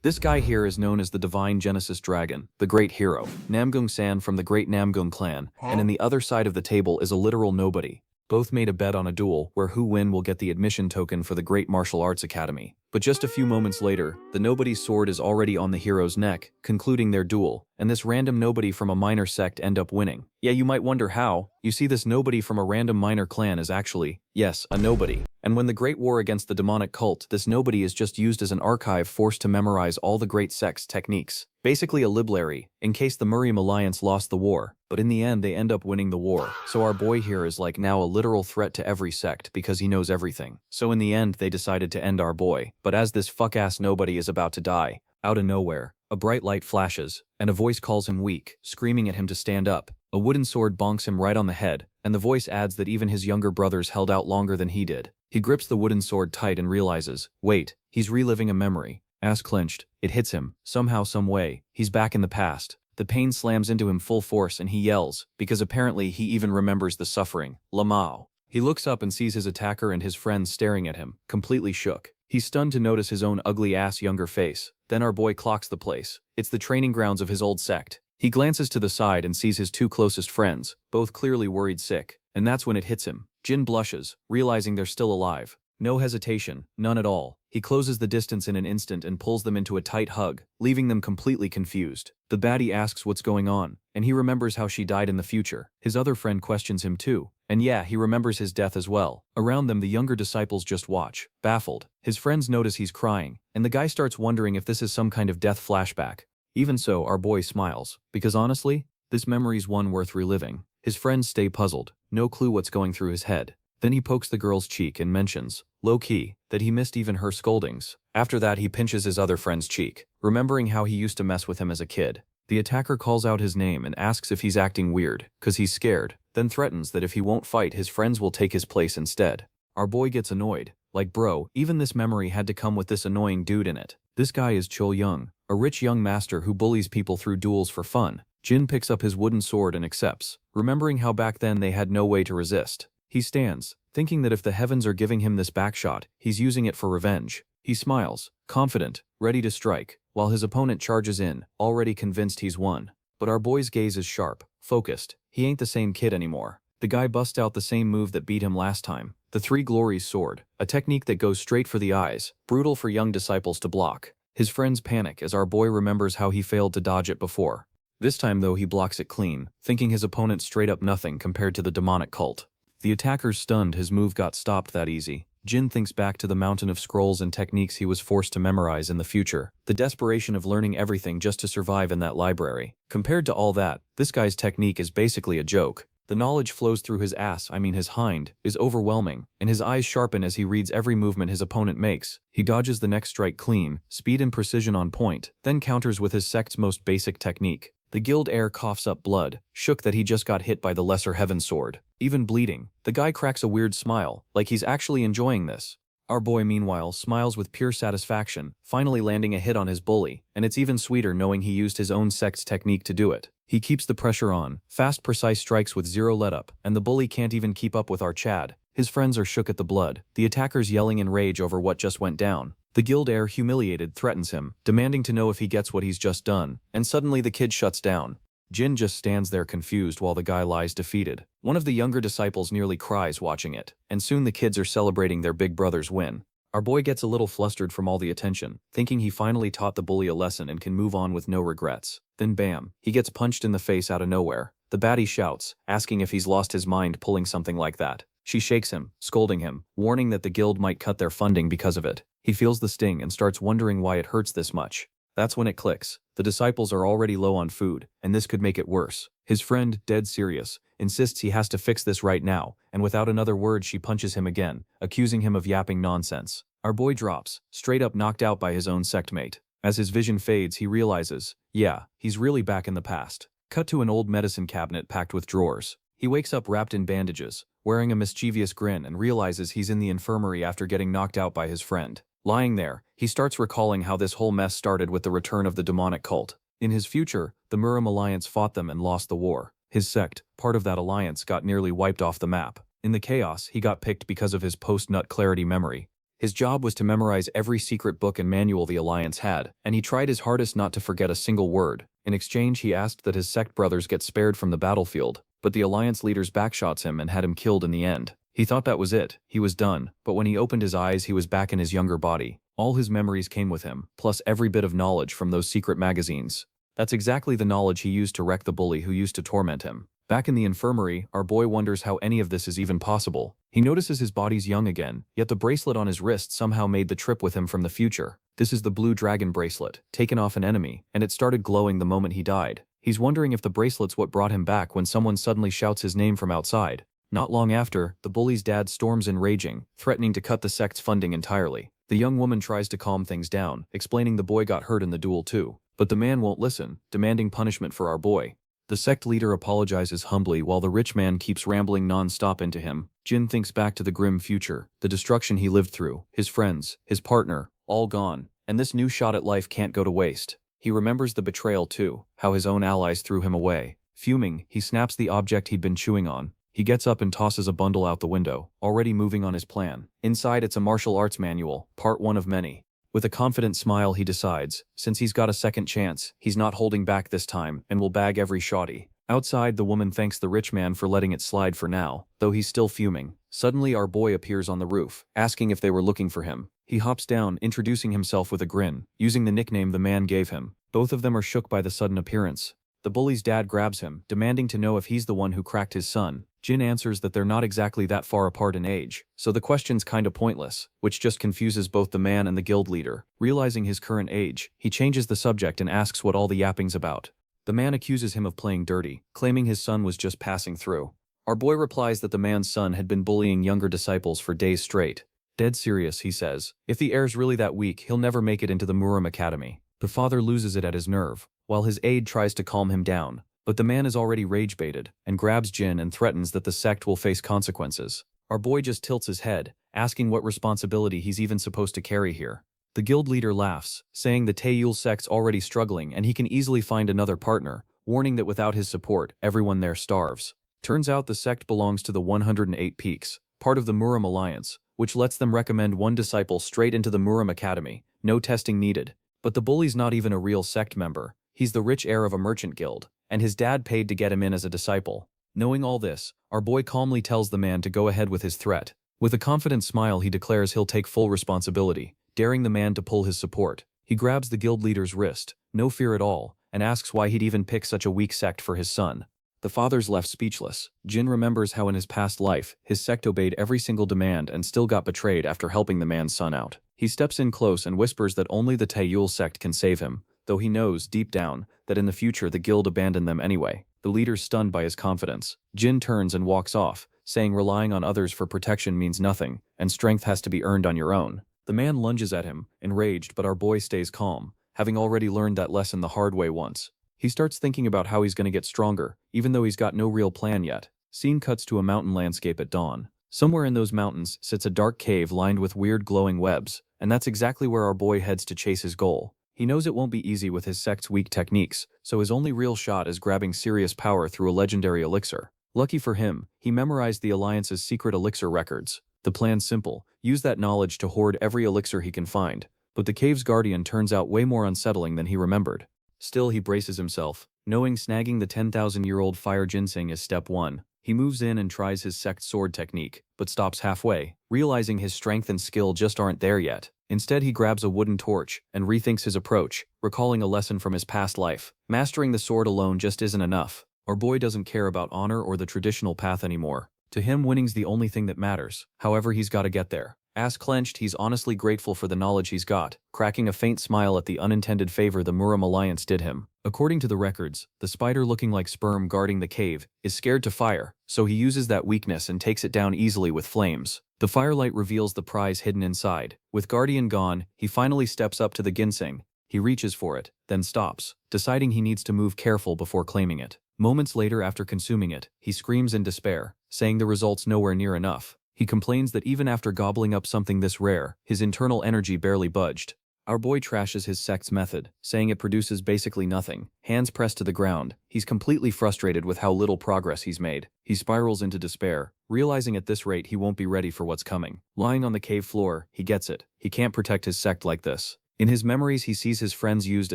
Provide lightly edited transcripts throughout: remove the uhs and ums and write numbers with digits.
This guy here is known as the Divine Genesis Dragon, the Great Hero, Namgung-san from the Great Namgung clan, and in the other side of the table is a literal nobody. Both made a bet on a duel where who win will get the admission token for the Great Martial Arts Academy. But just a few moments later, the nobody's sword is already on the hero's neck, concluding their duel, and this random nobody from a minor sect end up winning. Yeah, you might wonder how. You see, this nobody from a random minor clan is actually, yes, a nobody. And when the Great War against the demonic cult, this nobody is just used as an archive forced to memorize all the great sect's techniques. Basically a library, in case the Muriam Alliance lost the war, but in the end they end up winning the war. So our boy here is like now a literal threat to every sect because he knows everything. So in the end they decided to end our boy. But as this fuck-ass nobody is about to die, out of nowhere, a bright light flashes, and a voice calls him weak, screaming at him to stand up. A wooden sword bonks him right on the head, and the voice adds that even his younger brothers held out longer than he did. He grips the wooden sword tight and realizes, wait, he's reliving a memory. Ass clenched, it hits him, somehow some way, he's back in the past. The pain slams into him full force and he yells, because apparently he even remembers the suffering. Lamau. He looks up and sees his attacker and his friends staring at him, completely shook. He's stunned to notice his own ugly-ass younger face. Then our boy clocks the place. It's the training grounds of his old sect. He glances to the side and sees his two closest friends, both clearly worried sick. And that's when it hits him. Jin blushes, realizing they're still alive. No hesitation, none at all. He closes the distance in an instant and pulls them into a tight hug, leaving them completely confused. The baddie asks what's going on, and he remembers how she died in the future. His other friend questions him too. And yeah, he remembers his death as well. Around them the younger disciples just watch, baffled. His friends notice he's crying, and the guy starts wondering if this is some kind of death flashback. Even so, our boy smiles, because honestly, this memory's one worth reliving. His friends stay puzzled, no clue what's going through his head. Then he pokes the girl's cheek and mentions, low-key, that he missed even her scoldings. After that he pinches his other friend's cheek, remembering how he used to mess with him as a kid. The attacker calls out his name and asks if he's acting weird, cause he's scared, then threatens that if he won't fight his friends will take his place instead. Our boy gets annoyed, like bro, even this memory had to come with this annoying dude in it. This guy is Chul Young, a rich young master who bullies people through duels for fun. Jin picks up his wooden sword and accepts, remembering how back then they had no way to resist. He stands, thinking that if the heavens are giving him this backshot, he's using it for revenge. He smiles, confident, ready to strike, while his opponent charges in, already convinced he's won. But our boy's gaze is sharp, focused. He ain't the same kid anymore. The guy busts out the same move that beat him last time, the Three Glories sword, a technique that goes straight for the eyes, brutal for young disciples to block. His friends panic as our boy remembers how he failed to dodge it before. This time though he blocks it clean, thinking his opponent straight up nothing compared to the demonic cult. The attacker's stunned his move got stopped that easy. Jin thinks back to the mountain of scrolls and techniques he was forced to memorize in the future, the desperation of learning everything just to survive in that library. Compared to all that, this guy's technique is basically a joke. The knowledge flows through his his hind, is overwhelming, and his eyes sharpen as he reads every movement his opponent makes. He dodges the next strike clean, speed and precision on point, then counters with his sect's most basic technique. The guild heir coughs up blood, shook that he just got hit by the lesser heaven sword. Even bleeding, the guy cracks a weird smile, like he's actually enjoying this. Our boy meanwhile smiles with pure satisfaction, finally landing a hit on his bully, and it's even sweeter knowing he used his own sect's technique to do it. He keeps the pressure on, fast precise strikes with zero let-up, and the bully can't even keep up with our Chad. His friends are shook at the blood, the attackers yelling in rage over what just went down. The guild heir, humiliated, threatens him, demanding to know if he gets what he's just done, and suddenly the kid shuts down. Jin just stands there confused while the guy lies defeated. One of the younger disciples nearly cries watching it, and soon the kids are celebrating their big brother's win. Our boy gets a little flustered from all the attention, thinking he finally taught the bully a lesson and can move on with no regrets. Then bam, he gets punched in the face out of nowhere. The baddie shouts, asking if he's lost his mind pulling something like that. She shakes him, scolding him, warning that the guild might cut their funding because of it. He feels the sting and starts wondering why it hurts this much. That's when it clicks. The disciples are already low on food, and this could make it worse. His friend, dead serious, insists he has to fix this right now, and without another word she punches him again, accusing him of yapping nonsense. Our boy drops, straight up knocked out by his own sectmate. As his vision fades, he realizes, yeah, he's really back in the past. Cut to an old medicine cabinet packed with drawers. He wakes up wrapped in bandages, wearing a mischievous grin, and realizes he's in the infirmary after getting knocked out by his friend. Lying there, he starts recalling how this whole mess started with the return of the demonic cult. In his future, the Muriam Alliance fought them and lost the war. His sect, part of that alliance, got nearly wiped off the map. In the chaos, he got picked because of his post-nut clarity memory. His job was to memorize every secret book and manual the Alliance had, and he tried his hardest not to forget a single word. In exchange, he asked that his sect brothers get spared from the battlefield, but the Alliance leaders backshots him and had him killed in the end. He thought that was it, he was done, but when he opened his eyes he was back in his younger body. All his memories came with him, plus every bit of knowledge from those secret magazines. That's exactly the knowledge he used to wreck the bully who used to torment him. Back in the infirmary, our boy wonders how any of this is even possible. He notices his body's young again, yet the bracelet on his wrist somehow made the trip with him from the future. This is the blue dragon bracelet, taken off an enemy, and it started glowing the moment he died. He's wondering if the bracelet's what brought him back when someone suddenly shouts his name from outside. Not long after, the bully's dad storms in raging, threatening to cut the sect's funding entirely. The young woman tries to calm things down, explaining the boy got hurt in the duel too. But the man won't listen, demanding punishment for our boy. The sect leader apologizes humbly while the rich man keeps rambling non-stop into him. Jin thinks back to the grim future, the destruction he lived through, his friends, his partner, all gone, and this new shot at life can't go to waste. He remembers the betrayal too, how his own allies threw him away. Fuming, he snaps the object he'd been chewing on. He gets up and tosses a bundle out the window, already moving on his plan. Inside it's a martial arts manual, part one of many. With a confident smile he decides, since he's got a second chance, he's not holding back this time and will bag every shotty. Outside, the woman thanks the rich man for letting it slide for now, though he's still fuming. Suddenly our boy appears on the roof, asking if they were looking for him. He hops down, introducing himself with a grin, using the nickname the man gave him. Both of them are shook by the sudden appearance. The bully's dad grabs him, demanding to know if he's the one who cracked his son. Jin answers that they're not exactly that far apart in age, so the question's kinda pointless, which just confuses both the man and the guild leader. Realizing his current age, he changes the subject and asks what all the yapping's about. The man accuses him of playing dirty, claiming his son was just passing through. Our boy replies that the man's son had been bullying younger disciples for days straight. Dead serious, he says. If the heir's really that weak, he'll never make it into the Muram Academy. The father loses it at his nerve, while his aide tries to calm him down. But the man is already rage-baited, and grabs Jin and threatens that the sect will face consequences. Our boy just tilts his head, asking what responsibility he's even supposed to carry here. The guild leader laughs, saying the Taeyul sect's already struggling and he can easily find another partner, warning that without his support, everyone there starves. Turns out the sect belongs to the 108 Peaks, part of the Muram Alliance, which lets them recommend one disciple straight into the Muram Academy, no testing needed. But the bully's not even a real sect member. He's the rich heir of a merchant guild, and his dad paid to get him in as a disciple. Knowing all this, our boy calmly tells the man to go ahead with his threat. With a confident smile he declares he'll take full responsibility, daring the man to pull his support. He grabs the guild leader's wrist, no fear at all, and asks why he'd even pick such a weak sect for his son. The father's left speechless. Jin remembers how in his past life, his sect obeyed every single demand and still got betrayed after helping the man's son out. He steps in close and whispers that only the Taeyul sect can save him, though he knows, deep down, that in the future the guild abandoned them anyway. The leader's stunned by his confidence. Jin turns and walks off, saying relying on others for protection means nothing, and strength has to be earned on your own. The man lunges at him, enraged, but our boy stays calm, having already learned that lesson the hard way once. He starts thinking about how he's gonna get stronger, even though he's got no real plan yet. Scene cuts to a mountain landscape at dawn. Somewhere in those mountains sits a dark cave lined with weird glowing webs, and that's exactly where our boy heads to chase his goal. He knows it won't be easy with his sect's weak techniques, so his only real shot is grabbing serious power through a legendary elixir. Lucky for him, he memorized the Alliance's secret elixir records. The plan's simple, use that knowledge to hoard every elixir he can find, but the cave's guardian turns out way more unsettling than he remembered. Still, he braces himself, knowing snagging the 10,000-year-old fire ginseng is step one. He moves in and tries his sect's sword technique, but stops halfway, realizing his strength and skill just aren't there yet. Instead, he grabs a wooden torch and rethinks his approach, recalling a lesson from his past life. Mastering the sword alone just isn't enough. Our boy doesn't care about honor or the traditional path anymore. To him, winning's the only thing that matters. However, he's gotta get there. Ass clenched, he's honestly grateful for the knowledge he's got, cracking a faint smile at the unintended favor the Muram Alliance did him. According to the records, the spider looking like sperm guarding the cave is scared to fire, so he uses that weakness and takes it down easily with flames. The firelight reveals the prize hidden inside. With Guardian gone, he finally steps up to the ginseng. He reaches for it, then stops, deciding he needs to move careful before claiming it. Moments later after consuming it, he screams in despair, saying the result's nowhere near enough. He complains that even after gobbling up something this rare, his internal energy barely budged. Our boy trashes his sect's method, saying it produces basically nothing. Hands pressed to the ground, he's completely frustrated with how little progress he's made. He spirals into despair, realizing at this rate he won't be ready for what's coming. Lying on the cave floor, he gets it. He can't protect his sect like this. In his memories, he sees his friends used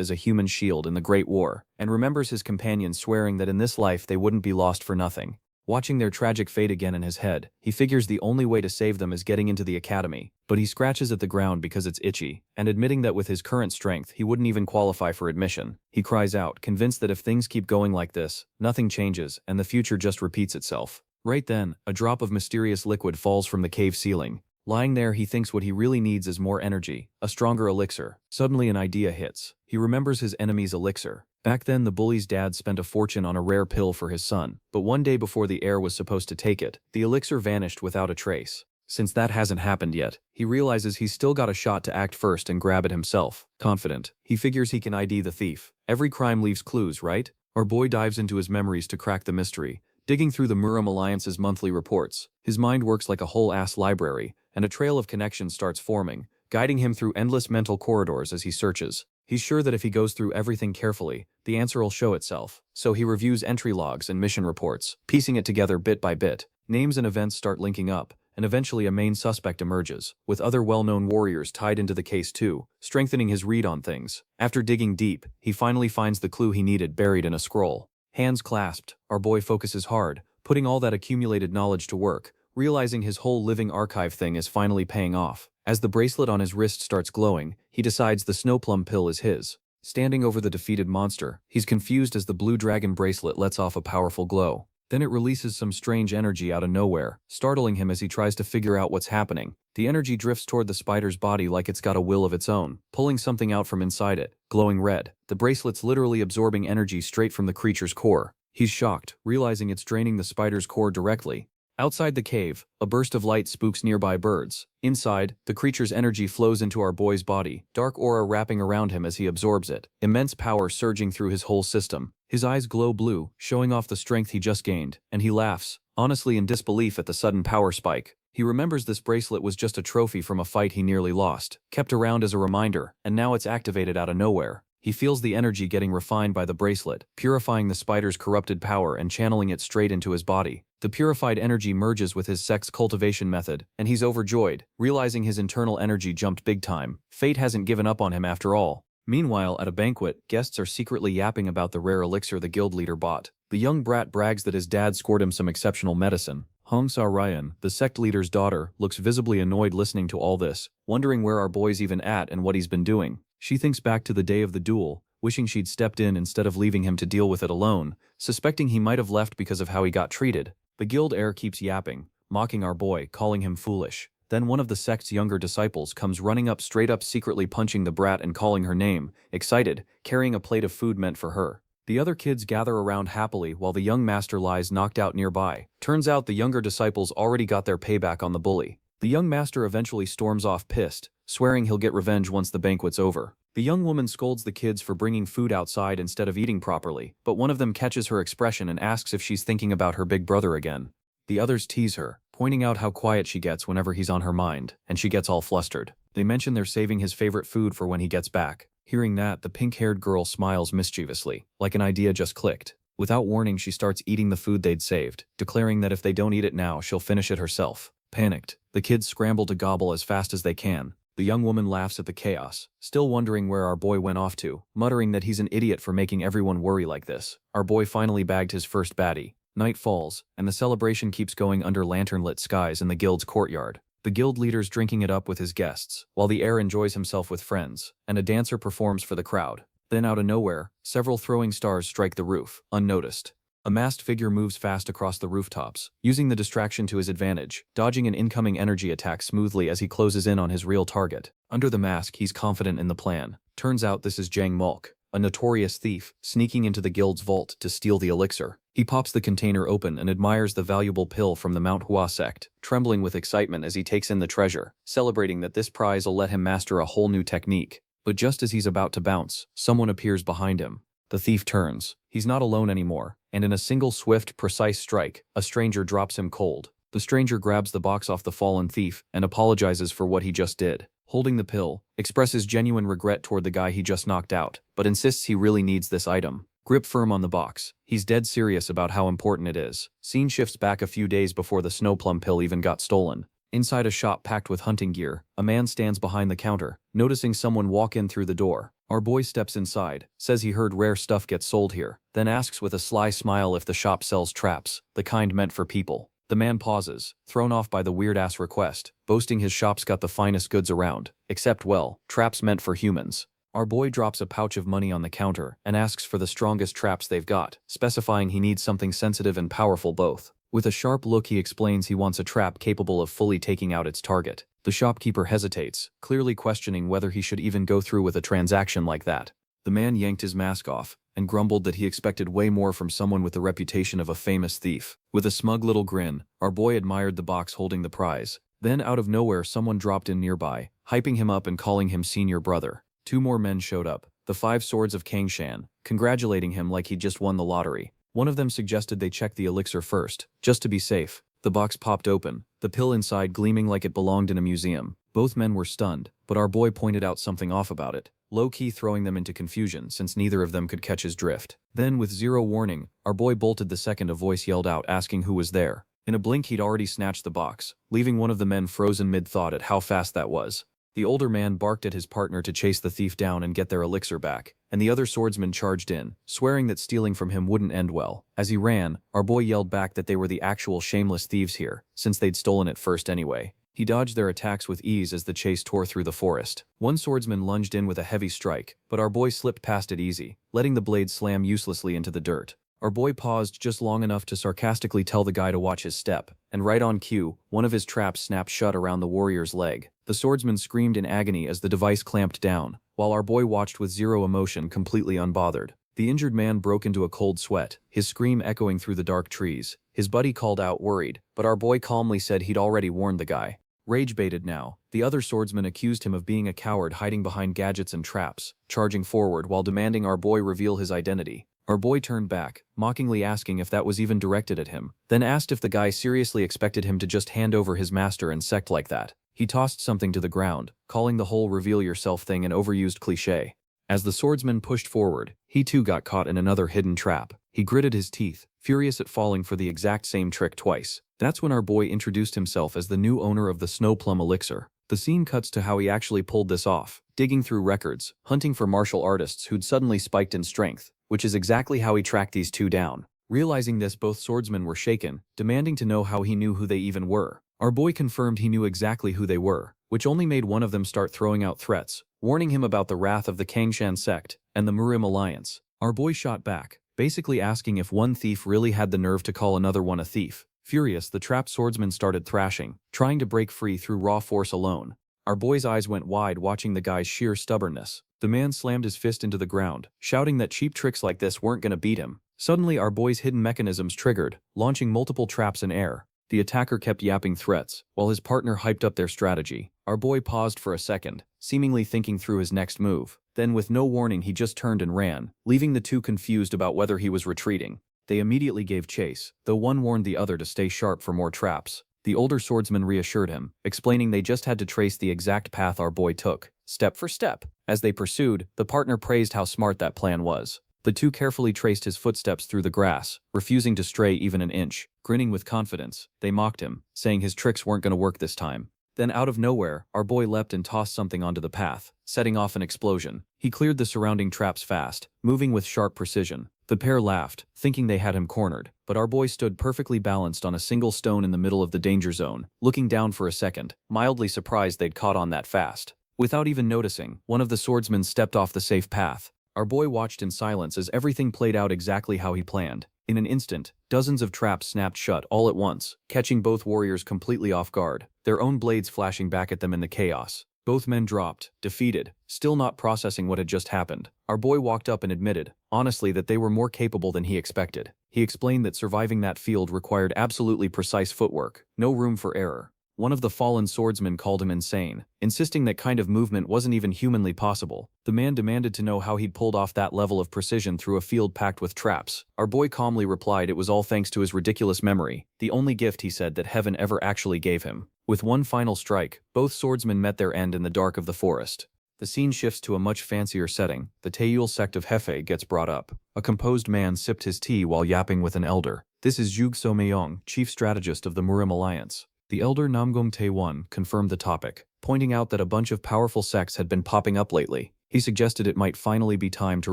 as a human shield in the Great War, and remembers his companions swearing that in this life they wouldn't be lost for nothing. Watching their tragic fate again in his head, he figures the only way to save them is getting into the academy, but he scratches at the ground because it's itchy, and admitting that with his current strength he wouldn't even qualify for admission. He cries out, convinced that if things keep going like this, nothing changes and the future just repeats itself. Right then, a drop of mysterious liquid falls from the cave ceiling. Lying there, he thinks what he really needs is more energy, a stronger elixir. Suddenly an idea hits. He remembers his enemy's elixir. Back then, the bully's dad spent a fortune on a rare pill for his son, but one day before the heir was supposed to take it, the elixir vanished without a trace. Since that hasn't happened yet, he realizes he's still got a shot to act first and grab it himself. Confident, he figures he can ID the thief. Every crime leaves clues, right? Our boy dives into his memories to crack the mystery, digging through the Muram Alliance's monthly reports. His mind works like a whole-ass library, and a trail of connections starts forming, guiding him through endless mental corridors as he searches. He's sure that if he goes through everything carefully, the answer will show itself. So he reviews entry logs and mission reports, piecing it together bit by bit. Names and events start linking up, and eventually a main suspect emerges, with other well-known warriors tied into the case too, strengthening his read on things. After digging deep, he finally finds the clue he needed buried in a scroll. Hands clasped, our boy focuses hard, putting all that accumulated knowledge to work, realizing his whole living archive thing is finally paying off. As the bracelet on his wrist starts glowing, he decides the snowplum pill is his. Standing over the defeated monster, he's confused as the blue dragon bracelet lets off a powerful glow. Then it releases some strange energy out of nowhere, startling him as he tries to figure out what's happening. The energy drifts toward the spider's body like it's got a will of its own, pulling something out from inside it, glowing red. The bracelet's literally absorbing energy straight from the creature's core. He's shocked, realizing it's draining the spider's core directly. Outside the cave, a burst of light spooks nearby birds. Inside, the creature's energy flows into our boy's body, dark aura wrapping around him as he absorbs it, immense power surging through his whole system. His eyes glow blue, showing off the strength he just gained, and he laughs, honestly in disbelief at the sudden power spike. He remembers this bracelet was just a trophy from a fight he nearly lost, kept around as a reminder, and now it's activated out of nowhere. He feels the energy getting refined by the bracelet, purifying the spider's corrupted power and channeling it straight into his body. The purified energy merges with his sect's cultivation method, and he's overjoyed, realizing his internal energy jumped big time. Fate hasn't given up on him after all. Meanwhile, at a banquet, guests are secretly yapping about the rare elixir the guild leader bought. The young brat brags that his dad scored him some exceptional medicine. Hong Sa Ryan, the sect leader's daughter, looks visibly annoyed listening to all this, wondering where our boy's even at and what he's been doing. She thinks back to the day of the duel, wishing she'd stepped in instead of leaving him to deal with it alone, suspecting he might have left because of how he got treated. The guild heir keeps yapping, mocking our boy, calling him foolish. Then one of the sect's younger disciples comes running up straight up, secretly punching the brat and calling her name, excited, carrying a plate of food meant for her. The other kids gather around happily while the young master lies knocked out nearby. Turns out the younger disciples already got their payback on the bully. The young master eventually storms off pissed, swearing he'll get revenge once the banquet's over. The young woman scolds the kids for bringing food outside instead of eating properly, but one of them catches her expression and asks if she's thinking about her big brother again. The others tease her, pointing out how quiet she gets whenever he's on her mind, and she gets all flustered. They mention they're saving his favorite food for when he gets back. Hearing that, the pink-haired girl smiles mischievously, like an idea just clicked. Without warning, she starts eating the food they'd saved, declaring that if they don't eat it now, she'll finish it herself. Panicked, the kids scramble to gobble as fast as they can. The young woman laughs at the chaos, still wondering where our boy went off to, muttering that he's an idiot for making everyone worry like this. Our boy finally bagged his first baddie. Night falls, and the celebration keeps going under lantern-lit skies in the guild's courtyard. The guild leader's drinking it up with his guests, while the heir enjoys himself with friends, and a dancer performs for the crowd. Then out of nowhere, several throwing stars strike the roof, unnoticed. A masked figure moves fast across the rooftops, using the distraction to his advantage, dodging an incoming energy attack smoothly as he closes in on his real target. Under the mask, he's confident in the plan. Turns out this is Jang Mulk, a notorious thief, sneaking into the guild's vault to steal the elixir. He pops the container open and admires the valuable pill from the Manhwa sect, trembling with excitement as he takes in the treasure, celebrating that this prize will let him master a whole new technique. But just as he's about to bounce, someone appears behind him. The thief turns. He's not alone anymore, and in a single swift, precise strike, a stranger drops him cold. The stranger grabs the box off the fallen thief and apologizes for what he just did. holding the pill, expresses genuine regret toward the guy he just knocked out, but insists he really needs this item. Grip firm on the box. He's dead serious about how important it is. Scene shifts back a few days before the snow plum pill even got stolen. Inside a shop packed with hunting gear, a man stands behind the counter, noticing someone walk in through the door. Our boy steps inside, says he heard rare stuff gets sold here, then asks with a sly smile if the shop sells traps, the kind meant for people. The man pauses, thrown off by the weird-ass request, boasting his shop's got the finest goods around, except, well, traps meant for humans. Our boy drops a pouch of money on the counter and asks for the strongest traps they've got, specifying he needs something sensitive and powerful both. With a sharp look he explains he wants a trap capable of fully taking out its target. The shopkeeper hesitates, clearly questioning whether he should even go through with a transaction like that. The man yanked his mask off and grumbled that he expected way more from someone with the reputation of a famous thief. With a smug little grin, our boy admired the box holding the prize. Then out of nowhere someone dropped in nearby, hyping him up and calling him senior brother. 2 more men showed up, the 5 swords of Kangshan, congratulating him like he'd just won the lottery. One of them suggested they check the elixir first, just to be safe. The box popped open, the pill inside gleaming like it belonged in a museum. Both men were stunned, but our boy pointed out something off about it, low-key throwing them into confusion since neither of them could catch his drift. Then, with zero warning, our boy bolted the second a voice yelled out asking who was there. In a blink he'd already snatched the box, leaving one of the men frozen mid-thought at how fast that was. The older man barked at his partner to chase the thief down and get their elixir back, and the other swordsman charged in, swearing that stealing from him wouldn't end well. As he ran, our boy yelled back that they were the actual shameless thieves here, since they'd stolen it first anyway. He dodged their attacks with ease as the chase tore through the forest. One swordsman lunged in with a heavy strike, but our boy slipped past it easy, letting the blade slam uselessly into the dirt. Our boy paused just long enough to sarcastically tell the guy to watch his step, and right on cue, one of his traps snapped shut around the warrior's leg. The swordsman screamed in agony as the device clamped down, while our boy watched with zero emotion, completely unbothered. The injured man broke into a cold sweat, his scream echoing through the dark trees. His buddy called out worried, but our boy calmly said he'd already warned the guy. Rage-baited now, the other swordsman accused him of being a coward hiding behind gadgets and traps, charging forward while demanding our boy reveal his identity. Our boy turned back, mockingly asking if that was even directed at him, then asked if the guy seriously expected him to just hand over his master and sect like that. He tossed something to the ground, calling the whole reveal yourself thing an overused cliché. As the swordsman pushed forward, he too got caught in another hidden trap. He gritted his teeth, furious at falling for the exact same trick twice. That's when our boy introduced himself as the new owner of the Snow Plum Elixir. The scene cuts to how he actually pulled this off, digging through records, hunting for martial artists who'd suddenly spiked in strength, which is exactly how he tracked these two down. Realizing this, both swordsmen were shaken, demanding to know how he knew who they even were. Our boy confirmed he knew exactly who they were, which only made one of them start throwing out threats, warning him about the wrath of the Kangshan sect and the Murim alliance. Our boy shot back, basically asking if one thief really had the nerve to call another one a thief. Furious, the trapped swordsman started thrashing, trying to break free through raw force alone. Our boy's eyes went wide watching the guy's sheer stubbornness. The man slammed his fist into the ground, shouting that cheap tricks like this weren't gonna beat him. Suddenly our boy's hidden mechanisms triggered, launching multiple traps in air. The attacker kept yapping threats, while his partner hyped up their strategy. Our boy paused for a second, seemingly thinking through his next move. Then with no warning he just turned and ran, leaving the two confused about whether he was retreating. They immediately gave chase, though one warned the other to stay sharp for more traps. The older swordsman reassured him, explaining they just had to trace the exact path our boy took, step for step. As they pursued, the partner praised how smart that plan was. The two carefully traced his footsteps through the grass, refusing to stray even an inch. Grinning with confidence, they mocked him, saying his tricks weren't going to work this time. Then out of nowhere, our boy leapt and tossed something onto the path, setting off an explosion. He cleared the surrounding traps fast, moving with sharp precision. The pair laughed, thinking they had him cornered, but our boy stood perfectly balanced on a single stone in the middle of the danger zone, looking down for a second, mildly surprised they'd caught on that fast. Without even noticing, one of the swordsmen stepped off the safe path. Our boy watched in silence as everything played out exactly how he planned. In an instant, dozens of traps snapped shut all at once, catching both warriors completely off guard, their own blades flashing back at them in the chaos. Both men dropped, defeated, still not processing what had just happened. Our boy walked up and admitted, honestly, that they were more capable than he expected. He explained that surviving that field required absolutely precise footwork, no room for error. One of the fallen swordsmen called him insane, insisting that kind of movement wasn't even humanly possible. The man demanded to know how he'd pulled off that level of precision through a field packed with traps. Our boy calmly replied it was all thanks to his ridiculous memory, the only gift, he said, that heaven ever actually gave him. With one final strike, both swordsmen met their end in the dark of the forest. The scene shifts to a much fancier setting. The Duel sect of Hefe gets brought up. A composed man sipped his tea while yapping with an elder. This is Jug So-meong, chief strategist of the Murim Alliance. The elder Namgong Tae-won confirmed the topic, pointing out that a bunch of powerful sects had been popping up lately. He suggested it might finally be time to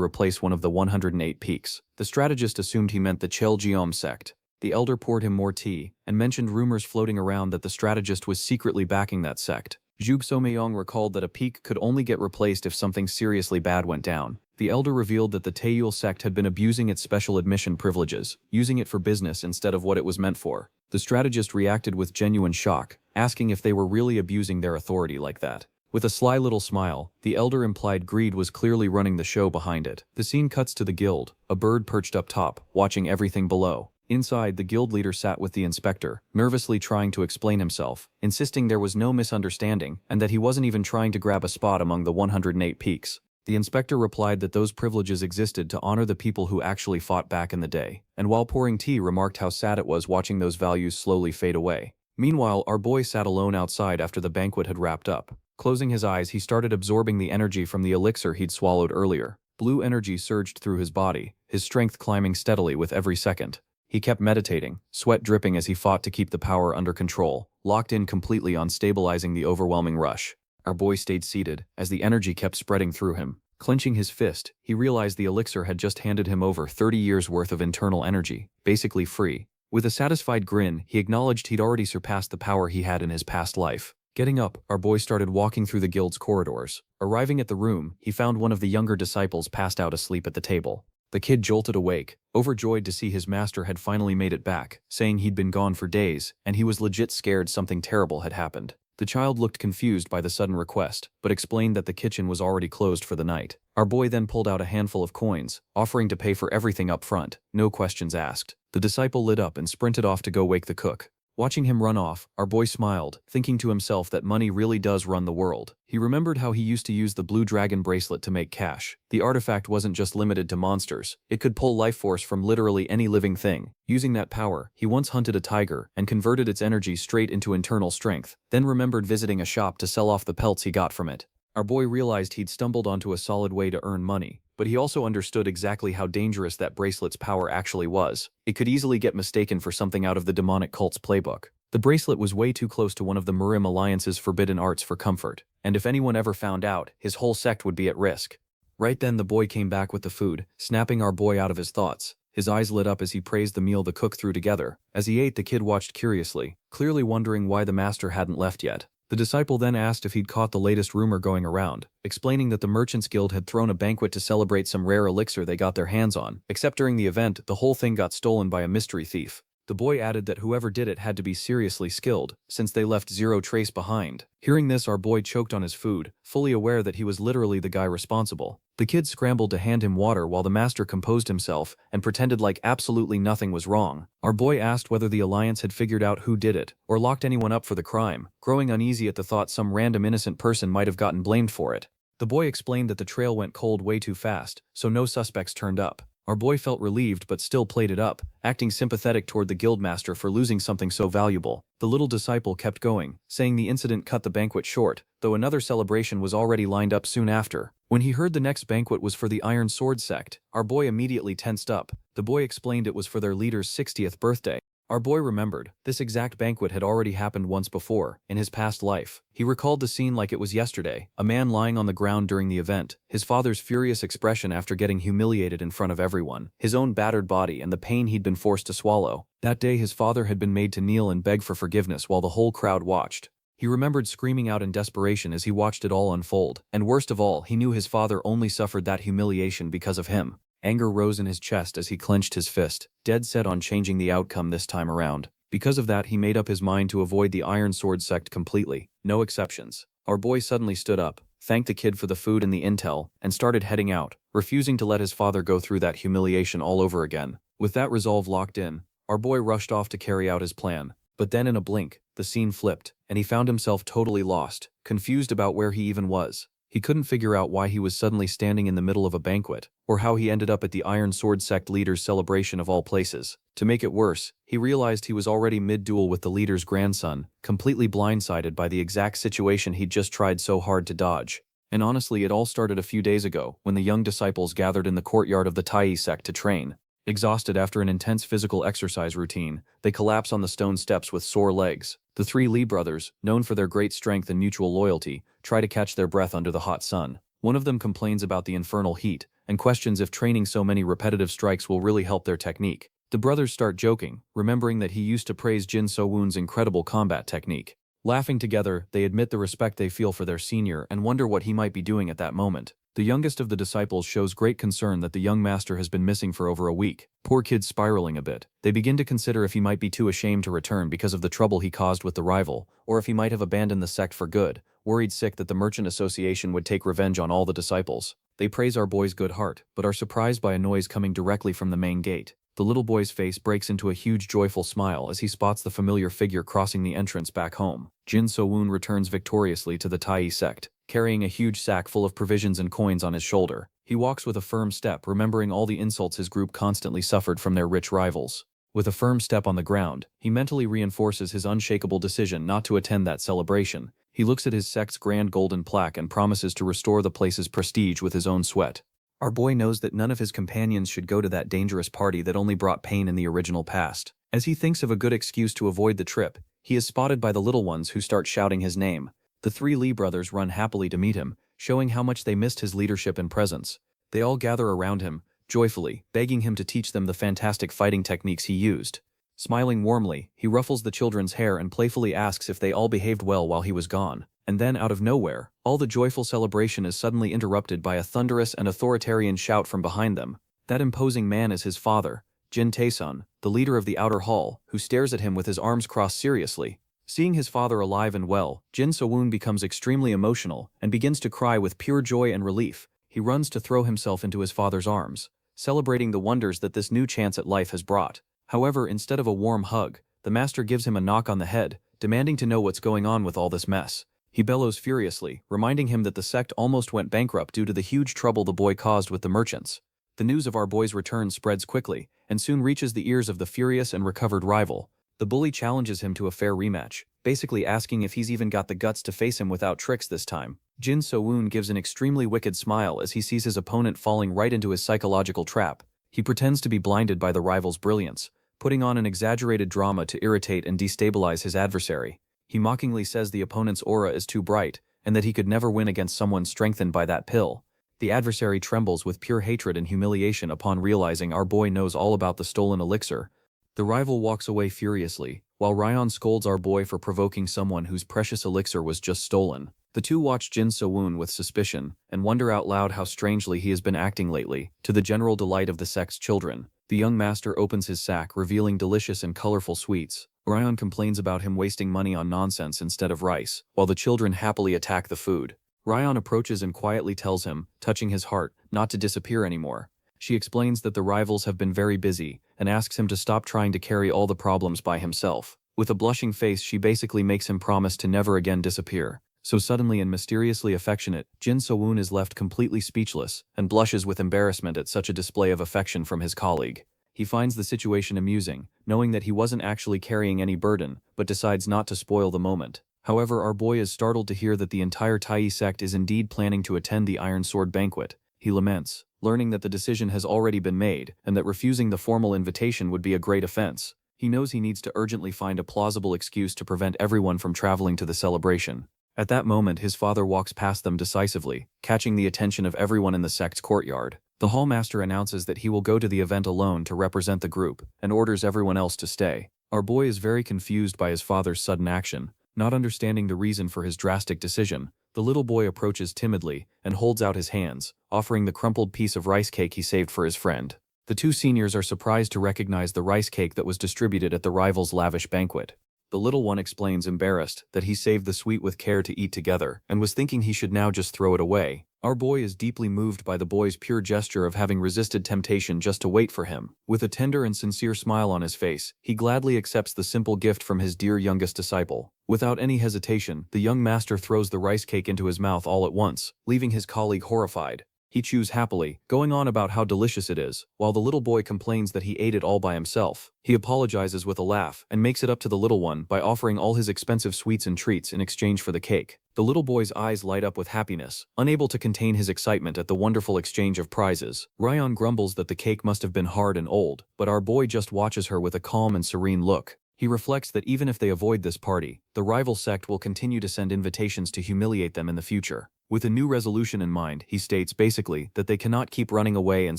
replace one of the 108 peaks. The strategist assumed he meant the Cheoljeom sect. The elder poured him more tea, and mentioned rumors floating around that the strategist was secretly backing that sect. Jug So-meong recalled that a peak could only get replaced if something seriously bad went down. The elder revealed that the Taeyul sect had been abusing its special admission privileges, using it for business instead of what it was meant for. The strategist reacted with genuine shock, asking if they were really abusing their authority like that. With a sly little smile, the elder implied greed was clearly running the show behind it. The scene cuts to the guild, a bird perched up top, watching everything below. Inside, the guild leader sat with the inspector, nervously trying to explain himself, insisting there was no misunderstanding and that he wasn't even trying to grab a spot among the 108 peaks. The inspector replied that those privileges existed to honor the people who actually fought back in the day, and while pouring tea remarked how sad it was watching those values slowly fade away. Meanwhile, our boy sat alone outside after the banquet had wrapped up. Closing his eyes, he started absorbing the energy from the elixir he'd swallowed earlier. Blue energy surged through his body, his strength climbing steadily with every second. He kept meditating, sweat dripping as he fought to keep the power under control, locked in completely on stabilizing the overwhelming rush. Our boy stayed seated, as the energy kept spreading through him. Clenching his fist, he realized the elixir had just handed him over 30 years' worth of internal energy, basically free. With a satisfied grin, he acknowledged he'd already surpassed the power he had in his past life. Getting up, our boy started walking through the guild's corridors. Arriving at the room, he found one of the younger disciples passed out asleep at the table. The kid jolted awake, overjoyed to see his master had finally made it back, saying he'd been gone for days, and he was legit scared something terrible had happened. The child looked confused by the sudden request, but explained that the kitchen was already closed for the night. Our boy then pulled out a handful of coins, offering to pay for everything up front, no questions asked. The disciple lit up and sprinted off to go wake the cook. Watching him run off, our boy smiled, thinking to himself that money really does run the world. He remembered how he used to use the blue dragon bracelet to make cash. The artifact wasn't just limited to monsters, it could pull life force from literally any living thing. Using that power, he once hunted a tiger and converted its energy straight into internal strength, then remembered visiting a shop to sell off the pelts he got from it. Our boy realized he'd stumbled onto a solid way to earn money, but he also understood exactly how dangerous that bracelet's power actually was. It could easily get mistaken for something out of the demonic cult's playbook. The bracelet was way too close to one of the Murim Alliance's forbidden arts for comfort, and if anyone ever found out, his whole sect would be at risk. Right then the boy came back with the food, snapping our boy out of his thoughts. His eyes lit up as he praised the meal the cook threw together. As he ate, the kid watched curiously, clearly wondering why the master hadn't left yet. The disciple then asked if he'd caught the latest rumor going around, explaining that the Merchants Guild had thrown a banquet to celebrate some rare elixir they got their hands on, except during the event, the whole thing got stolen by a mystery thief. The boy added that whoever did it had to be seriously skilled, since they left zero trace behind. Hearing this, our boy choked on his food, fully aware that he was literally the guy responsible. The kid scrambled to hand him water while the master composed himself and pretended like absolutely nothing was wrong. Our boy asked whether the Alliance had figured out who did it, or locked anyone up for the crime, growing uneasy at the thought some random innocent person might have gotten blamed for it. The boy explained that the trail went cold way too fast, so no suspects turned up. Our boy felt relieved but still played it up, acting sympathetic toward the guildmaster for losing something so valuable. The little disciple kept going, saying the incident cut the banquet short, though another celebration was already lined up soon after. When he heard the next banquet was for the Iron Sword sect, our boy immediately tensed up. The boy explained it was for their leader's 60th birthday. Our boy remembered, this exact banquet had already happened once before, in his past life. He recalled the scene like it was yesterday, a man lying on the ground during the event, his father's furious expression after getting humiliated in front of everyone, his own battered body and the pain he'd been forced to swallow. That day his father had been made to kneel and beg for forgiveness while the whole crowd watched. He remembered screaming out in desperation as he watched it all unfold, and worst of all, he knew his father only suffered that humiliation because of him. Anger rose in his chest as he clenched his fist, dead set on changing the outcome this time around. Because of that, he made up his mind to avoid the Iron Sword sect completely, no exceptions. Our boy suddenly stood up, thanked the kid for the food and the intel, and started heading out, refusing to let his father go through that humiliation all over again. With that resolve locked in, our boy rushed off to carry out his plan. But then in a blink, the scene flipped, and he found himself totally lost, confused about where he even was. He couldn't figure out why he was suddenly standing in the middle of a banquet, or how he ended up at the Iron Sword sect leader's celebration of all places. To make it worse, he realized he was already mid-duel with the leader's grandson, completely blindsided by the exact situation he'd just tried so hard to dodge. And honestly, it all started a few days ago, when the young disciples gathered in the courtyard of the Tai sect to train. Exhausted after an intense physical exercise routine, they collapse on the stone steps with sore legs. The three Lee brothers, known for their great strength and mutual loyalty, try to catch their breath under the hot sun. One of them complains about the infernal heat, and questions if training so many repetitive strikes will really help their technique. The brothers start joking, remembering that he used to praise Jin So-woon's incredible combat technique. Laughing together, they admit the respect they feel for their senior and wonder what he might be doing at that moment. The youngest of the disciples shows great concern that the young master has been missing for over a week. Poor kid spiraling a bit. They begin to consider if he might be too ashamed to return because of the trouble he caused with the rival, or if he might have abandoned the sect for good, worried sick that the merchant association would take revenge on all the disciples. They praise our boy's good heart, but are surprised by a noise coming directly from the main gate. The little boy's face breaks into a huge joyful smile as he spots the familiar figure crossing the entrance back home. Jin So-woon returns victoriously to the Tai sect, carrying a huge sack full of provisions and coins on his shoulder. He walks with a firm step, remembering all the insults his group constantly suffered from their rich rivals. With a firm step on the ground, he mentally reinforces his unshakable decision not to attend that celebration. He looks at his sect's grand golden plaque and promises to restore the place's prestige with his own sweat. Our boy knows that none of his companions should go to that dangerous party that only brought pain in the original past. As he thinks of a good excuse to avoid the trip, he is spotted by the little ones who start shouting his name. The three Lee brothers run happily to meet him, showing how much they missed his leadership and presence. They all gather around him, joyfully, begging him to teach them the fantastic fighting techniques he used. Smiling warmly, he ruffles the children's hair and playfully asks if they all behaved well while he was gone. And then, out of nowhere, all the joyful celebration is suddenly interrupted by a thunderous and authoritarian shout from behind them. That imposing man is his father, Jin Tae-sun, the leader of the outer hall, who stares at him with his arms crossed seriously. Seeing his father alive and well, Jin So-woon becomes extremely emotional and begins to cry with pure joy and relief. He runs to throw himself into his father's arms, celebrating the wonders that this new chance at life has brought. However, instead of a warm hug, the master gives him a knock on the head, demanding to know what's going on with all this mess. He bellows furiously, reminding him that the sect almost went bankrupt due to the huge trouble the boy caused with the merchants. The news of our boy's return spreads quickly, and soon reaches the ears of the furious and recovered rival. The bully challenges him to a fair rematch, basically asking if he's even got the guts to face him without tricks this time. Jin So-woon gives an extremely wicked smile as he sees his opponent falling right into his psychological trap. He pretends to be blinded by the rival's brilliance, putting on an exaggerated drama to irritate and destabilize his adversary. He mockingly says the opponent's aura is too bright, and that he could never win against someone strengthened by that pill. The adversary trembles with pure hatred and humiliation upon realizing our boy knows all about the stolen elixir. The rival walks away furiously, while Ryan scolds our boy for provoking someone whose precious elixir was just stolen. The two watch Jin So-woon with suspicion, and wonder out loud how strangely he has been acting lately, to the general delight of the sect's children. The young master opens his sack, revealing delicious and colorful sweets. Ryan complains about him wasting money on nonsense instead of rice, while the children happily attack the food. Ryan approaches and quietly tells him, touching his heart, not to disappear anymore. She explains that the rivals have been very busy, and asks him to stop trying to carry all the problems by himself. With a blushing face, she basically makes him promise to never again disappear. So suddenly and mysteriously affectionate, Jin So-woon is left completely speechless, and blushes with embarrassment at such a display of affection from his colleague. He finds the situation amusing, knowing that he wasn't actually carrying any burden, but decides not to spoil the moment. However, our boy is startled to hear that the entire Tai sect is indeed planning to attend the Iron Sword banquet. He laments, learning that the decision has already been made, and that refusing the formal invitation would be a great offense. He knows he needs to urgently find a plausible excuse to prevent everyone from traveling to the celebration. At that moment, his father walks past them decisively, catching the attention of everyone in the sect's courtyard. The hallmaster announces that he will go to the event alone to represent the group, and orders everyone else to stay. Our boy is very confused by his father's sudden action, not understanding the reason for his drastic decision. The little boy approaches timidly and holds out his hands, offering the crumpled piece of rice cake he saved for his friend. The two seniors are surprised to recognize the rice cake that was distributed at the rival's lavish banquet. The little one explains, embarrassed, that he saved the sweet with care to eat together, and was thinking he should now just throw it away. Our boy is deeply moved by the boy's pure gesture of having resisted temptation just to wait for him. With a tender and sincere smile on his face, he gladly accepts the simple gift from his dear youngest disciple. Without any hesitation, the young master throws the rice cake into his mouth all at once, leaving his colleague horrified. He chews happily, going on about how delicious it is, while the little boy complains that he ate it all by himself. He apologizes with a laugh and makes it up to the little one by offering all his expensive sweets and treats in exchange for the cake. The little boy's eyes light up with happiness, unable to contain his excitement at the wonderful exchange of prizes. Ryan grumbles that the cake must have been hard and old, but our boy just watches her with a calm and serene look. He reflects that even if they avoid this party, the rival sect will continue to send invitations to humiliate them in the future. With a new resolution in mind, he states basically that they cannot keep running away and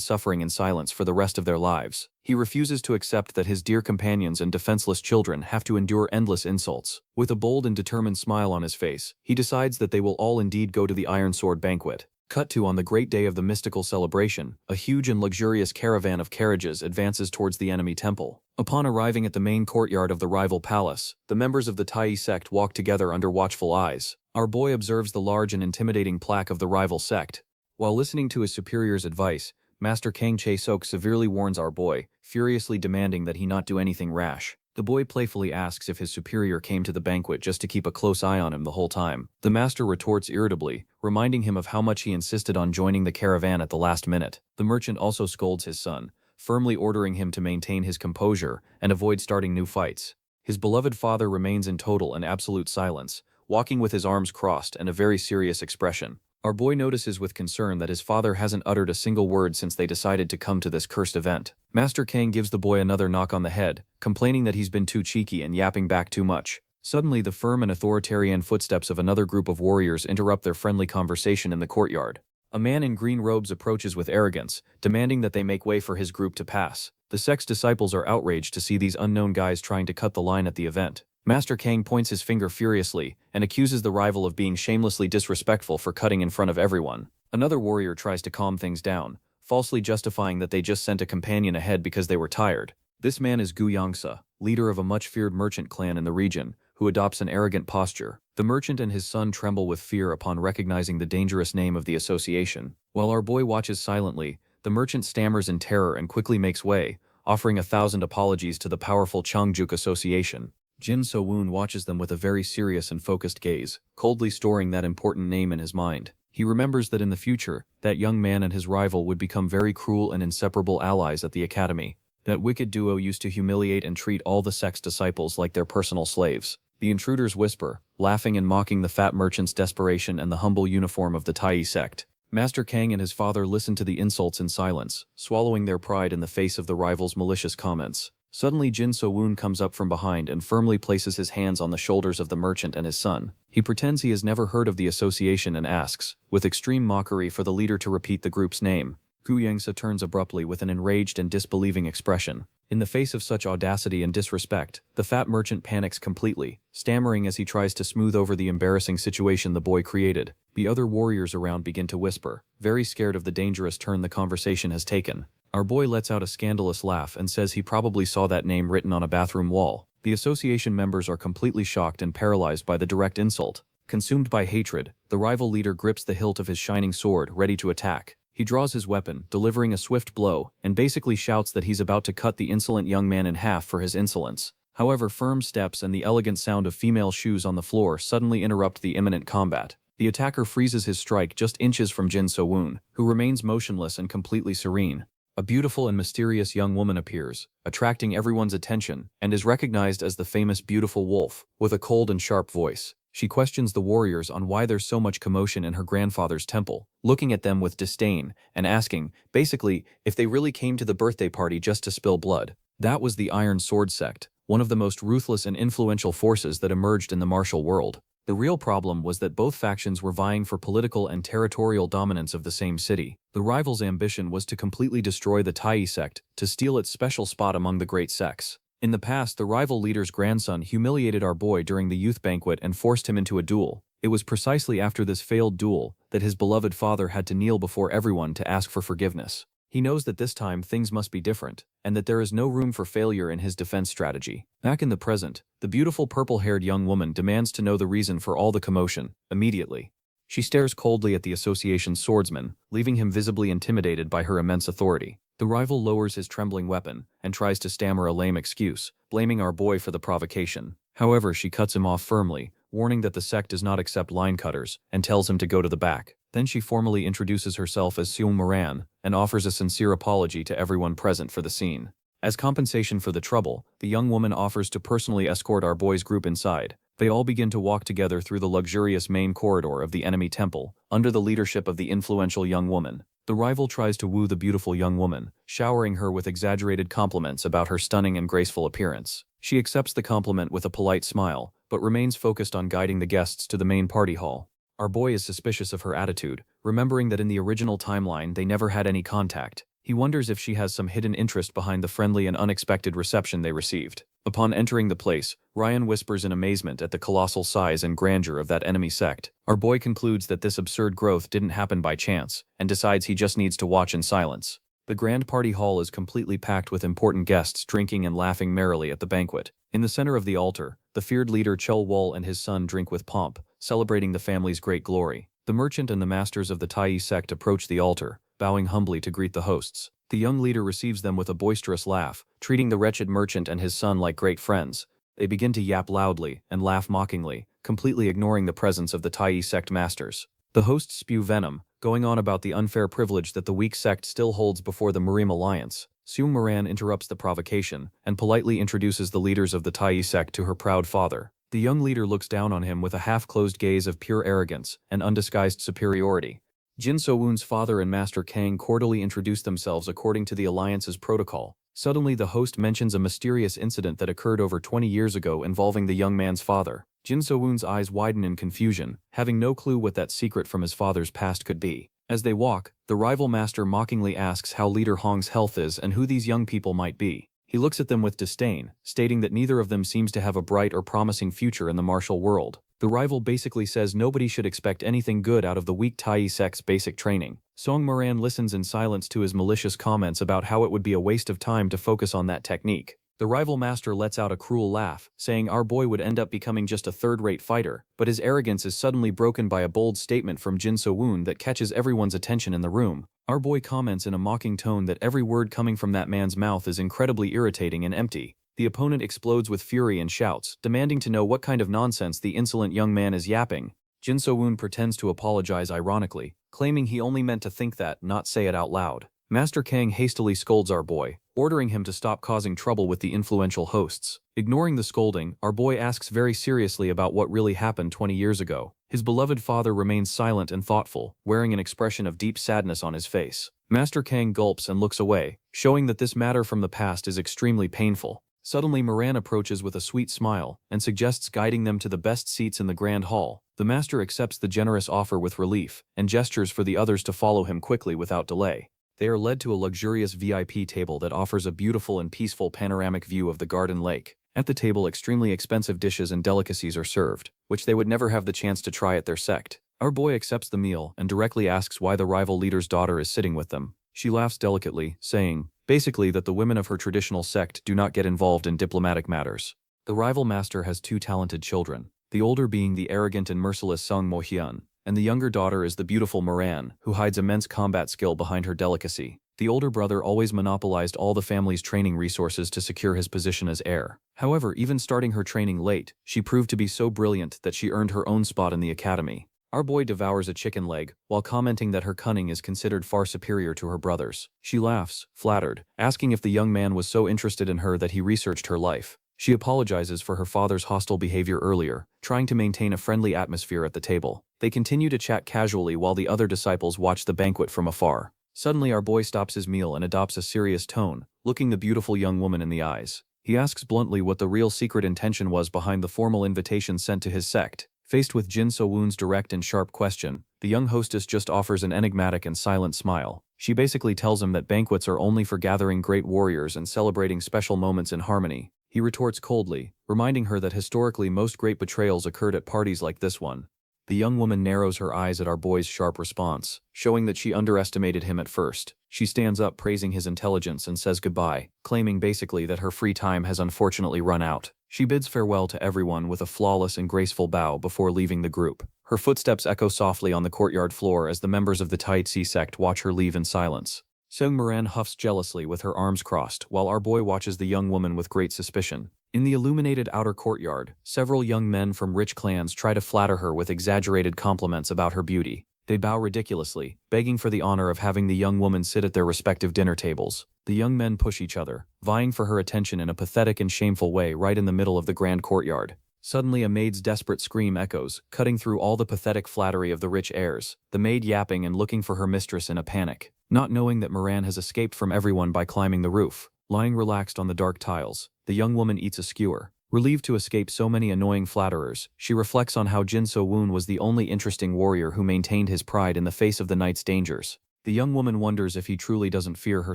suffering in silence for the rest of their lives. He refuses to accept that his dear companions and defenseless children have to endure endless insults. With a bold and determined smile on his face, he decides that they will all indeed go to the Iron Sword banquet. Cut to on the great day of the mystical celebration, a huge and luxurious caravan of carriages advances towards the enemy temple. Upon arriving at the main courtyard of the rival palace, the members of the Tai sect walk together under watchful eyes. Our boy observes the large and intimidating plaque of the rival sect. While listening to his superior's advice, Master Kang Chae-sok severely warns our boy, furiously demanding that he not do anything rash. The boy playfully asks if his superior came to the banquet just to keep a close eye on him the whole time. The master retorts irritably, reminding him of how much he insisted on joining the caravan at the last minute. The merchant also scolds his son, firmly ordering him to maintain his composure and avoid starting new fights. His beloved father remains in total and absolute silence, walking with his arms crossed and a very serious expression. Our boy notices with concern that his father hasn't uttered a single word since they decided to come to this cursed event. Master Kang gives the boy another knock on the head, complaining that he's been too cheeky and yapping back too much. Suddenly, the firm and authoritarian footsteps of another group of warriors interrupt their friendly conversation in the courtyard. A man in green robes approaches with arrogance, demanding that they make way for his group to pass. The sect's disciples are outraged to see these unknown guys trying to cut the line at the event. Master Kang points his finger furiously and accuses the rival of being shamelessly disrespectful for cutting in front of everyone. Another warrior tries to calm things down, falsely justifying that they just sent a companion ahead because they were tired. This man is Gu Yangsa, leader of a much-feared merchant clan in the region, who adopts an arrogant posture. The merchant and his son tremble with fear upon recognizing the dangerous name of the association. While our boy watches silently, the merchant stammers in terror and quickly makes way, offering 1,000 apologies to the powerful Changjuk Association. Jin So-woon watches them with a very serious and focused gaze, coldly storing that important name in his mind. He remembers that in the future, that young man and his rival would become very cruel and inseparable allies at the academy. That wicked duo used to humiliate and treat all the sect's disciples like their personal slaves. The intruders whisper, laughing and mocking the fat merchant's desperation and the humble uniform of the Tai sect. Master Kang and his father listen to the insults in silence, swallowing their pride in the face of the rival's malicious comments. Suddenly Jin So-woon comes up from behind and firmly places his hands on the shoulders of the merchant and his son. He pretends he has never heard of the association and asks, with extreme mockery, for the leader to repeat the group's name. Gu Yangsa turns abruptly with an enraged and disbelieving expression. In the face of such audacity and disrespect, the fat merchant panics completely, stammering as he tries to smooth over the embarrassing situation the boy created. The other warriors around begin to whisper, very scared of the dangerous turn the conversation has taken. Our boy lets out a scandalous laugh and says he probably saw that name written on a bathroom wall. The association members are completely shocked and paralyzed by the direct insult. Consumed by hatred, the rival leader grips the hilt of his shining sword, ready to attack. He draws his weapon, delivering a swift blow, and basically shouts that he's about to cut the insolent young man in half for his insolence. However, firm steps and the elegant sound of female shoes on the floor suddenly interrupt the imminent combat. The attacker freezes his strike just inches from Jin So-woon, who remains motionless and completely serene. A beautiful and mysterious young woman appears, attracting everyone's attention, and is recognized as the famous Beautiful Wolf, with a cold and sharp voice. She questions the warriors on why there's so much commotion in her grandfather's temple, looking at them with disdain and asking, basically, if they really came to the birthday party just to spill blood. That was the Iron Sword sect, one of the most ruthless and influential forces that emerged in the martial world. The real problem was that both factions were vying for political and territorial dominance of the same city. The rivals' ambition was to completely destroy the Tai sect, to steal its special spot among the great sects. In the past, the rival leader's grandson humiliated our boy during the youth banquet and forced him into a duel. It was precisely after this failed duel that his beloved father had to kneel before everyone to ask for forgiveness. He knows that this time things must be different, and that there is no room for failure in his defense strategy. Back in the present, the beautiful purple-haired young woman demands to know the reason for all the commotion, immediately. She stares coldly at the association's swordsman, leaving him visibly intimidated by her immense authority. The rival lowers his trembling weapon, and tries to stammer a lame excuse, blaming our boy for the provocation. However, she cuts him off firmly, warning that the sect does not accept line cutters, and tells him to go to the back. Then she formally introduces herself as Seung Moran, and offers a sincere apology to everyone present for the scene. As compensation for the trouble, the young woman offers to personally escort our boy's group inside. They all begin to walk together through the luxurious main corridor of the enemy temple, under the leadership of the influential young woman. The rival tries to woo the beautiful young woman, showering her with exaggerated compliments about her stunning and graceful appearance. She accepts the compliment with a polite smile, but remains focused on guiding the guests to the main party hall. Our boy is suspicious of her attitude, remembering that in the original timeline they never had any contact. He wonders if she has some hidden interest behind the friendly and unexpected reception they received. Upon entering the place, Ryan whispers in amazement at the colossal size and grandeur of that enemy sect. Our boy concludes that this absurd growth didn't happen by chance, and decides he just needs to watch in silence. The grand party hall is completely packed with important guests drinking and laughing merrily at the banquet. In the center of the altar, the feared leader Chul Wol and his son drink with pomp, celebrating the family's great glory. The merchant and the masters of the Tai sect approach the altar, bowing humbly to greet the hosts. The young leader receives them with a boisterous laugh, treating the wretched merchant and his son like great friends. They begin to yap loudly and laugh mockingly, completely ignoring the presence of the Tai sect masters. The hosts spew venom, going on about the unfair privilege that the weak sect still holds before the Marim alliance. Seung Moran interrupts the provocation, and politely introduces the leaders of the Tai sect to her proud father. The young leader looks down on him with a half-closed gaze of pure arrogance and undisguised superiority. Jin So-woon's father and Master Kang cordially introduce themselves according to the alliance's protocol. Suddenly the host mentions a mysterious incident that occurred over 20 years ago involving the young man's father. Jin So-woon's eyes widen in confusion, having no clue what that secret from his father's past could be. As they walk, the rival master mockingly asks how Leader Hong's health is and who these young people might be. He looks at them with disdain, stating that neither of them seems to have a bright or promising future in the martial world. The rival basically says nobody should expect anything good out of the weak Tai sect's basic training. Seung Moran listens in silence to his malicious comments about how it would be a waste of time to focus on that technique. The rival master lets out a cruel laugh, saying our boy would end up becoming just a third-rate fighter, but his arrogance is suddenly broken by a bold statement from Jin So-woon that catches everyone's attention in the room. Our boy comments in a mocking tone that every word coming from that man's mouth is incredibly irritating and empty. The opponent explodes with fury and shouts, demanding to know what kind of nonsense the insolent young man is yapping. Jin So-woon pretends to apologize ironically, claiming he only meant to think that, not say it out loud. Master Kang hastily scolds our boy, ordering him to stop causing trouble with the influential hosts. Ignoring the scolding, our boy asks very seriously about what really happened 20 years ago. His beloved father remains silent and thoughtful, wearing an expression of deep sadness on his face. Master Kang gulps and looks away, showing that this matter from the past is extremely painful. Suddenly Moran approaches with a sweet smile, and suggests guiding them to the best seats in the grand hall. The master accepts the generous offer with relief, and gestures for the others to follow him quickly without delay. They are led to a luxurious VIP table that offers a beautiful and peaceful panoramic view of the garden lake. At the table, extremely expensive dishes and delicacies are served, which they would never have the chance to try at their sect. Our boy accepts the meal and directly asks why the rival leader's daughter is sitting with them. She laughs delicately, saying, basically that the women of her traditional sect do not get involved in diplomatic matters. The rival master has two talented children, the older being the arrogant and merciless Sung Mo-hyun, and the younger daughter is the beautiful Moran, who hides immense combat skill behind her delicacy. The older brother always monopolized all the family's training resources to secure his position as heir. However, even starting her training late, she proved to be so brilliant that she earned her own spot in the academy. Our boy devours a chicken leg, while commenting that her cunning is considered far superior to her brother's. She laughs, flattered, asking if the young man was so interested in her that he researched her life. She apologizes for her father's hostile behavior earlier, trying to maintain a friendly atmosphere at the table. They continue to chat casually while the other disciples watch the banquet from afar. Suddenly our boy stops his meal and adopts a serious tone, looking the beautiful young woman in the eyes. He asks bluntly what the real secret intention was behind the formal invitation sent to his sect. Faced with Jin So-woon's direct and sharp question, the young hostess just offers an enigmatic and silent smile. She basically tells him that banquets are only for gathering great warriors and celebrating special moments in harmony. He retorts coldly, reminding her that historically most great betrayals occurred at parties like this one. The young woman narrows her eyes at our boy's sharp response, showing that she underestimated him at first. She stands up praising his intelligence and says goodbye, claiming basically that her free time has unfortunately run out. She bids farewell to everyone with a flawless and graceful bow before leaving the group. Her footsteps echo softly on the courtyard floor as the members of the Tai-Chi sect watch her leave in silence. Sung Moran huffs jealously with her arms crossed, while our boy watches the young woman with great suspicion. In the illuminated outer courtyard, several young men from rich clans try to flatter her with exaggerated compliments about her beauty. They bow ridiculously, begging for the honor of having the young woman sit at their respective dinner tables. The young men push each other, vying for her attention in a pathetic and shameful way right in the middle of the grand courtyard. Suddenly a maid's desperate scream echoes, cutting through all the pathetic flattery of the rich heirs, the maid yapping and looking for her mistress in a panic, not knowing that Moran has escaped from everyone by climbing the roof. Lying relaxed on the dark tiles, the young woman eats a skewer. Relieved to escape so many annoying flatterers, she reflects on how Jin So-woon was the only interesting warrior who maintained his pride in the face of the night's dangers. The young woman wonders if he truly doesn't fear her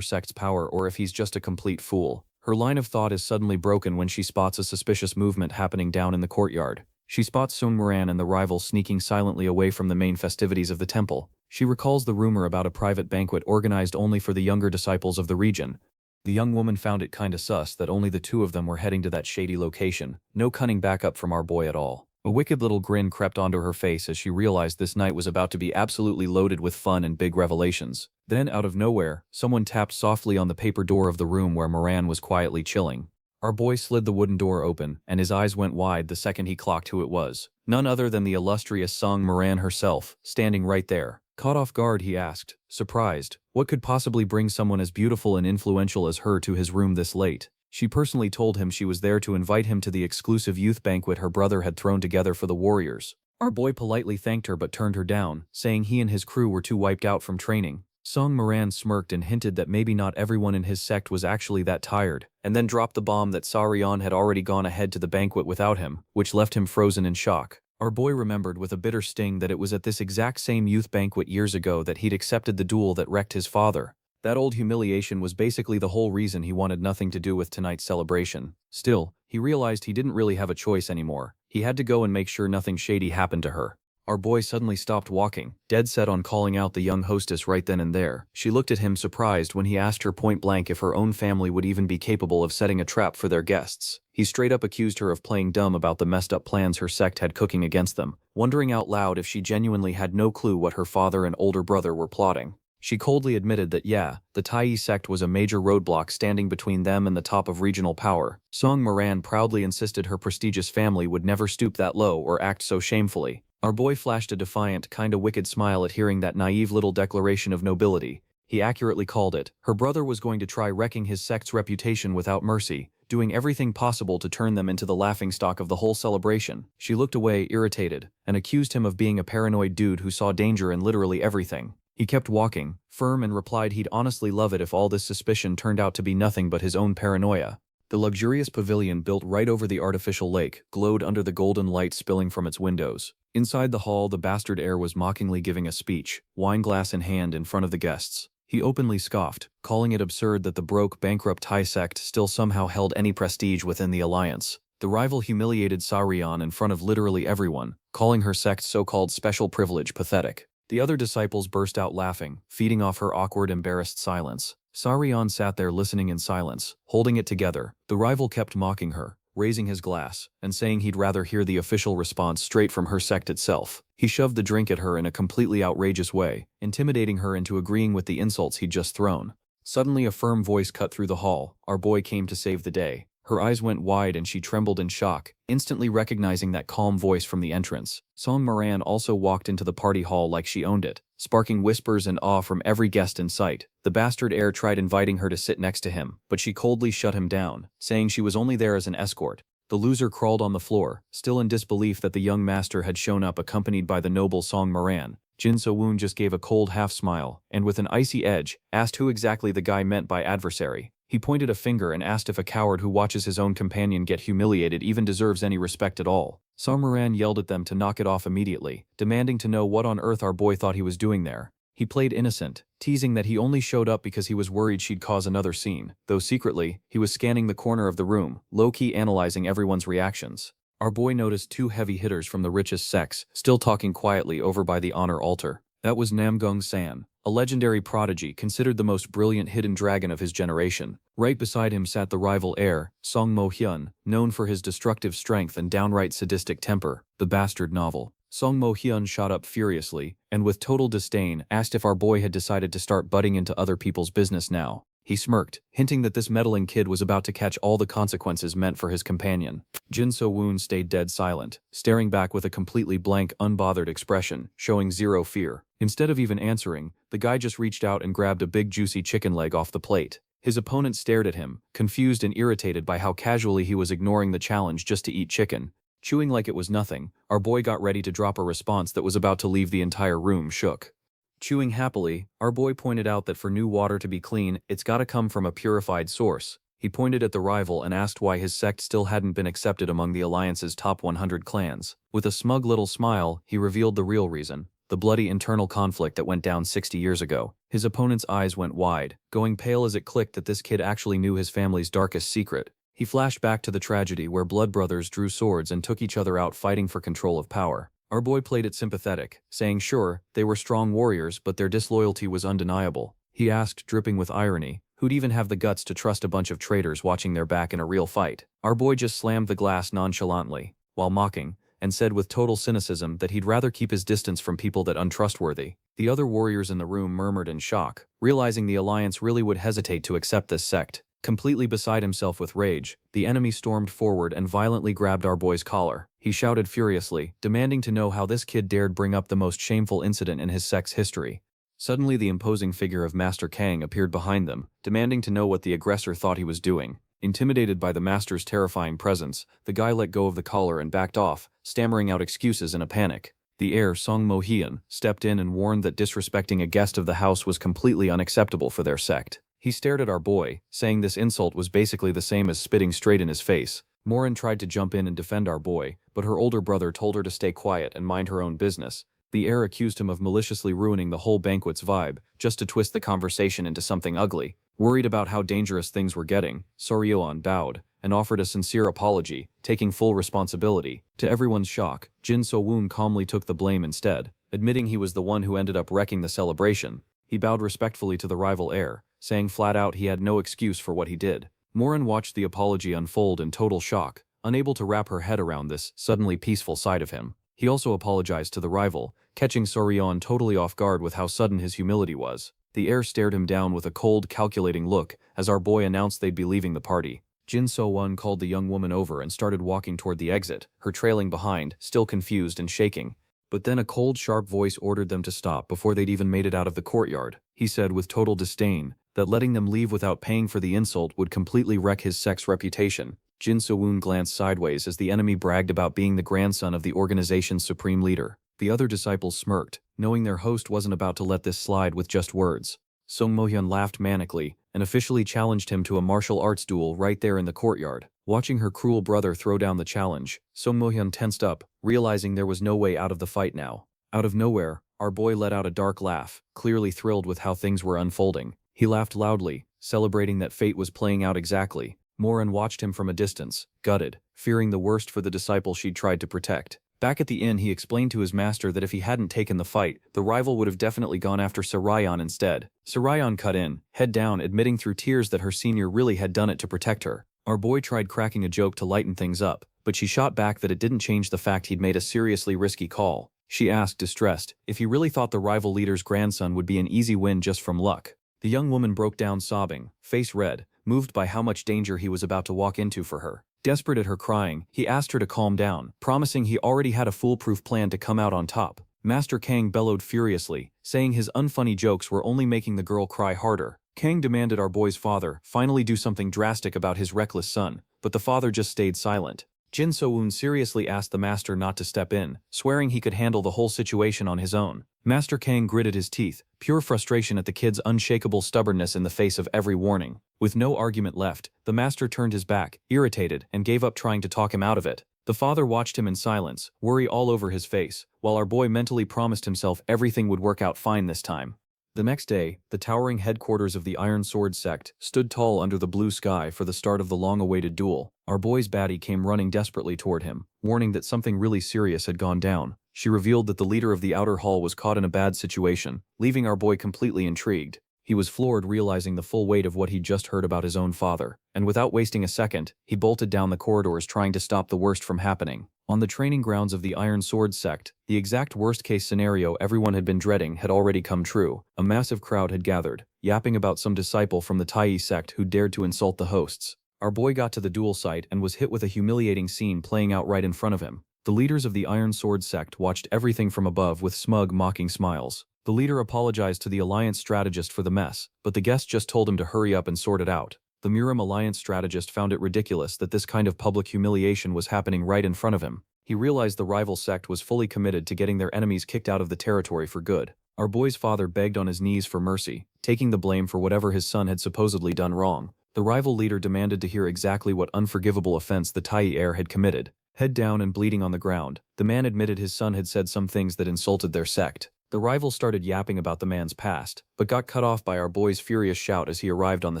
sect's power or if he's just a complete fool. Her line of thought is suddenly broken when she spots a suspicious movement happening down in the courtyard. She spots Sung Moran and the rival sneaking silently away from the main festivities of the temple. She recalls the rumor about a private banquet organized only for the younger disciples of the region. The young woman found it kinda sus that only the two of them were heading to that shady location, no cunning backup from our boy at all. A wicked little grin crept onto her face as she realized this night was about to be absolutely loaded with fun and big revelations. Then, out of nowhere, someone tapped softly on the paper door of the room where Moran was quietly chilling. Our boy slid the wooden door open, and his eyes went wide the second he clocked who it was. None other than the illustrious Sung Moran herself, standing right there. Caught off guard, he asked, surprised, what could possibly bring someone as beautiful and influential as her to his room this late? She personally told him she was there to invite him to the exclusive youth banquet her brother had thrown together for the warriors. Our boy politely thanked her but turned her down, saying he and his crew were too wiped out from training. Sung Moran smirked and hinted that maybe not everyone in his sect was actually that tired, and then dropped the bomb that Saryon had already gone ahead to the banquet without him, which left him frozen in shock. Our boy remembered with a bitter sting that it was at this exact same youth banquet years ago that he'd accepted the duel that wrecked his father. That old humiliation was basically the whole reason he wanted nothing to do with tonight's celebration. Still, he realized he didn't really have a choice anymore. He had to go and make sure nothing shady happened to her. Our boy suddenly stopped walking, dead set on calling out the young hostess right then and there. She looked at him surprised when he asked her point blank if her own family would even be capable of setting a trap for their guests. He straight up accused her of playing dumb about the messed up plans her sect had cooking against them, wondering out loud if she genuinely had no clue what her father and older brother were plotting. She coldly admitted that yeah, the Tai sect was a major roadblock standing between them and the top of regional power. Sung Moran proudly insisted her prestigious family would never stoop that low or act so shamefully. Our boy flashed a defiant, kinda wicked smile at hearing that naive little declaration of nobility. He accurately called it. Her brother was going to try wrecking his sect's reputation without mercy, doing everything possible to turn them into the laughingstock of the whole celebration. She looked away, irritated, and accused him of being a paranoid dude who saw danger in literally everything. He kept walking, firm, and replied he'd honestly love it if all this suspicion turned out to be nothing but his own paranoia. The luxurious pavilion built right over the artificial lake glowed under the golden light spilling from its windows. Inside the hall, the bastard heir was mockingly giving a speech, wineglass in hand in front of the guests. He openly scoffed, calling it absurd that the broke, bankrupt Tai sect still somehow held any prestige within the alliance. The rival humiliated Saryon in front of literally everyone, calling her sect's so-called special privilege pathetic. The other disciples burst out laughing, feeding off her awkward, embarrassed silence. Saryon sat there listening in silence, holding it together. The rival kept mocking her, raising his glass, and saying he'd rather hear the official response straight from her sect itself. He shoved the drink at her in a completely outrageous way, intimidating her into agreeing with the insults he'd just thrown. Suddenly a firm voice cut through the hall. Our boy came to save the day. Her eyes went wide and she trembled in shock, instantly recognizing that calm voice from the entrance. Sung Moran also walked into the party hall like she owned it, sparking whispers and awe from every guest in sight. The bastard heir tried inviting her to sit next to him, but she coldly shut him down, saying she was only there as an escort. The loser crawled on the floor, still in disbelief that the young master had shown up accompanied by the noble Sung Moran. Jin So-woon just gave a cold half-smile, and with an icy edge, asked who exactly the guy meant by adversary. He pointed a finger and asked if a coward who watches his own companion get humiliated even deserves any respect at all. Sung Moran yelled at them to knock it off immediately, demanding to know what on earth our boy thought he was doing there. He played innocent, teasing that he only showed up because he was worried she'd cause another scene, though secretly, he was scanning the corner of the room, low-key analyzing everyone's reactions. Our boy noticed two heavy hitters from the richest sex, still talking quietly over by the honor altar. That was Namgung-san, a legendary prodigy considered the most brilliant hidden dragon of his generation. Right beside him sat the rival heir, Song Mo-hyun, known for his destructive strength and downright sadistic temper, the bastard novel. Song Mo-hyun shot up furiously, and with total disdain asked if our boy had decided to start butting into other people's business now. He smirked, hinting that this meddling kid was about to catch all the consequences meant for his companion. Jin So-woon stayed dead silent, staring back with a completely blank, unbothered expression, showing zero fear. Instead of even answering, the guy just reached out and grabbed a big juicy chicken leg off the plate. His opponent stared at him, confused and irritated by how casually he was ignoring the challenge just to eat chicken. Chewing like it was nothing, our boy got ready to drop a response that was about to leave the entire room shook. Chewing happily, our boy pointed out that for new water to be clean, it's gotta come from a purified source. He pointed at the rival and asked why his sect still hadn't been accepted among the Alliance's top 100 clans. With a smug little smile, he revealed the real reason: the bloody internal conflict that went down 60 years ago. His opponent's eyes went wide, going pale as it clicked that this kid actually knew his family's darkest secret. He flashed back to the tragedy where blood brothers drew swords and took each other out fighting for control of power. Our boy played it sympathetic, saying sure, they were strong warriors but their disloyalty was undeniable. He asked, dripping with irony, who'd even have the guts to trust a bunch of traitors watching their back in a real fight. Our boy just slammed the glass nonchalantly, while mocking, and said with total cynicism that he'd rather keep his distance from people that untrustworthy. The other warriors in the room murmured in shock, realizing the Alliance really would hesitate to accept this sect. Completely beside himself with rage, the enemy stormed forward and violently grabbed our boy's collar. He shouted furiously, demanding to know how this kid dared bring up the most shameful incident in his sect's history. Suddenly the imposing figure of Master Kang appeared behind them, demanding to know what the aggressor thought he was doing. Intimidated by the master's terrifying presence, the guy let go of the collar and backed off, stammering out excuses in a panic. The heir, Song Mo-hyun, stepped in and warned that disrespecting a guest of the house was completely unacceptable for their sect. He stared at our boy, saying this insult was basically the same as spitting straight in his face. Morin tried to jump in and defend our boy, but her older brother told her to stay quiet and mind her own business. The heir accused him of maliciously ruining the whole banquet's vibe, just to twist the conversation into something ugly. Worried about how dangerous things were getting, Soryeon bowed and offered a sincere apology, taking full responsibility. To everyone's shock, Jin So-woon calmly took the blame instead, admitting he was the one who ended up wrecking the celebration. He bowed respectfully to the rival heir, saying flat out he had no excuse for what he did. Morin watched the apology unfold in total shock, unable to wrap her head around this suddenly peaceful side of him. He also apologized to the rival, catching Soryeon totally off guard with how sudden his humility was. The heir stared him down with a cold, calculating look as our boy announced they'd be leaving the party. Jin So-won called the young woman over and started walking toward the exit, her trailing behind, still confused and shaking. But then a cold, sharp voice ordered them to stop before they'd even made it out of the courtyard. He said with total disdain that letting them leave without paying for the insult would completely wreck his sect's reputation. Jin So-woon glanced sideways as the enemy bragged about being the grandson of the organization's supreme leader. The other disciples smirked, knowing their host wasn't about to let this slide with just words. Song Mo-hyun laughed manically and officially challenged him to a martial arts duel right there in the courtyard. Watching her cruel brother throw down the challenge, Song Mo-hyun tensed up, realizing there was no way out of the fight now. Out of nowhere, our boy let out a dark laugh, clearly thrilled with how things were unfolding. He laughed loudly, celebrating that fate was playing out exactly. Morin watched him from a distance, gutted, fearing the worst for the disciple she'd tried to protect. Back at the inn, he explained to his master that if he hadn't taken the fight, the rival would have definitely gone after Soryeon instead. Soryeon cut in, head down, admitting through tears that her senior really had done it to protect her. Our boy tried cracking a joke to lighten things up, but she shot back that it didn't change the fact he'd made a seriously risky call. She asked, distressed, if he really thought the rival leader's grandson would be an easy win just from luck. The young woman broke down sobbing, face red, moved by how much danger he was about to walk into for her. Desperate at her crying, he asked her to calm down, promising he already had a foolproof plan to come out on top. Master Kang bellowed furiously, saying his unfunny jokes were only making the girl cry harder. Kang demanded our boy's father finally do something drastic about his reckless son, but the father just stayed silent. Jin So-woon seriously asked the master not to step in, swearing he could handle the whole situation on his own. Master Kang gritted his teeth, pure frustration at the kid's unshakable stubbornness in the face of every warning. With no argument left, the master turned his back, irritated, and gave up trying to talk him out of it. The father watched him in silence, worry all over his face, while our boy mentally promised himself everything would work out fine this time. The next day, the towering headquarters of the Iron Sword sect stood tall under the blue sky for the start of the long-awaited duel. Our boy's baddie came running desperately toward him, warning that something really serious had gone down. She revealed that the leader of the outer hall was caught in a bad situation, leaving our boy completely intrigued. He was floored realizing the full weight of what he'd just heard about his own father, and without wasting a second, he bolted down the corridors trying to stop the worst from happening. On the training grounds of the Iron Sword sect, the exact worst-case scenario everyone had been dreading had already come true. A massive crowd had gathered, yapping about some disciple from the Tai sect who dared to insult the hosts. Our boy got to the duel site and was hit with a humiliating scene playing out right in front of him. The leaders of the Iron Sword sect watched everything from above with smug, mocking smiles. The leader apologized to the Alliance strategist for the mess, but the guest just told him to hurry up and sort it out. The Murim Alliance strategist found it ridiculous that this kind of public humiliation was happening right in front of him. He realized the rival sect was fully committed to getting their enemies kicked out of the territory for good. Our boy's father begged on his knees for mercy, taking the blame for whatever his son had supposedly done wrong. The rival leader demanded to hear exactly what unforgivable offense the Tai heir had committed. Head down and bleeding on the ground, the man admitted his son had said some things that insulted their sect. The rival started yapping about the man's past, but got cut off by our boy's furious shout as he arrived on the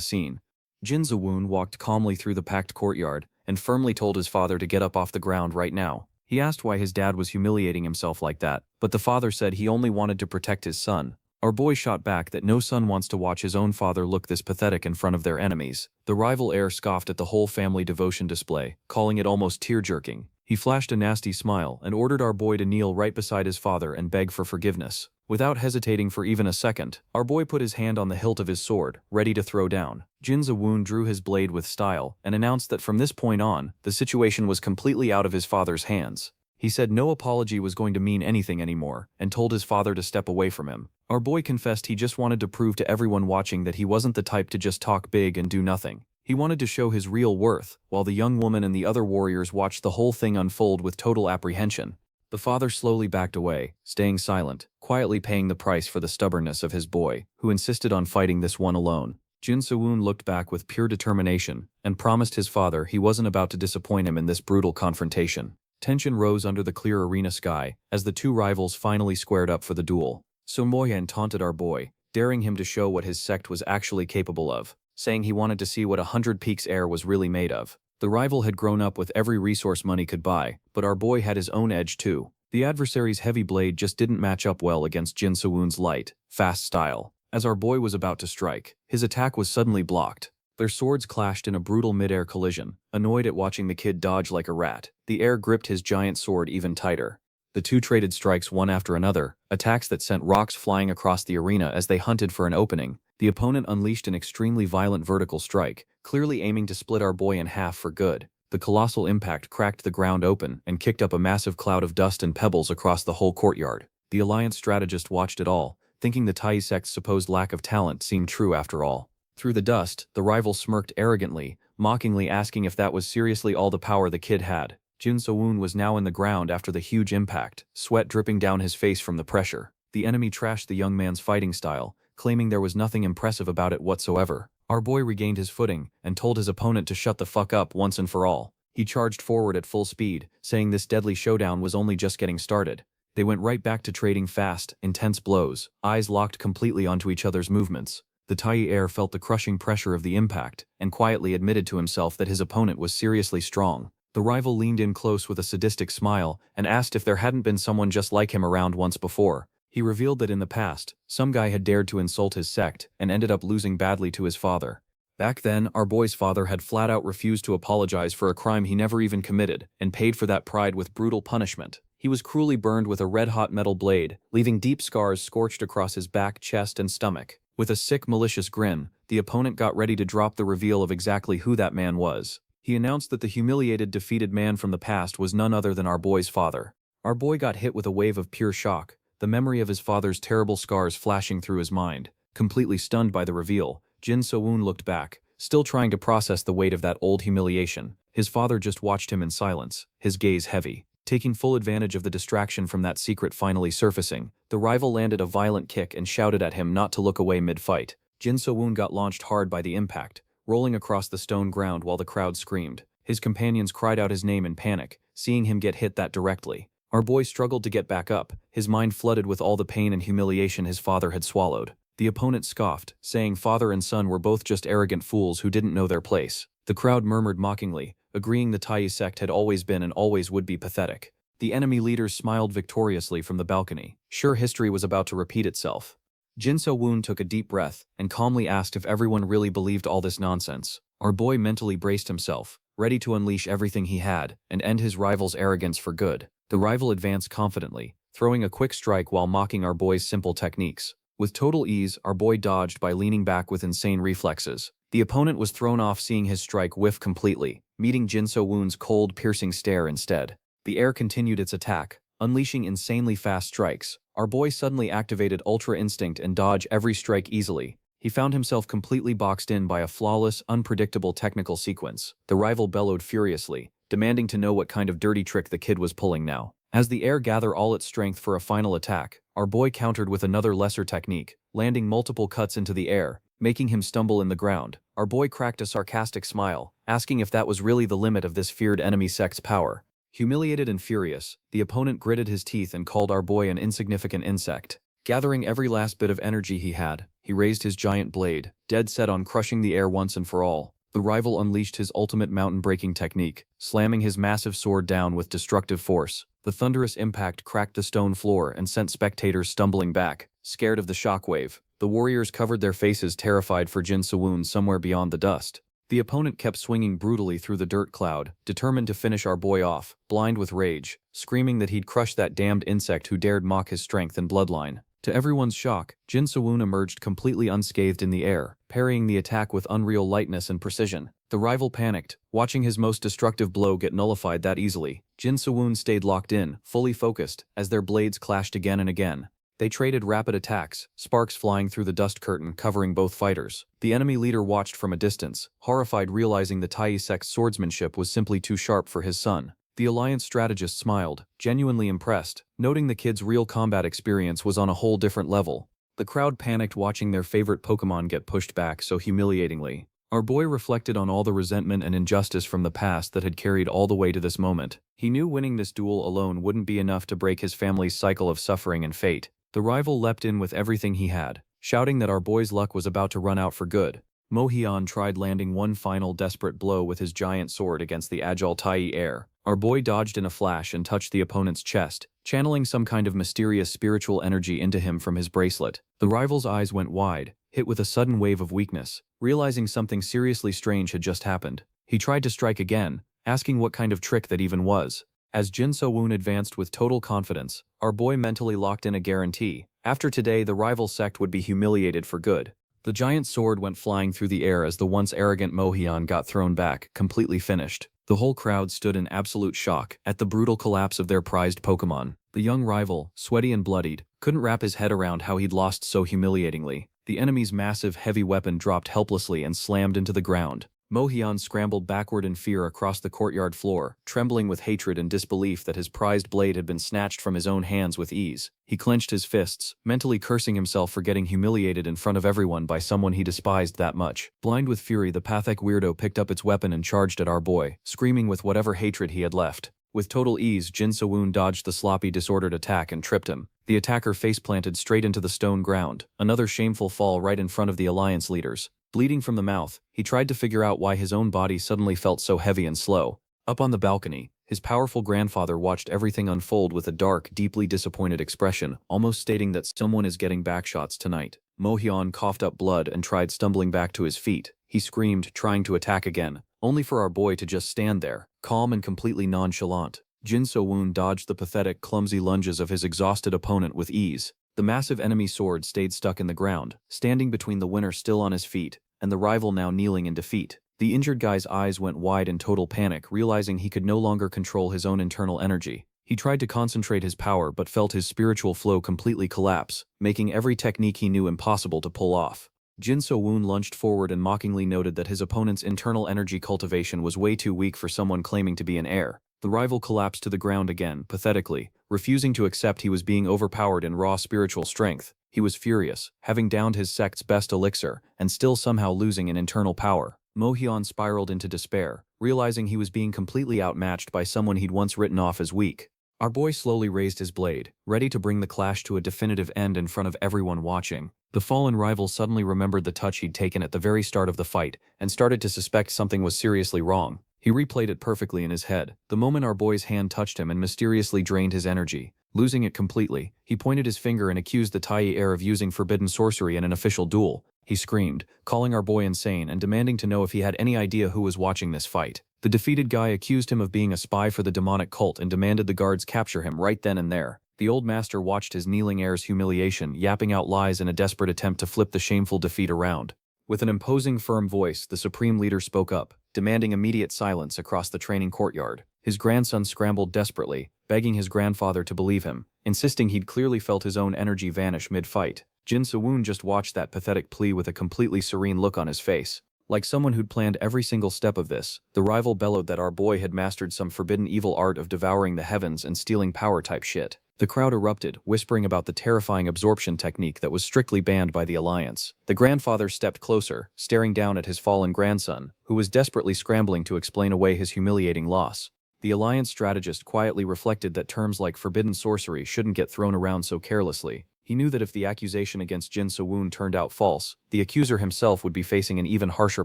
scene. Jin Zawun walked calmly through the packed courtyard and firmly told his father to get up off the ground right now. He asked why his dad was humiliating himself like that, but the father said he only wanted to protect his son. Our boy shot back that no son wants to watch his own father look this pathetic in front of their enemies. The rival heir scoffed at the whole family devotion display, calling it almost tear-jerking. He flashed a nasty smile and ordered our boy to kneel right beside his father and beg for forgiveness. Without hesitating for even a second, our boy put his hand on the hilt of his sword, ready to throw down. Jin Zawun drew his blade with style and announced that from this point on, the situation was completely out of his father's hands. He said no apology was going to mean anything anymore, and told his father to step away from him. Our boy confessed he just wanted to prove to everyone watching that he wasn't the type to just talk big and do nothing. He wanted to show his real worth, while the young woman and the other warriors watched the whole thing unfold with total apprehension. The father slowly backed away, staying silent, quietly paying the price for the stubbornness of his boy, who insisted on fighting this one alone. Jin Soo-woon looked back with pure determination, and promised his father he wasn't about to disappoint him in this brutal confrontation. Tension rose under the clear arena sky, as the two rivals finally squared up for the duel. So Moyan taunted our boy, daring him to show what his sect was actually capable of, saying he wanted to see what 100 Peaks heir was really made of. The rival had grown up with every resource money could buy, but our boy had his own edge too. The adversary's heavy blade just didn't match up well against Jin Soo-woon's light, fast style. As our boy was about to strike, his attack was suddenly blocked. Their swords clashed in a brutal mid-air collision. Annoyed at watching the kid dodge like a rat, the heir gripped his giant sword even tighter. The two traded strikes one after another, attacks that sent rocks flying across the arena as they hunted for an opening. The opponent unleashed an extremely violent vertical strike, clearly aiming to split our boy in half for good. The colossal impact cracked the ground open and kicked up a massive cloud of dust and pebbles across the whole courtyard. The Alliance strategist watched it all, thinking the Tai sect's supposed lack of talent seemed true after all. Through the dust, the rival smirked arrogantly, mockingly asking if that was seriously all the power the kid had. Jin So-woon was now in the ground after the huge impact, sweat dripping down his face from the pressure. The enemy trashed the young man's fighting style, claiming there was nothing impressive about it whatsoever. Our boy regained his footing and told his opponent to shut the fuck up once and for all. He charged forward at full speed, saying this deadly showdown was only just getting started. They went right back to trading fast, intense blows, eyes locked completely onto each other's movements. The Tai heir felt the crushing pressure of the impact, and quietly admitted to himself that his opponent was seriously strong. The rival leaned in close with a sadistic smile, and asked if there hadn't been someone just like him around once before. He revealed that in the past, some guy had dared to insult his sect, and ended up losing badly to his father. Back then, our boy's father had flat out refused to apologize for a crime he never even committed, and paid for that pride with brutal punishment. He was cruelly burned with a red-hot metal blade, leaving deep scars scorched across his back, chest, and stomach. With a sick, malicious grin, the opponent got ready to drop the reveal of exactly who that man was. He announced that the humiliated, defeated man from the past was none other than our boy's father. Our boy got hit with a wave of pure shock, the memory of his father's terrible scars flashing through his mind. Completely stunned by the reveal, Jin So-woon looked back, still trying to process the weight of that old humiliation. His father just watched him in silence, his gaze heavy. Taking full advantage of the distraction from that secret finally surfacing, the rival landed a violent kick and shouted at him not to look away mid-fight. Jin So-woon got launched hard by the impact, rolling across the stone ground while the crowd screamed. His companions cried out his name in panic, seeing him get hit that directly. Our boy struggled to get back up, his mind flooded with all the pain and humiliation his father had swallowed. The opponent scoffed, saying father and son were both just arrogant fools who didn't know their place. The crowd murmured mockingly, agreeing the Tai sect had always been and always would be pathetic. The enemy leaders smiled victoriously from the balcony, sure history was about to repeat itself. Jin So-woon took a deep breath and calmly asked if everyone really believed all this nonsense. Our boy mentally braced himself, ready to unleash everything he had and end his rival's arrogance for good. The rival advanced confidently, throwing a quick strike while mocking our boy's simple techniques. With total ease, our boy dodged by leaning back with insane reflexes. The opponent was thrown off seeing his strike whiff completely, meeting Jin So-woon's cold, piercing stare instead. The air continued its attack, unleashing insanely fast strikes. Our boy suddenly activated Ultra Instinct and dodged every strike easily. He found himself completely boxed in by a flawless, unpredictable technical sequence. The rival bellowed furiously, demanding to know what kind of dirty trick the kid was pulling now. As the air gathered all its strength for a final attack, our boy countered with another lesser technique, landing multiple cuts into the air, making him stumble in the ground. Our boy cracked a sarcastic smile, asking if that was really the limit of this feared enemy sect's power. Humiliated and furious, the opponent gritted his teeth and called our boy an insignificant insect. Gathering every last bit of energy he had, he raised his giant blade, dead set on crushing the air once and for all. The rival unleashed his ultimate mountain-breaking technique, slamming his massive sword down with destructive force. The thunderous impact cracked the stone floor and sent spectators stumbling back, scared of the shockwave. The warriors covered their faces terrified for Jin So-woon somewhere beyond the dust. The opponent kept swinging brutally through the dirt cloud, determined to finish our boy off, blind with rage, screaming that he'd crush that damned insect who dared mock his strength and bloodline. To everyone's shock, Jin So-woon emerged completely unscathed in the air, parrying the attack with unreal lightness and precision. The rival panicked, watching his most destructive blow get nullified that easily. Jin So-woon stayed locked in, fully focused, as their blades clashed again and again. They traded rapid attacks, sparks flying through the dust curtain covering both fighters. The enemy leader watched from a distance, horrified realizing the Tai sect's swordsmanship was simply too sharp for his son. The Alliance strategist smiled, genuinely impressed, noting the kid's real combat experience was on a whole different level. The crowd panicked watching their favorite Pokemon get pushed back so humiliatingly. Our boy reflected on all the resentment and injustice from the past that had carried all the way to this moment. He knew winning this duel alone wouldn't be enough to break his family's cycle of suffering and fate. The rival leapt in with everything he had, shouting that our boy's luck was about to run out for good. Mo Hyun tried landing one final desperate blow with his giant sword against the agile Tai air. Our boy dodged in a flash and touched the opponent's chest, channeling some kind of mysterious spiritual energy into him from his bracelet. The rival's eyes went wide, hit with a sudden wave of weakness, realizing something seriously strange had just happened. He tried to strike again, asking what kind of trick that even was. As Jin So-woon advanced with total confidence, our boy mentally locked in a guarantee. After today, the rival sect would be humiliated for good. The giant sword went flying through the air as the once arrogant Mo Hyun got thrown back, completely finished. The whole crowd stood in absolute shock at the brutal collapse of their prized Pokemon. The young rival, sweaty and bloodied, couldn't wrap his head around how he'd lost so humiliatingly. The enemy's massive heavy weapon dropped helplessly and slammed into the ground. Mo Hyun scrambled backward in fear across the courtyard floor, trembling with hatred and disbelief that his prized blade had been snatched from his own hands with ease. He clenched his fists, mentally cursing himself for getting humiliated in front of everyone by someone he despised that much. Blind with fury, the pathetic weirdo picked up its weapon and charged at our boy, screaming with whatever hatred he had left. With total ease, Jin So-woon dodged the sloppy, disordered attack and tripped him. The attacker face-planted straight into the stone ground, another shameful fall right in front of the Alliance leaders. Bleeding from the mouth, he tried to figure out why his own body suddenly felt so heavy and slow. Up on the balcony, his powerful grandfather watched everything unfold with a dark, deeply disappointed expression, almost stating that someone is getting backshots tonight. Mo Hyun coughed up blood and tried stumbling back to his feet. He screamed, trying to attack again, only for our boy to just stand there, calm and completely nonchalant. Jin So-woon dodged the pathetic, clumsy lunges of his exhausted opponent with ease. The massive enemy sword stayed stuck in the ground, standing between the winner still on his feet, and the rival now kneeling in defeat. The injured guy's eyes went wide in total panic, realizing he could no longer control his own internal energy. He tried to concentrate his power but felt his spiritual flow completely collapse, making every technique he knew impossible to pull off. Jin So-woon lunged forward and mockingly noted that his opponent's internal energy cultivation was way too weak for someone claiming to be an heir. The rival collapsed to the ground again, pathetically, refusing to accept he was being overpowered in raw spiritual strength. He was furious, having downed his sect's best elixir, and still somehow losing in internal power. Mo Hyun spiraled into despair, realizing he was being completely outmatched by someone he'd once written off as weak. Our boy slowly raised his blade, ready to bring the clash to a definitive end in front of everyone watching. The fallen rival suddenly remembered the touch he'd taken at the very start of the fight and started to suspect something was seriously wrong. He replayed it perfectly in his head, the moment our boy's hand touched him and mysteriously drained his energy. Losing it completely, he pointed his finger and accused the Tai heir of using forbidden sorcery in an official duel. He screamed, calling our boy insane and demanding to know if he had any idea who was watching this fight. The defeated guy accused him of being a spy for the demonic cult and demanded the guards capture him right then and there. The old master watched his kneeling heir's humiliation, yapping out lies in a desperate attempt to flip the shameful defeat around. With an imposing, firm voice, the supreme leader spoke up, demanding immediate silence across the training courtyard. His grandson scrambled desperately, begging his grandfather to believe him, insisting he'd clearly felt his own energy vanish mid-fight. Jin So-woon just watched that pathetic plea with a completely serene look on his face. Like someone who'd planned every single step of this, the rival bellowed that our boy had mastered some forbidden evil art of devouring the heavens and stealing power type shit. The crowd erupted, whispering about the terrifying absorption technique that was strictly banned by the Alliance. The grandfather stepped closer, staring down at his fallen grandson, who was desperately scrambling to explain away his humiliating loss. The Alliance strategist quietly reflected that terms like forbidden sorcery shouldn't get thrown around so carelessly. He knew that if the accusation against Jin So-woon turned out false, the accuser himself would be facing an even harsher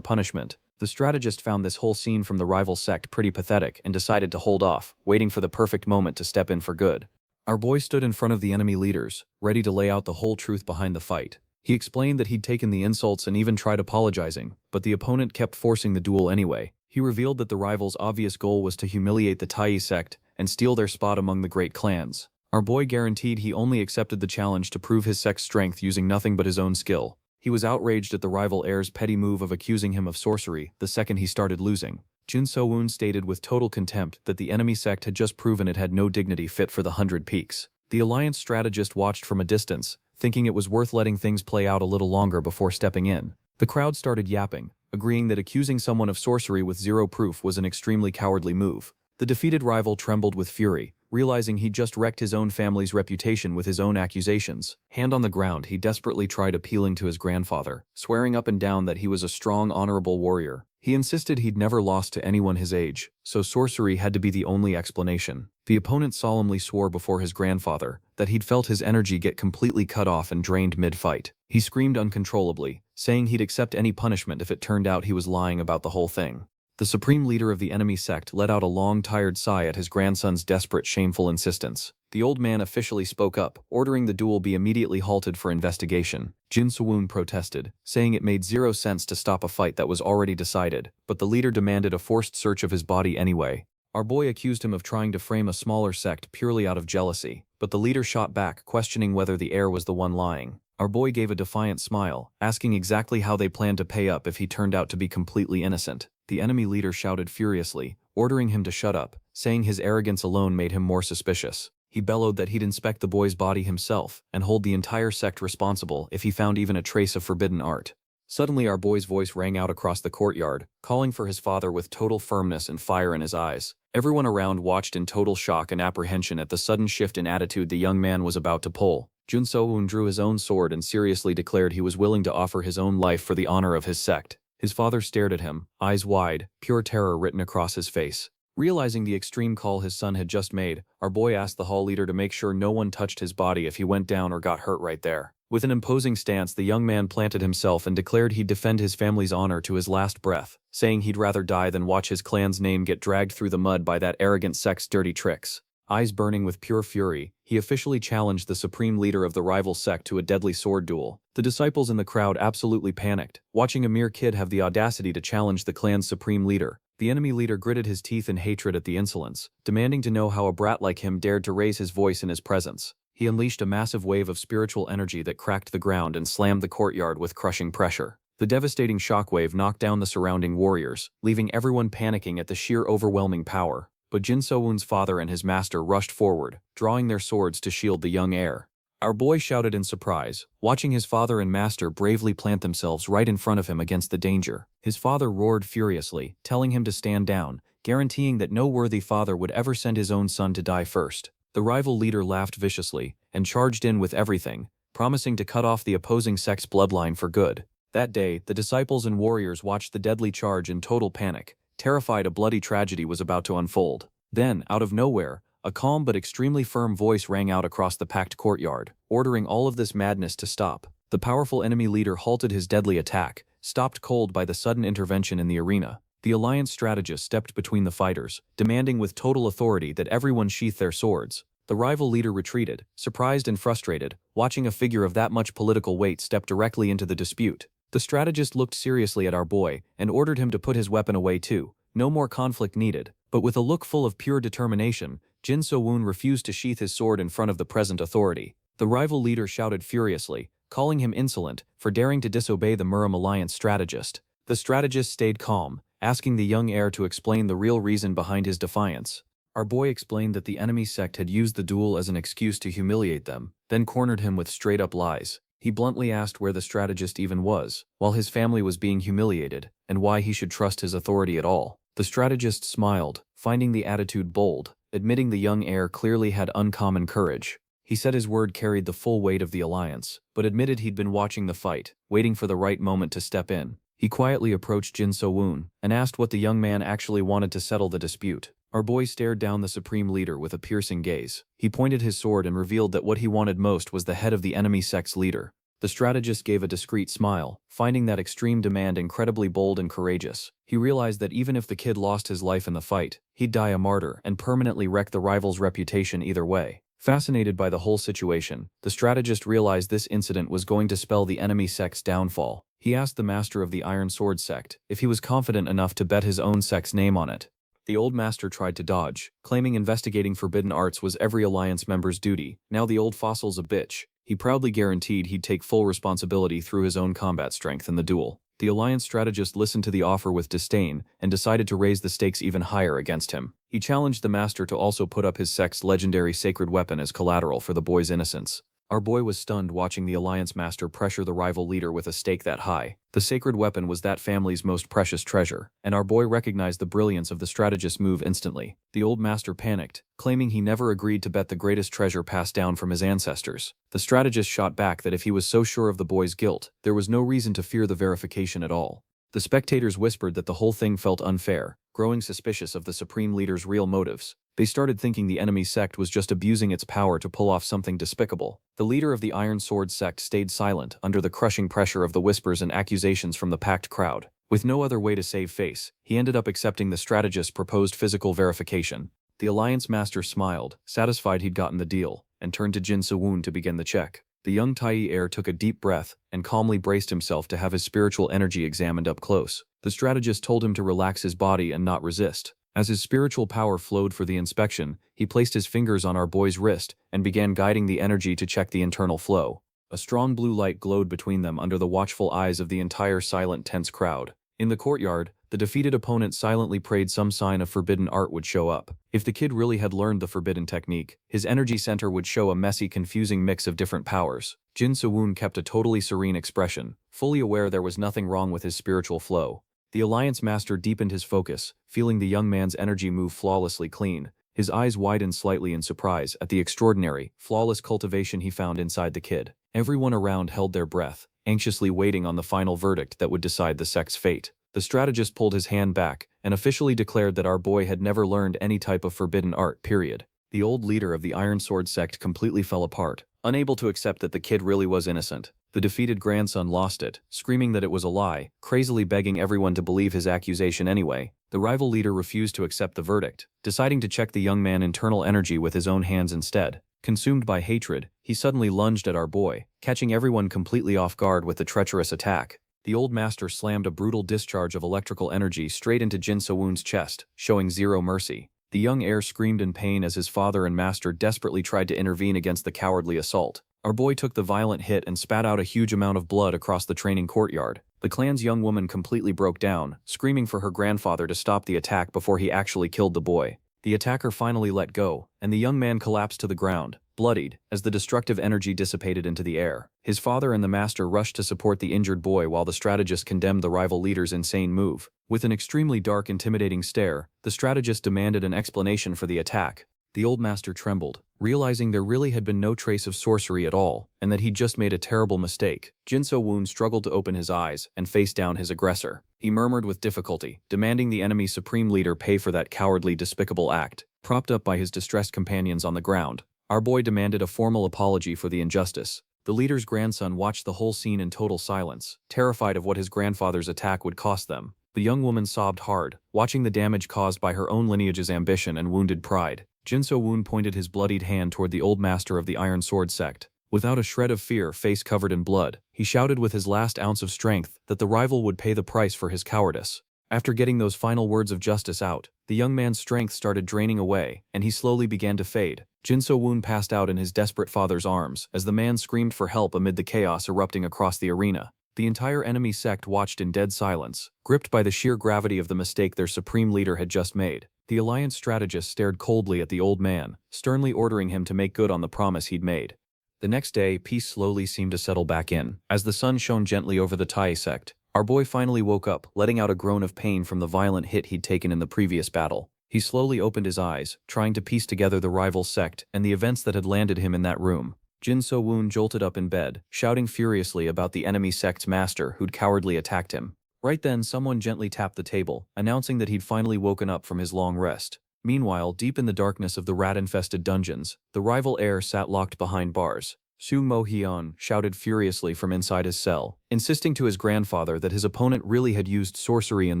punishment. The strategist found this whole scene from the rival sect pretty pathetic and decided to hold off, waiting for the perfect moment to step in for good. Our boy stood in front of the enemy leaders, ready to lay out the whole truth behind the fight. He explained that he'd taken the insults and even tried apologizing, but the opponent kept forcing the duel anyway. He revealed that the rival's obvious goal was to humiliate the Tai sect and steal their spot among the great clans. Our boy guaranteed he only accepted the challenge to prove his sect's strength using nothing but his own skill. He was outraged at the rival heir's petty move of accusing him of sorcery the second he started losing. Jin So-woon stated with total contempt that the enemy sect had just proven it had no dignity fit for the 100 Peaks. The Alliance strategist watched from a distance, thinking it was worth letting things play out a little longer before stepping in. The crowd started yapping, agreeing that accusing someone of sorcery with zero proof was an extremely cowardly move. The defeated rival trembled with fury, realizing he'd just wrecked his own family's reputation with his own accusations. Hand on the ground, he desperately tried appealing to his grandfather, swearing up and down that he was a strong, honorable warrior. He insisted he'd never lost to anyone his age, so sorcery had to be the only explanation. The opponent solemnly swore before his grandfather that he'd felt his energy get completely cut off and drained mid-fight. He screamed uncontrollably, saying he'd accept any punishment if it turned out he was lying about the whole thing. The supreme leader of the enemy sect let out a long, tired sigh at his grandson's desperate, shameful insistence. The old man officially spoke up, ordering the duel be immediately halted for investigation. Jin So-woon protested, saying it made zero sense to stop a fight that was already decided, but the leader demanded a forced search of his body anyway. Our boy accused him of trying to frame a smaller sect purely out of jealousy, but the leader shot back, questioning whether the heir was the one lying. Our boy gave a defiant smile, asking exactly how they planned to pay up if he turned out to be completely innocent. The enemy leader shouted furiously, ordering him to shut up, saying his arrogance alone made him more suspicious. He bellowed that he'd inspect the boy's body himself and hold the entire sect responsible if he found even a trace of forbidden art. Suddenly our boy's voice rang out across the courtyard, calling for his father with total firmness and fire in his eyes. Everyone around watched in total shock and apprehension at the sudden shift in attitude the young man was about to pull. Jin So-woon drew his own sword and seriously declared he was willing to offer his own life for the honor of his sect. His father stared at him, eyes wide, pure terror written across his face. Realizing the extreme call his son had just made, our boy asked the hall leader to make sure no one touched his body if he went down or got hurt right there. With an imposing stance, the young man planted himself and declared he'd defend his family's honor to his last breath, saying he'd rather die than watch his clan's name get dragged through the mud by that arrogant sect's dirty tricks. Eyes burning with pure fury, he officially challenged the supreme leader of the rival sect to a deadly sword duel. The disciples in the crowd absolutely panicked, watching a mere kid have the audacity to challenge the clan's supreme leader. The enemy leader gritted his teeth in hatred at the insolence, demanding to know how a brat like him dared to raise his voice in his presence. He unleashed a massive wave of spiritual energy that cracked the ground and slammed the courtyard with crushing pressure. The devastating shockwave knocked down the surrounding warriors, leaving everyone panicking at the sheer overwhelming power. But Jin So-woon's father and his master rushed forward, drawing their swords to shield the young heir. Our boy shouted in surprise, watching his father and master bravely plant themselves right in front of him against the danger. His father roared furiously, telling him to stand down, guaranteeing that no worthy father would ever send his own son to die first. The rival leader laughed viciously and charged in with everything, promising to cut off the opposing sect's bloodline for good. That day, the disciples and warriors watched the deadly charge in total panic, terrified a bloody tragedy was about to unfold. Then, out of nowhere, A calm but extremely firm voice rang out across the packed courtyard, ordering all of this madness to stop. The powerful enemy leader halted his deadly attack, stopped cold by the sudden intervention in the arena. The alliance strategist stepped between the fighters, demanding with total authority that everyone sheath their swords. The rival leader retreated, surprised and frustrated, watching a figure of that much political weight step directly into the dispute. The strategist looked seriously at our boy and ordered him to put his weapon away too. No more conflict needed. But with a look full of pure determination, Jin So-woon refused to sheath his sword in front of the present authority. The rival leader shouted furiously, calling him insolent for daring to disobey the Murim alliance strategist. The strategist stayed calm, asking the young heir to explain the real reason behind his defiance. Our boy explained that the enemy sect had used the duel as an excuse to humiliate them, then cornered him with straight-up lies. He bluntly asked where the strategist even was, while his family was being humiliated, and why he should trust his authority at all. The strategist smiled, finding the attitude bold, admitting the young heir clearly had uncommon courage. He said his word carried the full weight of the alliance, but admitted he'd been watching the fight, waiting for the right moment to step in. He quietly approached Jin So-woon and asked what the young man actually wanted to settle the dispute. Our boy stared down the supreme leader with a piercing gaze. He pointed his sword and revealed that what he wanted most was the head of the enemy sect's leader. The strategist gave a discreet smile, finding that extreme demand incredibly bold and courageous. He realized that even if the kid lost his life in the fight, he'd die a martyr and permanently wreck the rival's reputation either way. Fascinated by the whole situation, the strategist realized this incident was going to spell the enemy sect's downfall. He asked the master of the Iron Sword sect if he was confident enough to bet his own sect's name on it. The old master tried to dodge, claiming investigating forbidden arts was every alliance member's duty. Now the old fossil's a bitch. He proudly guaranteed he'd take full responsibility through his own combat strength in the duel. The alliance strategist listened to the offer with disdain and decided to raise the stakes even higher against him. He challenged the master to also put up his sect's legendary sacred weapon as collateral for the boy's innocence. Our boy was stunned watching the alliance master pressure the rival leader with a stake that high. The sacred weapon was that family's most precious treasure, and our boy recognized the brilliance of the strategist's move instantly. The old master panicked, claiming he never agreed to bet the greatest treasure passed down from his ancestors. The strategist shot back that if he was so sure of the boy's guilt, there was no reason to fear the verification at all. The spectators whispered that the whole thing felt unfair, growing suspicious of the supreme leader's real motives. They started thinking the enemy sect was just abusing its power to pull off something despicable. The leader of the Iron Sword sect stayed silent under the crushing pressure of the whispers and accusations from the packed crowd. With no other way to save face, he ended up accepting the strategist's proposed physical verification. The alliance master smiled, satisfied he'd gotten the deal, and turned to Jin So-woon to begin the check. The young Taiji heir took a deep breath and calmly braced himself to have his spiritual energy examined up close. The strategist told him to relax his body and not resist. As his spiritual power flowed for the inspection, he placed his fingers on our boy's wrist and began guiding the energy to check the internal flow. A strong blue light glowed between them under the watchful eyes of the entire silent, tense crowd. In the courtyard, the defeated opponent silently prayed some sign of forbidden art would show up. If the kid really had learned the forbidden technique, his energy center would show a messy, confusing mix of different powers. Jin So-woon kept a totally serene expression, fully aware there was nothing wrong with his spiritual flow. The alliance master deepened his focus, feeling the young man's energy move flawlessly clean. His eyes widened slightly in surprise at the extraordinary, flawless cultivation he found inside the kid. Everyone around held their breath, anxiously waiting on the final verdict that would decide the sect's fate. The strategist pulled his hand back and officially declared that our boy had never learned any type of forbidden art, period. The old leader of the Iron Sword sect completely fell apart, unable to accept that the kid really was innocent. The defeated grandson lost it, screaming that it was a lie, crazily begging everyone to believe his accusation anyway. The rival leader refused to accept the verdict, deciding to check the young man's internal energy with his own hands instead. Consumed by hatred, he suddenly lunged at our boy, catching everyone completely off guard with the treacherous attack. The old master slammed a brutal discharge of electrical energy straight into Jin So-woon's chest, showing zero mercy. The young heir screamed in pain as his father and master desperately tried to intervene against the cowardly assault. Our boy took the violent hit and spat out a huge amount of blood across the training courtyard. The clan's young woman completely broke down, screaming for her grandfather to stop the attack before he actually killed the boy. The attacker finally let go, and the young man collapsed to the ground, bloodied, as the destructive energy dissipated into the air. His father and the master rushed to support the injured boy while the strategist condemned the rival leader's insane move. With an extremely dark, intimidating stare, the strategist demanded an explanation for the attack. The old master trembled, realizing there really had been no trace of sorcery at all, and that he'd just made a terrible mistake. Jin So-woon struggled to open his eyes and face down his aggressor. He murmured with difficulty, demanding the enemy's supreme leader pay for that cowardly, despicable act. Propped up by his distressed companions on the ground, our boy demanded a formal apology for the injustice. The leader's grandson watched the whole scene in total silence, terrified of what his grandfather's attack would cost them. The young woman sobbed hard, watching the damage caused by her own lineage's ambition and wounded pride. Jin So-woon pointed his bloodied hand toward the old master of the Iron Sword sect. Without a shred of fear, face covered in blood, he shouted with his last ounce of strength that the rival would pay the price for his cowardice. After getting those final words of justice out, the young man's strength started draining away, and he slowly began to fade. Jin So-woon passed out in his desperate father's arms as the man screamed for help amid the chaos erupting across the arena. The entire enemy sect watched in dead silence, gripped by the sheer gravity of the mistake their supreme leader had just made. The Alliance strategist stared coldly at the old man, sternly ordering him to make good on the promise he'd made. The next day, peace slowly seemed to settle back in. As the sun shone gently over the Tai sect, our boy finally woke up, letting out a groan of pain from the violent hit he'd taken in the previous battle. He slowly opened his eyes, trying to piece together the rival sect and the events that had landed him in that room. Jin So-woon jolted up in bed, shouting furiously about the enemy sect's master who'd cowardly attacked him. Right then, someone gently tapped the table, announcing that he'd finally woken up from his long rest. Meanwhile, deep in the darkness of the rat-infested dungeons, the rival heir sat locked behind bars. Su Mo-hyun shouted furiously from inside his cell, insisting to his grandfather that his opponent really had used sorcery in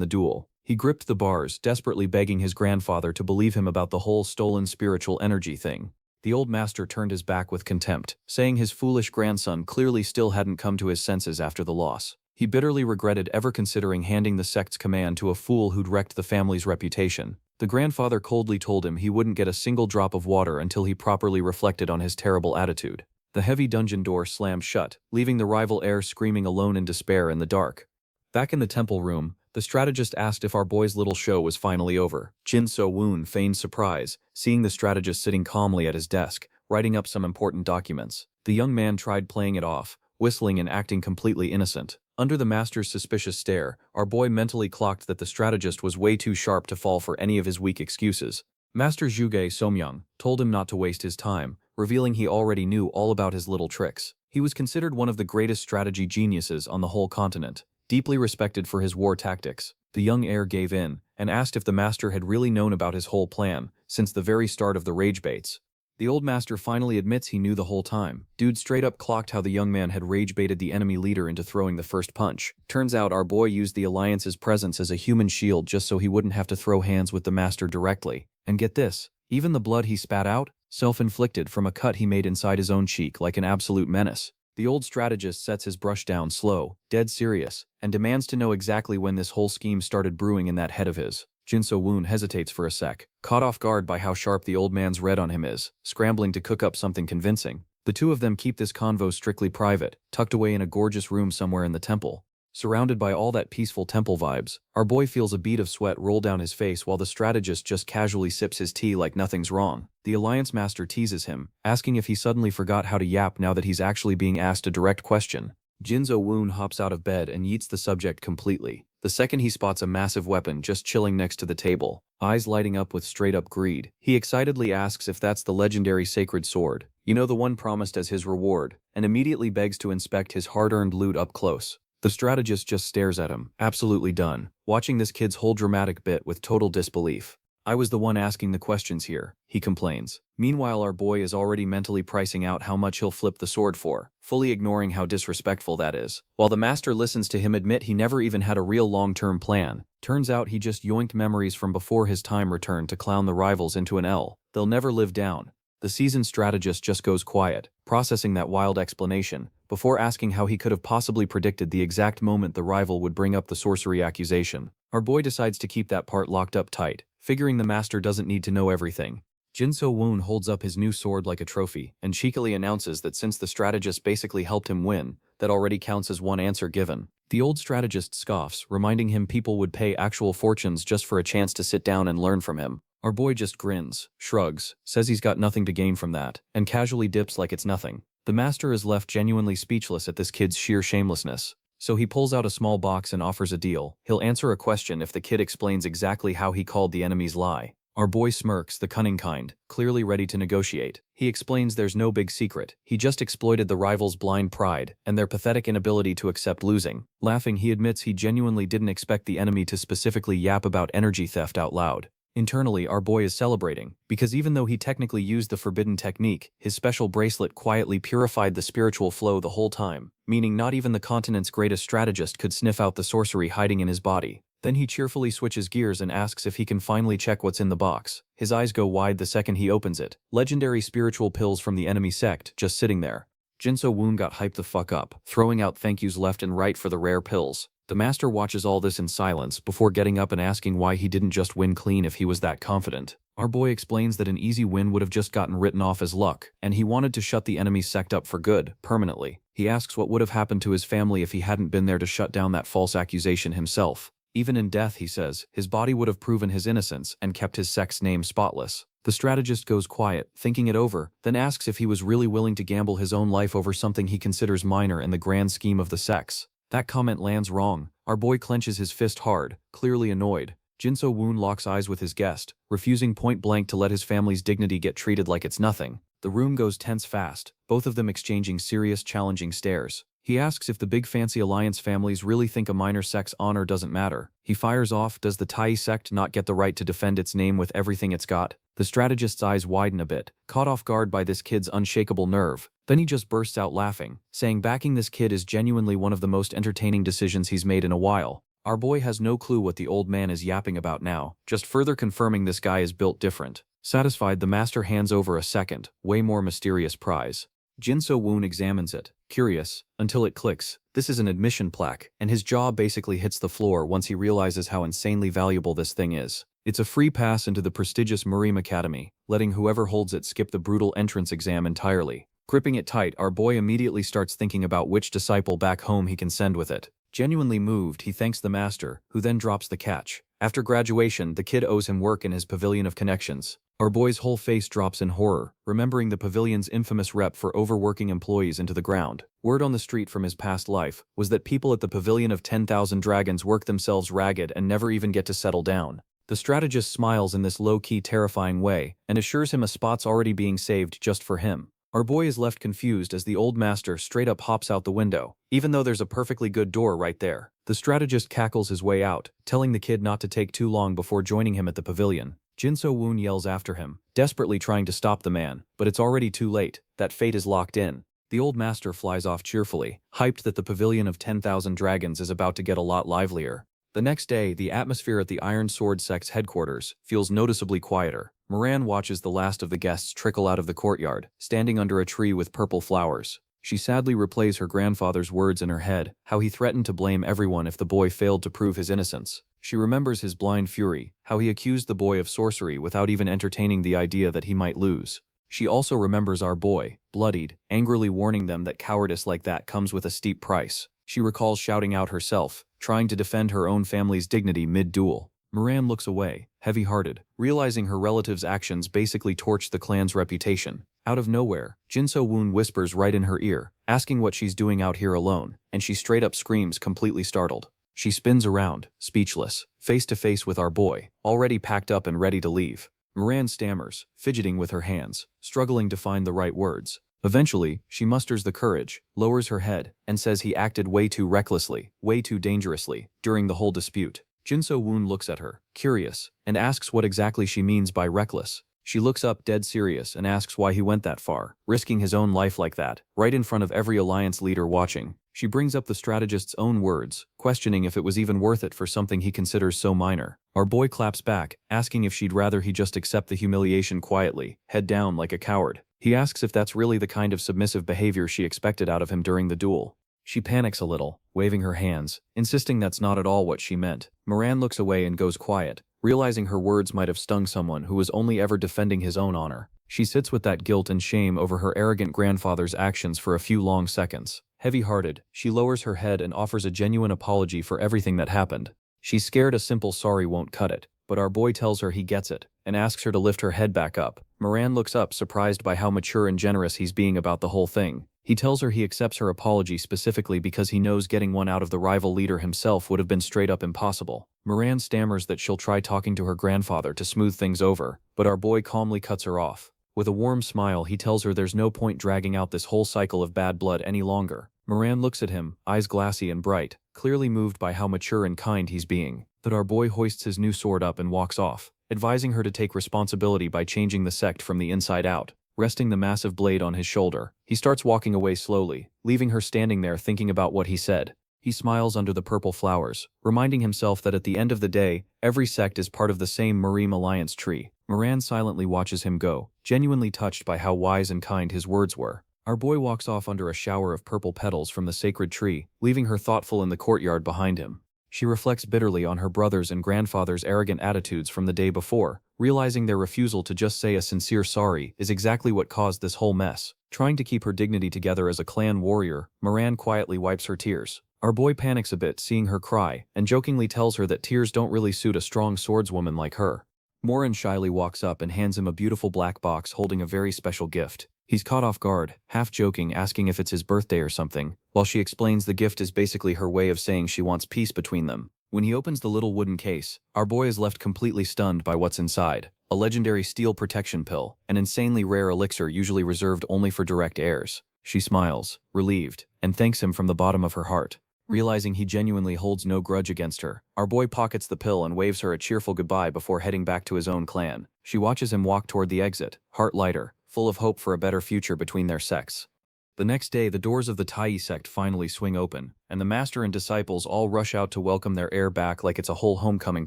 the duel. He gripped the bars, desperately begging his grandfather to believe him about the whole stolen spiritual energy thing. The old master turned his back with contempt, saying his foolish grandson clearly still hadn't come to his senses after the loss. He bitterly regretted ever considering handing the sect's command to a fool who'd wrecked the family's reputation. The grandfather coldly told him he wouldn't get a single drop of water until he properly reflected on his terrible attitude. The heavy dungeon door slammed shut, leaving the rival heir screaming alone in despair in the dark. Back in the temple room, the strategist asked if our boy's little show was finally over. Jin So-woon feigned surprise, seeing the strategist sitting calmly at his desk, writing up some important documents. The young man tried playing it off, whistling and acting completely innocent. Under the master's suspicious stare, our boy mentally clocked that the strategist was way too sharp to fall for any of his weak excuses. Master Juge Somyoung told him not to waste his time, revealing he already knew all about his little tricks. He was considered one of the greatest strategy geniuses on the whole continent, deeply respected for his war tactics. The young heir gave in, and asked if the master had really known about his whole plan, since the very start of the rage baits. The old master finally admits he knew the whole time. Dude straight up clocked how the young man had rage baited the enemy leader into throwing the first punch. Turns out our boy used the Alliance's presence as a human shield just so he wouldn't have to throw hands with the master directly. And get this, even the blood he spat out, self-inflicted from a cut he made inside his own cheek like an absolute menace. The old strategist sets his brush down slow, dead serious, and demands to know exactly when this whole scheme started brewing in that head of his. Jin So-woon hesitates for a sec, caught off guard by how sharp the old man's read on him is, scrambling to cook up something convincing. The two of them keep this convo strictly private, tucked away in a gorgeous room somewhere in the temple. Surrounded by all that peaceful temple vibes, our boy feels a bead of sweat roll down his face while the strategist just casually sips his tea like nothing's wrong. The Alliance Master teases him, asking if he suddenly forgot how to yap now that he's actually being asked a direct question. Jin So-woon hops out of bed and yeets the subject completely. The second he spots a massive weapon just chilling next to the table, eyes lighting up with straight-up greed, he excitedly asks if that's the legendary sacred sword, you know, the one promised as his reward, and immediately begs to inspect his hard-earned loot up close. The strategist just stares at him, absolutely done, watching this kid's whole dramatic bit with total disbelief. I was the one asking the questions here, he complains. Meanwhile, our boy is already mentally pricing out how much he'll flip the sword for, fully ignoring how disrespectful that is. While the master listens to him admit he never even had a real long-term plan, turns out he just yoinked memories from before his time returned to clown the rivals into an L they'll never live down. The seasoned strategist just goes quiet, processing that wild explanation, before asking how he could have possibly predicted the exact moment the rival would bring up the sorcery accusation. Our boy decides to keep that part locked up tight, figuring the master doesn't need to know everything. Jin So-woon holds up his new sword like a trophy, and cheekily announces that since the strategist basically helped him win, that already counts as one answer given. The old strategist scoffs, reminding him people would pay actual fortunes just for a chance to sit down and learn from him. Our boy just grins, shrugs, says he's got nothing to gain from that, and casually dips like it's nothing. The master is left genuinely speechless at this kid's sheer shamelessness. So he pulls out a small box and offers a deal. He'll answer a question if the kid explains exactly how he called the enemy's lie. Our boy smirks, the cunning kind, clearly ready to negotiate. He explains there's no big secret. He just exploited the rivals' blind pride and their pathetic inability to accept losing. Laughing, he admits he genuinely didn't expect the enemy to specifically yap about energy theft out loud. Internally, our boy is celebrating, because even though he technically used the forbidden technique, his special bracelet quietly purified the spiritual flow the whole time, meaning not even the continent's greatest strategist could sniff out the sorcery hiding in his body. Then he cheerfully switches gears and asks if he can finally check what's in the box. His eyes go wide the second he opens it. Legendary spiritual pills from the enemy sect, just sitting there. Jinso Woon got hyped the fuck up, throwing out thank yous left and right for the rare pills. The master watches all this in silence before getting up and asking why he didn't just win clean if he was that confident. Our boy explains that an easy win would have just gotten written off as luck, and he wanted to shut the enemy's sect up for good, permanently. He asks what would have happened to his family if he hadn't been there to shut down that false accusation himself. Even in death, he says, his body would have proven his innocence and kept his sect's name spotless. The strategist goes quiet, thinking it over, then asks if he was really willing to gamble his own life over something he considers minor in the grand scheme of the sects. That comment lands wrong. Our boy clenches his fist hard, clearly annoyed. Jinso Woon locks eyes with his guest, refusing point-blank to let his family's dignity get treated like it's nothing. The room goes tense fast, both of them exchanging serious, challenging stares. He asks if the big fancy alliance families really think a minor sect's honor doesn't matter. He fires off, does the Tai sect not get the right to defend its name with everything it's got? The strategist's eyes widen a bit, caught off guard by this kid's unshakable nerve. Then he just bursts out laughing, saying backing this kid is genuinely one of the most entertaining decisions he's made in a while. Our boy has no clue what the old man is yapping about now, just further confirming this guy is built different. Satisfied, the master hands over a second, way more mysterious prize. Jinso Woon examines it, curious, until it clicks. This is an admission plaque, and his jaw basically hits the floor once he realizes how insanely valuable this thing is. It's a free pass into the prestigious Murim Academy, letting whoever holds it skip the brutal entrance exam entirely. Gripping it tight, our boy immediately starts thinking about which disciple back home he can send with it. Genuinely moved, he thanks the master, who then drops the catch. After graduation, the kid owes him work in his pavilion of connections. Our boy's whole face drops in horror, remembering the pavilion's infamous rep for overworking employees into the ground. Word on the street from his past life was that people at the Pavilion of 10,000 Dragons work themselves ragged and never even get to settle down. The strategist smiles in this low-key, terrifying way and assures him a spot's already being saved just for him. Our boy is left confused as the old master straight up hops out the window, even though there's a perfectly good door right there. The strategist cackles his way out, telling the kid not to take too long before joining him at the pavilion. Jinso Woon yells after him, desperately trying to stop the man, but it's already too late. That fate is locked in. The old master flies off cheerfully, hyped that the Pavilion of 10,000 Dragons is about to get a lot livelier. The next day, the atmosphere at the Iron Sword Sect's headquarters feels noticeably quieter. Moran watches the last of the guests trickle out of the courtyard, standing under a tree with purple flowers. She sadly replays her grandfather's words in her head, how he threatened to blame everyone if the boy failed to prove his innocence. She remembers his blind fury, how he accused the boy of sorcery without even entertaining the idea that he might lose. She also remembers our boy, bloodied, angrily warning them that cowardice like that comes with a steep price. She recalls shouting out herself, trying to defend her own family's dignity mid-duel. Moran looks away, heavy-hearted, realizing her relative's actions basically torched the clan's reputation. Out of nowhere, Jinso Woon whispers right in her ear, asking what she's doing out here alone, and she straight up screams, completely startled. She spins around, speechless, face to face with our boy, already packed up and ready to leave. Moran stammers, fidgeting with her hands, struggling to find the right words. Eventually, she musters the courage, lowers her head, and says he acted way too recklessly, way too dangerously, during the whole dispute. Jinso Woon looks at her, curious, and asks what exactly she means by reckless. She looks up dead serious and asks why he went that far, risking his own life like that, right in front of every alliance leader watching. She brings up the strategist's own words, questioning if it was even worth it for something he considers so minor. Our boy claps back, asking if she'd rather he just accept the humiliation quietly, head down like a coward. He asks if that's really the kind of submissive behavior she expected out of him during the duel. She panics a little, waving her hands, insisting that's not at all what she meant. Moran looks away and goes quiet, realizing her words might have stung someone who was only ever defending his own honor. She sits with that guilt and shame over her arrogant grandfather's actions for a few long seconds. Heavy-hearted, she lowers her head and offers a genuine apology for everything that happened. She's scared a simple sorry won't cut it, but our boy tells her he gets it, and asks her to lift her head back up. Moran looks up, surprised by how mature and generous he's being about the whole thing. He tells her he accepts her apology specifically because he knows getting one out of the rival leader himself would have been straight up impossible. Moran stammers that she'll try talking to her grandfather to smooth things over, but our boy calmly cuts her off. With a warm smile, he tells her there's no point dragging out this whole cycle of bad blood any longer. Moran looks at him, eyes glassy and bright, clearly moved by how mature and kind he's being. But our boy hoists his new sword up and walks off, advising her to take responsibility by changing the sect from the inside out. Resting the massive blade on his shoulder, he starts walking away slowly, leaving her standing there thinking about what he said. He smiles under the purple flowers, reminding himself that at the end of the day, every sect is part of the same Marim Alliance tree. Moran silently watches him go, genuinely touched by how wise and kind his words were. Our boy walks off under a shower of purple petals from the sacred tree, leaving her thoughtful in the courtyard behind him. She reflects bitterly on her brother's and grandfather's arrogant attitudes from the day before, realizing their refusal to just say a sincere sorry is exactly what caused this whole mess. Trying to keep her dignity together as a clan warrior, Moran quietly wipes her tears. Our boy panics a bit seeing her cry, and jokingly tells her that tears don't really suit a strong swordswoman like her. Moran shyly walks up and hands him a beautiful black box holding a very special gift. He's caught off guard, half joking, asking if it's his birthday or something, while she explains the gift is basically her way of saying she wants peace between them. When he opens the little wooden case, our boy is left completely stunned by what's inside. A legendary steel protection pill, an insanely rare elixir usually reserved only for direct heirs. She smiles, relieved, and thanks him from the bottom of her heart. Realizing he genuinely holds no grudge against her, our boy pockets the pill and waves her a cheerful goodbye before heading back to his own clan. She watches him walk toward the exit, heart lighter, full of hope for a better future between their sects. The next day, the doors of the Tai sect finally swing open, and the master and disciples all rush out to welcome their heir back like it's a whole homecoming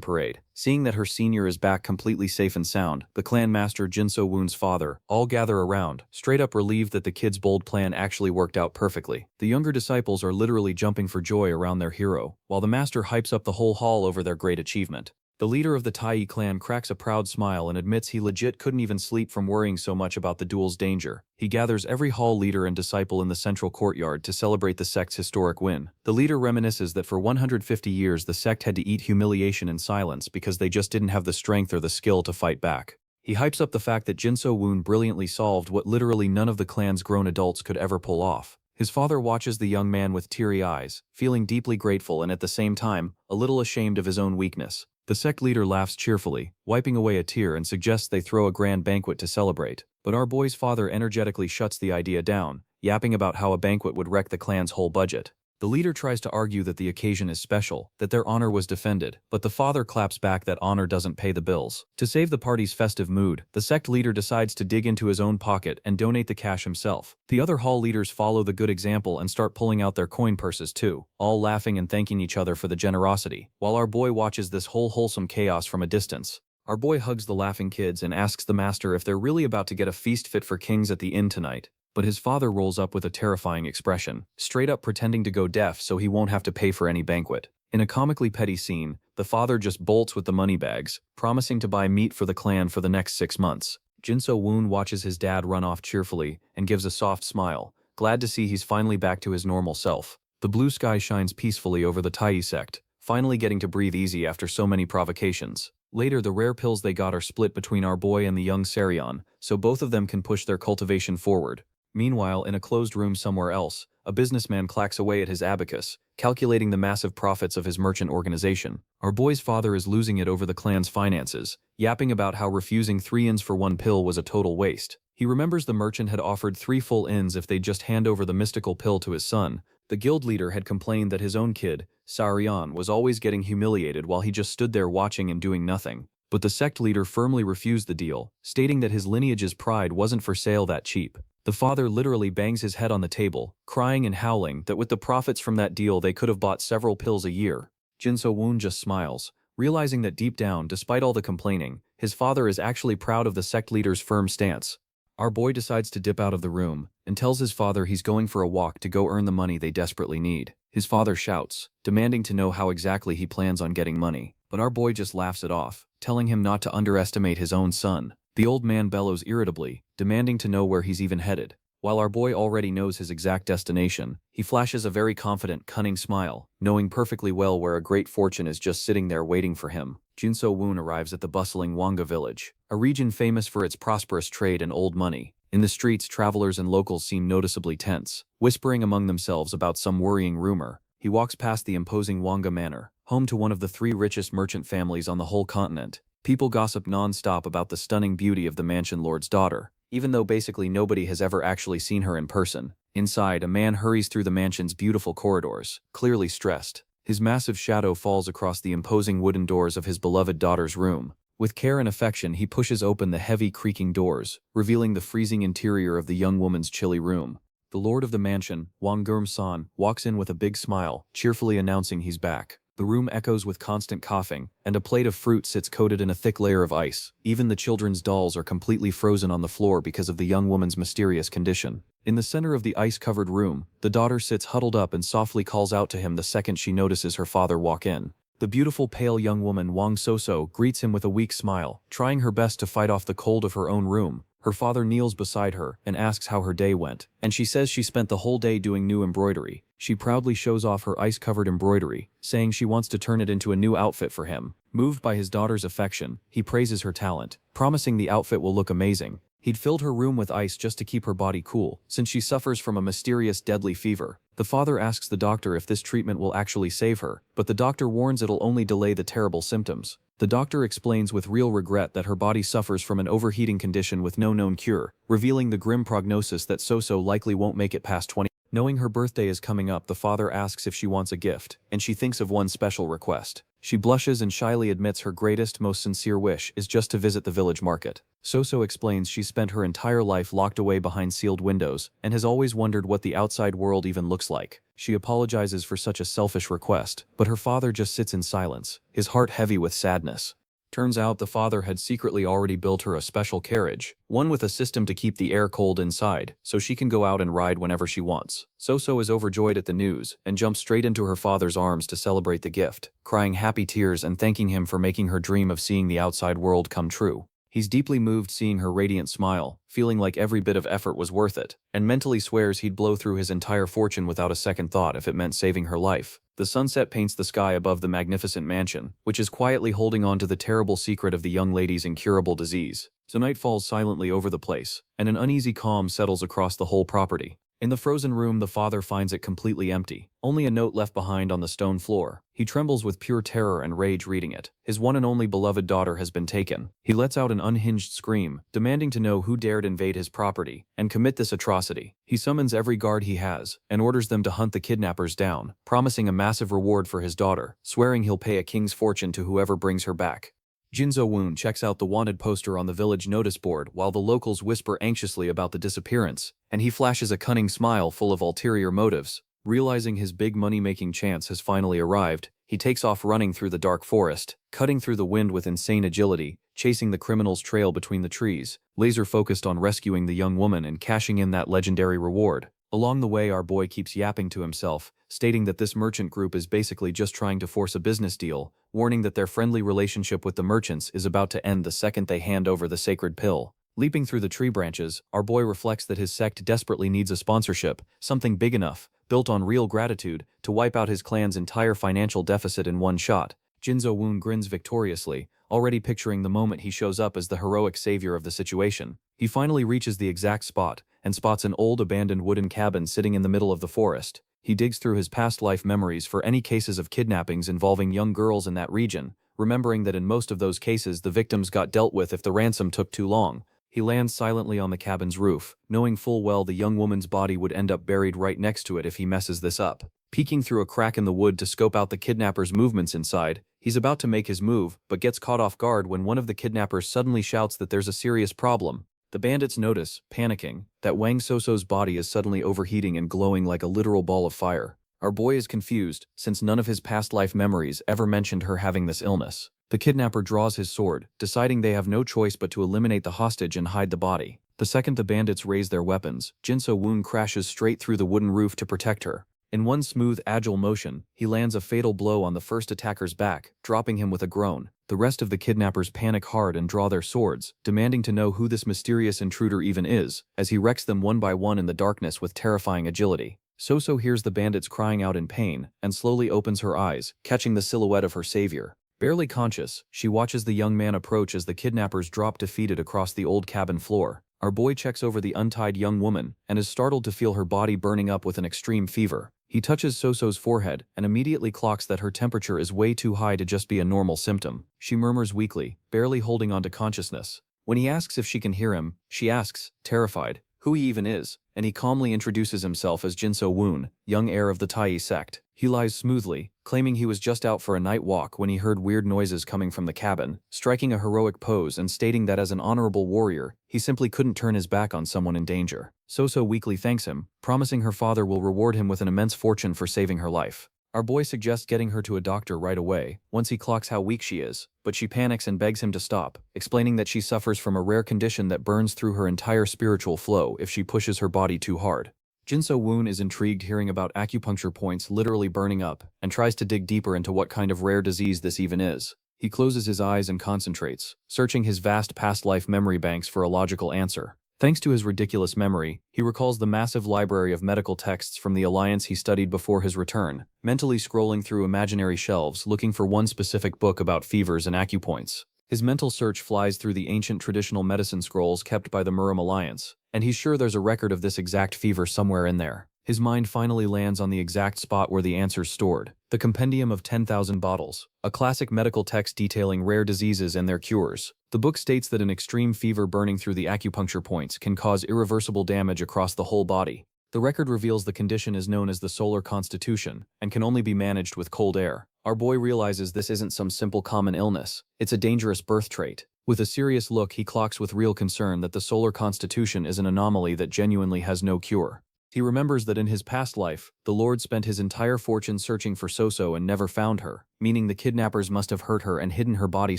parade. Seeing that her senior is back completely safe and sound, the clan master Jinso Woon's father all gather around, straight up relieved that the kid's bold plan actually worked out perfectly. The younger disciples are literally jumping for joy around their hero, while the master hypes up the whole hall over their great achievement. The leader of the Tai clan cracks a proud smile and admits he legit couldn't even sleep from worrying so much about the duel's danger. He gathers every hall leader and disciple in the central courtyard to celebrate the sect's historic win. The leader reminisces that for 150 years the sect had to eat humiliation in silence because they just didn't have the strength or the skill to fight back. He hypes up the fact that Jinso Woon brilliantly solved what literally none of the clan's grown adults could ever pull off. His father watches the young man with teary eyes, feeling deeply grateful and at the same time, a little ashamed of his own weakness. The sect leader laughs cheerfully, wiping away a tear, and suggests they throw a grand banquet to celebrate. But our boy's father energetically shuts the idea down, yapping about how a banquet would wreck the clan's whole budget. The leader tries to argue that the occasion is special, that their honor was defended, but the father claps back that honor doesn't pay the bills. To save the party's festive mood, the sect leader decides to dig into his own pocket and donate the cash himself. The other hall leaders follow the good example and start pulling out their coin purses too, all laughing and thanking each other for the generosity, while our boy watches this whole wholesome chaos from a distance. Our boy hugs the laughing kids and asks the master if they're really about to get a feast fit for kings at the inn tonight. But his father rolls up with a terrifying expression, straight up pretending to go deaf so he won't have to pay for any banquet. In a comically petty scene, the father just bolts with the money bags, promising to buy meat for the clan for the next 6 months. Jinso Woon watches his dad run off cheerfully and gives a soft smile, glad to see he's finally back to his normal self. The blue sky shines peacefully over the Tai sect, finally getting to breathe easy after so many provocations. Later, the rare pills they got are split between our boy and the young Sarion, so both of them can push their cultivation forward. Meanwhile, in a closed room somewhere else, a businessman clacks away at his abacus, calculating the massive profits of his merchant organization. Our boy's father is losing it over the clan's finances, yapping about how refusing 3 ins for 1 pill was a total waste. He remembers the merchant had offered 3 full ins if they'd just hand over the mystical pill to his son. The guild leader had complained that his own kid, Sarion, was always getting humiliated while he just stood there watching and doing nothing. But the sect leader firmly refused the deal, stating that his lineage's pride wasn't for sale that cheap. The father literally bangs his head on the table, crying and howling that with the profits from that deal they could have bought several pills a year. Jinso Woon just smiles, realizing that deep down, despite all the complaining, his father is actually proud of the sect leader's firm stance. Our boy decides to dip out of the room, and tells his father he's going for a walk to go earn the money they desperately need. His father shouts, demanding to know how exactly he plans on getting money, but our boy just laughs it off, telling him not to underestimate his own son. The old man bellows irritably, demanding to know where he's even headed. While our boy already knows his exact destination, he flashes a very confident, cunning smile, knowing perfectly well where a great fortune is just sitting there waiting for him. Jinso Woon arrives at the bustling Wanga village, a region famous for its prosperous trade and old money. In the streets, travelers and locals seem noticeably tense, whispering among themselves about some worrying rumor. He walks past the imposing Wanga Manor, home to one of the 3 richest merchant families on the whole continent. People gossip non-stop about the stunning beauty of the mansion lord's daughter, even though basically nobody has ever actually seen her in person. Inside, a man hurries through the mansion's beautiful corridors, clearly stressed. His massive shadow falls across the imposing wooden doors of his beloved daughter's room. With care and affection, he pushes open the heavy, creaking doors, revealing the freezing interior of the young woman's chilly room. The lord of the mansion, Wang Gurm-san, walks in with a big smile, cheerfully announcing he's back. The room echoes with constant coughing, and a plate of fruit sits coated in a thick layer of ice. Even the children's dolls are completely frozen on the floor because of the young woman's mysterious condition. In the center of the ice-covered room, the daughter sits huddled up and softly calls out to him the second she notices her father walk in. The beautiful pale young woman Wang Soso greets him with a weak smile, trying her best to fight off the cold of her own room. Her father kneels beside her and asks how her day went, and she says she spent the whole day doing new embroidery. She proudly shows off her ice-covered embroidery, saying she wants to turn it into a new outfit for him. Moved by his daughter's affection, he praises her talent, promising the outfit will look amazing. He'd filled her room with ice just to keep her body cool, since she suffers from a mysterious deadly fever. The father asks the doctor if this treatment will actually save her, but the doctor warns it'll only delay the terrible symptoms. The doctor explains with real regret that her body suffers from an overheating condition with no known cure, revealing the grim prognosis that Soso likely won't make it past 20. Knowing her birthday is coming up, the father asks if she wants a gift, and she thinks of one special request. She blushes and shyly admits her greatest, most sincere wish is just to visit the village market. Soso explains she's spent her entire life locked away behind sealed windows and has always wondered what the outside world even looks like. She apologizes for such a selfish request, but her father just sits in silence, his heart heavy with sadness. Turns out the father had secretly already built her a special carriage, one with a system to keep the air cold inside, so she can go out and ride whenever she wants. Soso is overjoyed at the news and jumps straight into her father's arms to celebrate the gift, crying happy tears and thanking him for making her dream of seeing the outside world come true. He's deeply moved seeing her radiant smile, feeling like every bit of effort was worth it, and mentally swears he'd blow through his entire fortune without a second thought if it meant saving her life. The sunset paints the sky above the magnificent mansion, which is quietly holding on to the terrible secret of the young lady's incurable disease. So night falls silently over the place, and an uneasy calm settles across the whole property. In the frozen room, the father finds it completely empty, only a note left behind on the stone floor. He trembles with pure terror and rage reading it. His one and only beloved daughter has been taken. He lets out an unhinged scream, demanding to know who dared invade his property and commit this atrocity. He summons every guard he has and orders them to hunt the kidnappers down, promising a massive reward for his daughter, swearing he'll pay a king's fortune to whoever brings her back. Jinzo Woon checks out the wanted poster on the village notice board while the locals whisper anxiously about the disappearance, and he flashes a cunning smile full of ulterior motives. Realizing his big money-making chance has finally arrived, he takes off running through the dark forest, cutting through the wind with insane agility, chasing the criminal's trail between the trees, laser-focused on rescuing the young woman and cashing in that legendary reward. Along the way, our boy keeps yapping to himself, stating that this merchant group is basically just trying to force a business deal, warning that their friendly relationship with the merchants is about to end the second they hand over the sacred pill. Leaping through the tree branches, our boy reflects that his sect desperately needs a sponsorship, something big enough, built on real gratitude, to wipe out his clan's entire financial deficit in one shot. Jinzo Woon grins victoriously, already picturing the moment he shows up as the heroic savior of the situation. He finally reaches the exact spot, and spots an old abandoned wooden cabin sitting in the middle of the forest. He digs through his past life memories for any cases of kidnappings involving young girls in that region, remembering that in most of those cases the victims got dealt with if the ransom took too long. He lands silently on the cabin's roof, knowing full well the young woman's body would end up buried right next to it if he messes this up. Peeking through a crack in the wood to scope out the kidnapper's movements inside, he's about to make his move, but gets caught off guard when one of the kidnappers suddenly shouts that there's a serious problem. The bandits notice, panicking, that Wang Soso's body is suddenly overheating and glowing like a literal ball of fire. Our boy is confused, since none of his past life memories ever mentioned her having this illness. The kidnapper draws his sword, deciding they have no choice but to eliminate the hostage and hide the body. The second the bandits raise their weapons, Jinso Woon crashes straight through the wooden roof to protect her. In one smooth, agile motion, he lands a fatal blow on the first attacker's back, dropping him with a groan. The rest of the kidnappers panic hard and draw their swords, demanding to know who this mysterious intruder even is, as he wrecks them one by one in the darkness with terrifying agility. Soso hears the bandits crying out in pain, and slowly opens her eyes, catching the silhouette of her savior. Barely conscious, she watches the young man approach as the kidnappers drop defeated across the old cabin floor. Our boy checks over the untied young woman, and is startled to feel her body burning up with an extreme fever. He touches Soso's forehead and immediately clocks that her temperature is way too high to just be a normal symptom. She murmurs weakly, barely holding on to consciousness. When he asks if she can hear him, she asks, terrified, who he even is, and he calmly introduces himself as Jinso Woon, young heir of the Tai sect. He lies smoothly, claiming he was just out for a night walk when he heard weird noises coming from the cabin, striking a heroic pose and stating that as an honorable warrior, he simply couldn't turn his back on someone in danger. Soso weakly thanks him, promising her father will reward him with an immense fortune for saving her life. Our boy suggests getting her to a doctor right away, once he clocks how weak she is, but she panics and begs him to stop, explaining that she suffers from a rare condition that burns through her entire spiritual flow if she pushes her body too hard. Jinso Woon is intrigued hearing about acupuncture points literally burning up, and tries to dig deeper into what kind of rare disease this even is. He closes his eyes and concentrates, searching his vast past life memory banks for a logical answer. Thanks to his ridiculous memory, he recalls the massive library of medical texts from the Alliance he studied before his return, mentally scrolling through imaginary shelves looking for one specific book about fevers and acupoints. His mental search flies through the ancient traditional medicine scrolls kept by the Murim Alliance, and he's sure there's a record of this exact fever somewhere in there. His mind finally lands on the exact spot where the answer's stored, the Compendium of 10,000 Bottles, a classic medical text detailing rare diseases and their cures. The book states that an extreme fever burning through the acupuncture points can cause irreversible damage across the whole body. The record reveals the condition is known as the solar constitution and can only be managed with cold air. Our boy realizes this isn't some simple common illness, it's a dangerous birth trait. With a serious look, he clocks with real concern that the solar constitution is an anomaly that genuinely has no cure. He remembers that in his past life, the Lord spent his entire fortune searching for Soso and never found her, meaning the kidnappers must have hurt her and hidden her body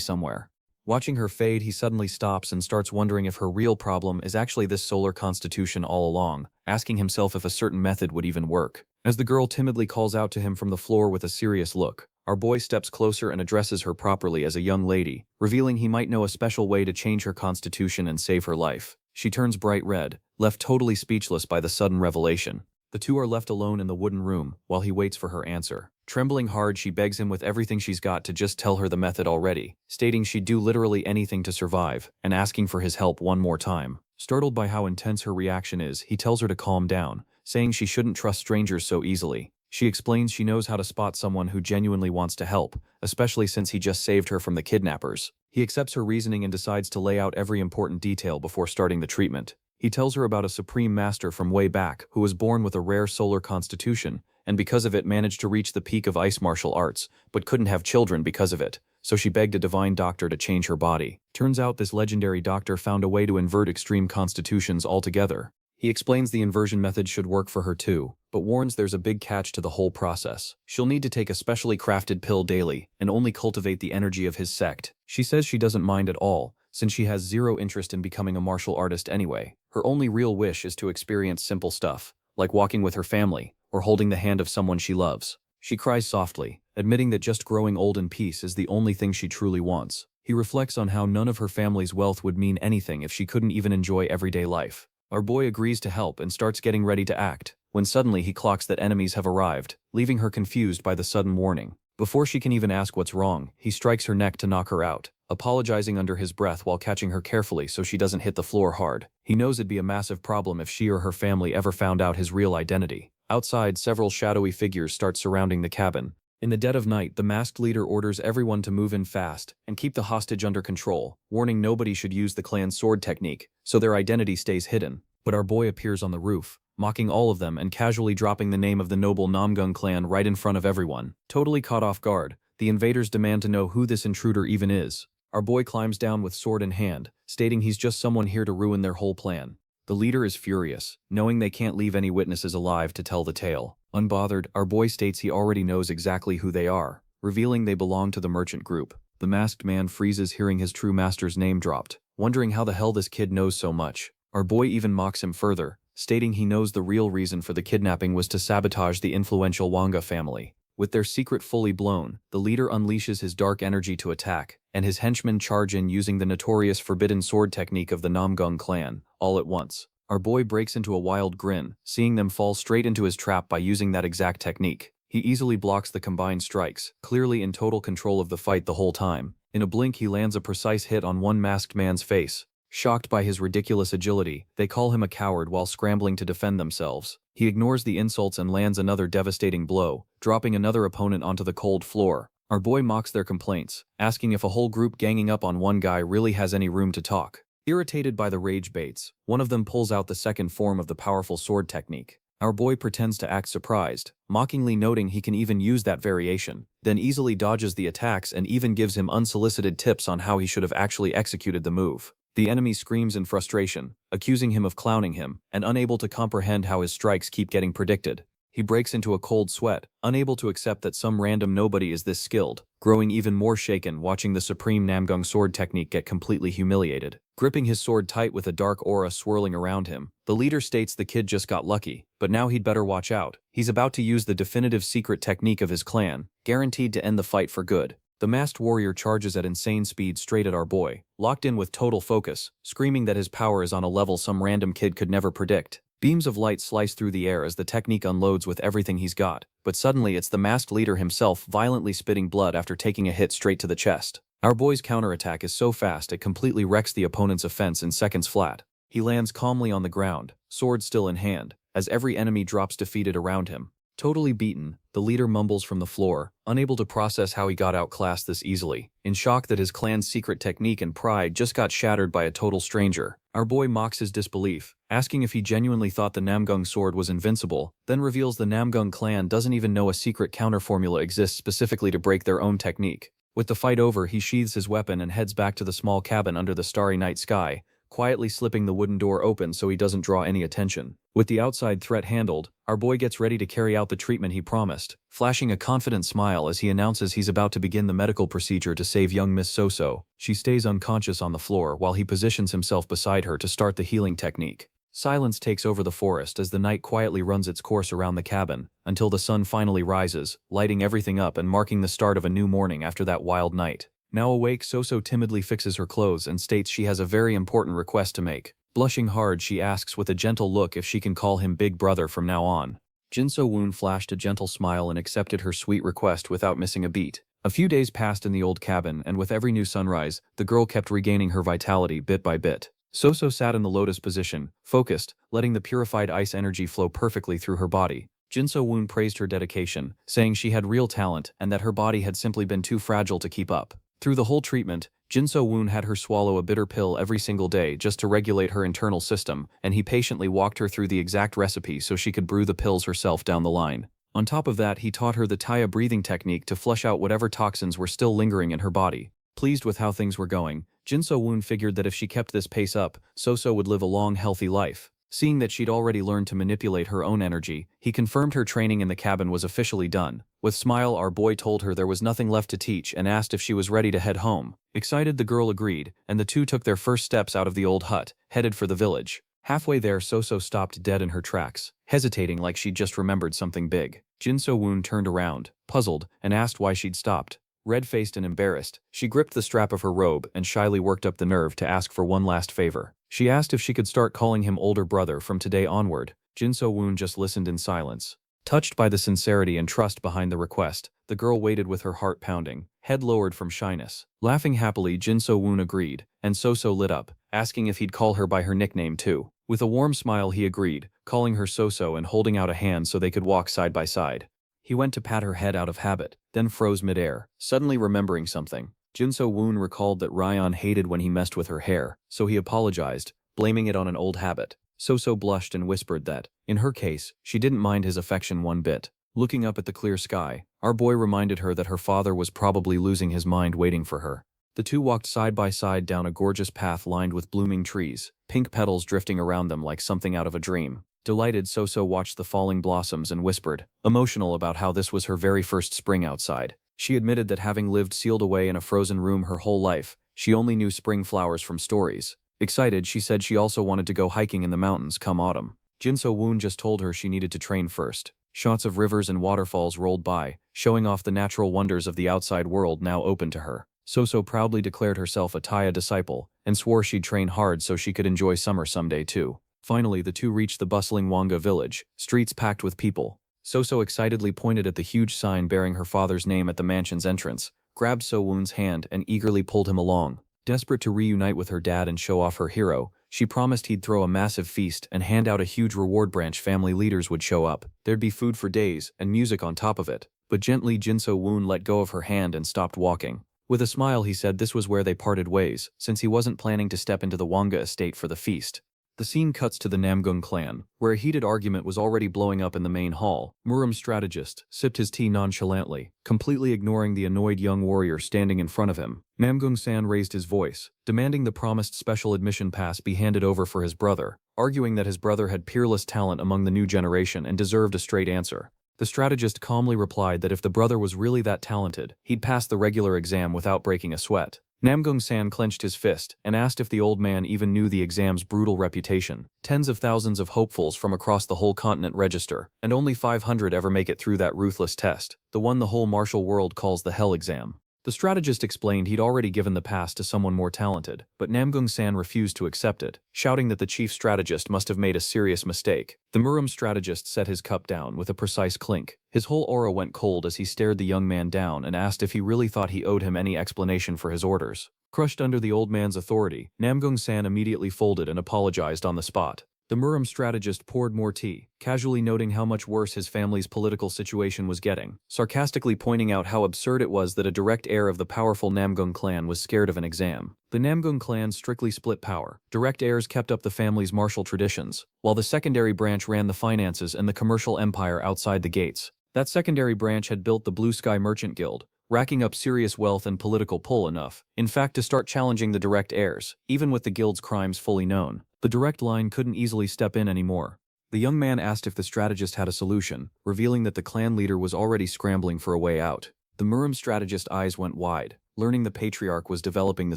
somewhere. Watching her fade, he suddenly stops and starts wondering if her real problem is actually this solar constitution all along, asking himself if a certain method would even work. As the girl timidly calls out to him from the floor with a serious look, our boy steps closer and addresses her properly as a young lady, revealing he might know a special way to change her constitution and save her life. She turns bright red, left totally speechless by the sudden revelation. The two are left alone in the wooden room while he waits for her answer. Trembling hard, she begs him with everything she's got to just tell her the method already, stating she'd do literally anything to survive, and asking for his help one more time. Startled by how intense her reaction is, he tells her to calm down, saying she shouldn't trust strangers so easily. She explains she knows how to spot someone who genuinely wants to help, especially since he just saved her from the kidnappers. He accepts her reasoning and decides to lay out every important detail before starting the treatment. He tells her about a supreme master from way back who was born with a rare solar constitution, and because of it managed to reach the peak of ice martial arts, but couldn't have children because of it, so she begged a divine doctor to change her body. Turns out this legendary doctor found a way to invert extreme constitutions altogether. He explains the inversion method should work for her too, but warns there's a big catch to the whole process. She'll need to take a specially crafted pill daily, and only cultivate the energy of his sect. She says she doesn't mind at all, since she has zero interest in becoming a martial artist anyway. Her only real wish is to experience simple stuff, like walking with her family, or holding the hand of someone she loves. She cries softly, admitting that just growing old in peace is the only thing she truly wants. He reflects on how none of her family's wealth would mean anything if she couldn't even enjoy everyday life. Our boy agrees to help and starts getting ready to act, when suddenly he clocks that enemies have arrived, leaving her confused by the sudden warning. Before she can even ask what's wrong, he strikes her neck to knock her out, apologizing under his breath while catching her carefully so she doesn't hit the floor hard. He knows it'd be a massive problem if she or her family ever found out his real identity. Outside, several shadowy figures start surrounding the cabin. In the dead of night, the masked leader orders everyone to move in fast and keep the hostage under control, warning nobody should use the clan's sword technique, so their identity stays hidden. But our boy appears on the roof, mocking all of them and casually dropping the name of the noble Namgung clan right in front of everyone. Totally caught off guard, the invaders demand to know who this intruder even is. Our boy climbs down with sword in hand, stating he's just someone here to ruin their whole plan. The leader is furious, knowing they can't leave any witnesses alive to tell the tale. Unbothered, our boy states he already knows exactly who they are, revealing they belong to the merchant group. The masked man freezes hearing his true master's name dropped, wondering how the hell this kid knows so much. Our boy even mocks him further, stating he knows the real reason for the kidnapping was to sabotage the influential Wanga family. With their secret fully blown, the leader unleashes his dark energy to attack, and his henchmen charge in using the notorious forbidden sword technique of the Namgung clan, all at once. Our boy breaks into a wild grin, seeing them fall straight into his trap by using that exact technique. He easily blocks the combined strikes, clearly in total control of the fight the whole time. In a blink he lands a precise hit on one masked man's face, Shocked by his ridiculous agility, they call him a coward while scrambling to defend themselves. He ignores the insults and lands another devastating blow, dropping another opponent onto the cold floor. Our boy mocks their complaints, asking if a whole group ganging up on one guy really has any room to talk. Irritated by the rage baits, one of them pulls out the second form of the powerful sword technique. Our boy pretends to act surprised, mockingly noting he can even use that variation, then easily dodges the attacks and even gives him unsolicited tips on how he should have actually executed the move. The enemy screams in frustration, accusing him of clowning him, and unable to comprehend how his strikes keep getting predicted. He breaks into a cold sweat, unable to accept that some random nobody is this skilled, growing even more shaken watching the supreme Namgung sword technique get completely humiliated. Gripping his sword tight with a dark aura swirling around him, the leader states the kid just got lucky, but now he'd better watch out. He's about to use the definitive secret technique of his clan, guaranteed to end the fight for good. The masked warrior charges at insane speed straight at our boy, locked in with total focus, screaming that his power is on a level some random kid could never predict. Beams of light slice through the air as the technique unloads with everything he's got, but suddenly it's the masked leader himself violently spitting blood after taking a hit straight to the chest. Our boy's counterattack is so fast it completely wrecks the opponent's offense in seconds flat. He lands calmly on the ground, sword still in hand, as every enemy drops defeated around him. Totally beaten, the leader mumbles from the floor, unable to process how he got outclassed this easily, in shock that his clan's secret technique and pride just got shattered by a total stranger. Our boy mocks his disbelief, asking if he genuinely thought the Namgung sword was invincible, then reveals the Namgung clan doesn't even know a secret counter-formula exists specifically to break their own technique. With the fight over, he sheathes his weapon and heads back to the small cabin under the starry night sky, quietly slipping the wooden door open so he doesn't draw any attention. With the outside threat handled, our boy gets ready to carry out the treatment he promised, flashing a confident smile as he announces he's about to begin the medical procedure to save young Miss So-So. She stays unconscious on the floor while he positions himself beside her to start the healing technique. Silence takes over the forest as the night quietly runs its course around the cabin, until the sun finally rises, lighting everything up and marking the start of a new morning after that wild night. Now awake, So-So timidly fixes her clothes and states she has a very important request to make. Blushing hard, she asks with a gentle look if she can call him Big Brother from now on. Jin So-woon flashed a gentle smile and accepted her sweet request without missing a beat. A few days passed in the old cabin, and with every new sunrise, the girl kept regaining her vitality bit by bit. So-So sat in the lotus position, focused, letting the purified ice energy flow perfectly through her body. Jin So-woon praised her dedication, saying she had real talent and that her body had simply been too fragile to keep up. Through the whole treatment, Jin So-woon had her swallow a bitter pill every single day just to regulate her internal system, and he patiently walked her through the exact recipe so she could brew the pills herself down the line. On top of that, he taught her the Taya breathing technique to flush out whatever toxins were still lingering in her body. Pleased with how things were going, Jin So-woon figured that if she kept this pace up, So-So would live a long, healthy life. Seeing that she'd already learned to manipulate her own energy, he confirmed her training in the cabin was officially done. With smile, our boy told her there was nothing left to teach and asked if she was ready to head home. Excited, the girl agreed, and the two took their first steps out of the old hut, headed for the village. Halfway there, So-So stopped dead in her tracks, hesitating like she'd just remembered something big. Jin So-woon turned around, puzzled, and asked why she'd stopped. Red-faced and embarrassed, she gripped the strap of her robe and shyly worked up the nerve to ask for one last favor. She asked if she could start calling him older brother from today onward. Jin So-woon just listened in silence. Touched by the sincerity and trust behind the request, the girl waited with her heart pounding, head lowered from shyness. Laughing happily, Jin So-woon agreed, and So-So lit up, asking if he'd call her by her nickname too. With a warm smile he agreed, calling her So-So and holding out a hand so they could walk side by side. He went to pat her head out of habit, then froze midair, suddenly remembering something. Jin So-woon recalled that Ryan hated when he messed with her hair, so he apologized, blaming it on an old habit. So-So blushed and whispered that, in her case, she didn't mind his affection one bit. Looking up at the clear sky, our boy reminded her that her father was probably losing his mind waiting for her. The two walked side by side down a gorgeous path lined with blooming trees, pink petals drifting around them like something out of a dream. Delighted, So-So watched the falling blossoms and whispered, emotional about how this was her very first spring outside. She admitted that having lived sealed away in a frozen room her whole life, she only knew spring flowers from stories. Excited, she said she also wanted to go hiking in the mountains come autumn. Jin So-woon just told her she needed to train first. Shots of rivers and waterfalls rolled by, showing off the natural wonders of the outside world now open to her. So-So proudly declared herself a Taya disciple, and swore she'd train hard so she could enjoy summer someday too. Finally, the two reached the bustling Wanga village, streets packed with people. So-So excitedly pointed at the huge sign bearing her father's name at the mansion's entrance, grabbed So-woon's hand and eagerly pulled him along. Desperate to reunite with her dad and show off her hero, she promised he'd throw a massive feast and hand out a huge reward. Branch family leaders would show up. There'd be food for days and music on top of it. But gently Jinso Woon let go of her hand and stopped walking. With a smile he said this was where they parted ways, since he wasn't planning to step into the Wanga estate for the feast. The scene cuts to the Namgung clan, where a heated argument was already blowing up in the main hall. Muram's strategist sipped his tea nonchalantly, completely ignoring the annoyed young warrior standing in front of him. Namgung-san raised his voice, demanding the promised special admission pass be handed over for his brother, arguing that his brother had peerless talent among the new generation and deserved a straight answer. The strategist calmly replied that if the brother was really that talented, he'd pass the regular exam without breaking a sweat. Namgung-san clenched his fist and asked if the old man even knew the exam's brutal reputation. Tens of thousands of hopefuls from across the whole continent register, and only 500 ever make it through that ruthless test, the one the whole martial world calls the Hell exam. The strategist explained he'd already given the pass to someone more talented, but Namgung-san refused to accept it, shouting that the chief strategist must have made a serious mistake. The Muram strategist set his cup down with a precise clink. His whole aura went cold as he stared the young man down and asked if he really thought he owed him any explanation for his orders. Crushed under the old man's authority, Namgung-san immediately folded and apologized on the spot. The Muram strategist poured more tea, casually noting how much worse his family's political situation was getting, sarcastically pointing out how absurd it was that a direct heir of the powerful Namgung clan was scared of an exam. The Namgung clan strictly split power. Direct heirs kept up the family's martial traditions, while the secondary branch ran the finances and the commercial empire outside the gates. That secondary branch had built the Blue Sky Merchant Guild, racking up serious wealth and political pull enough, in fact, to start challenging the direct heirs, even with the guild's crimes fully known. The direct line couldn't easily step in anymore. The young man asked if the strategist had a solution, revealing that the clan leader was already scrambling for a way out. The Muram strategist's eyes went wide, learning the patriarch was developing the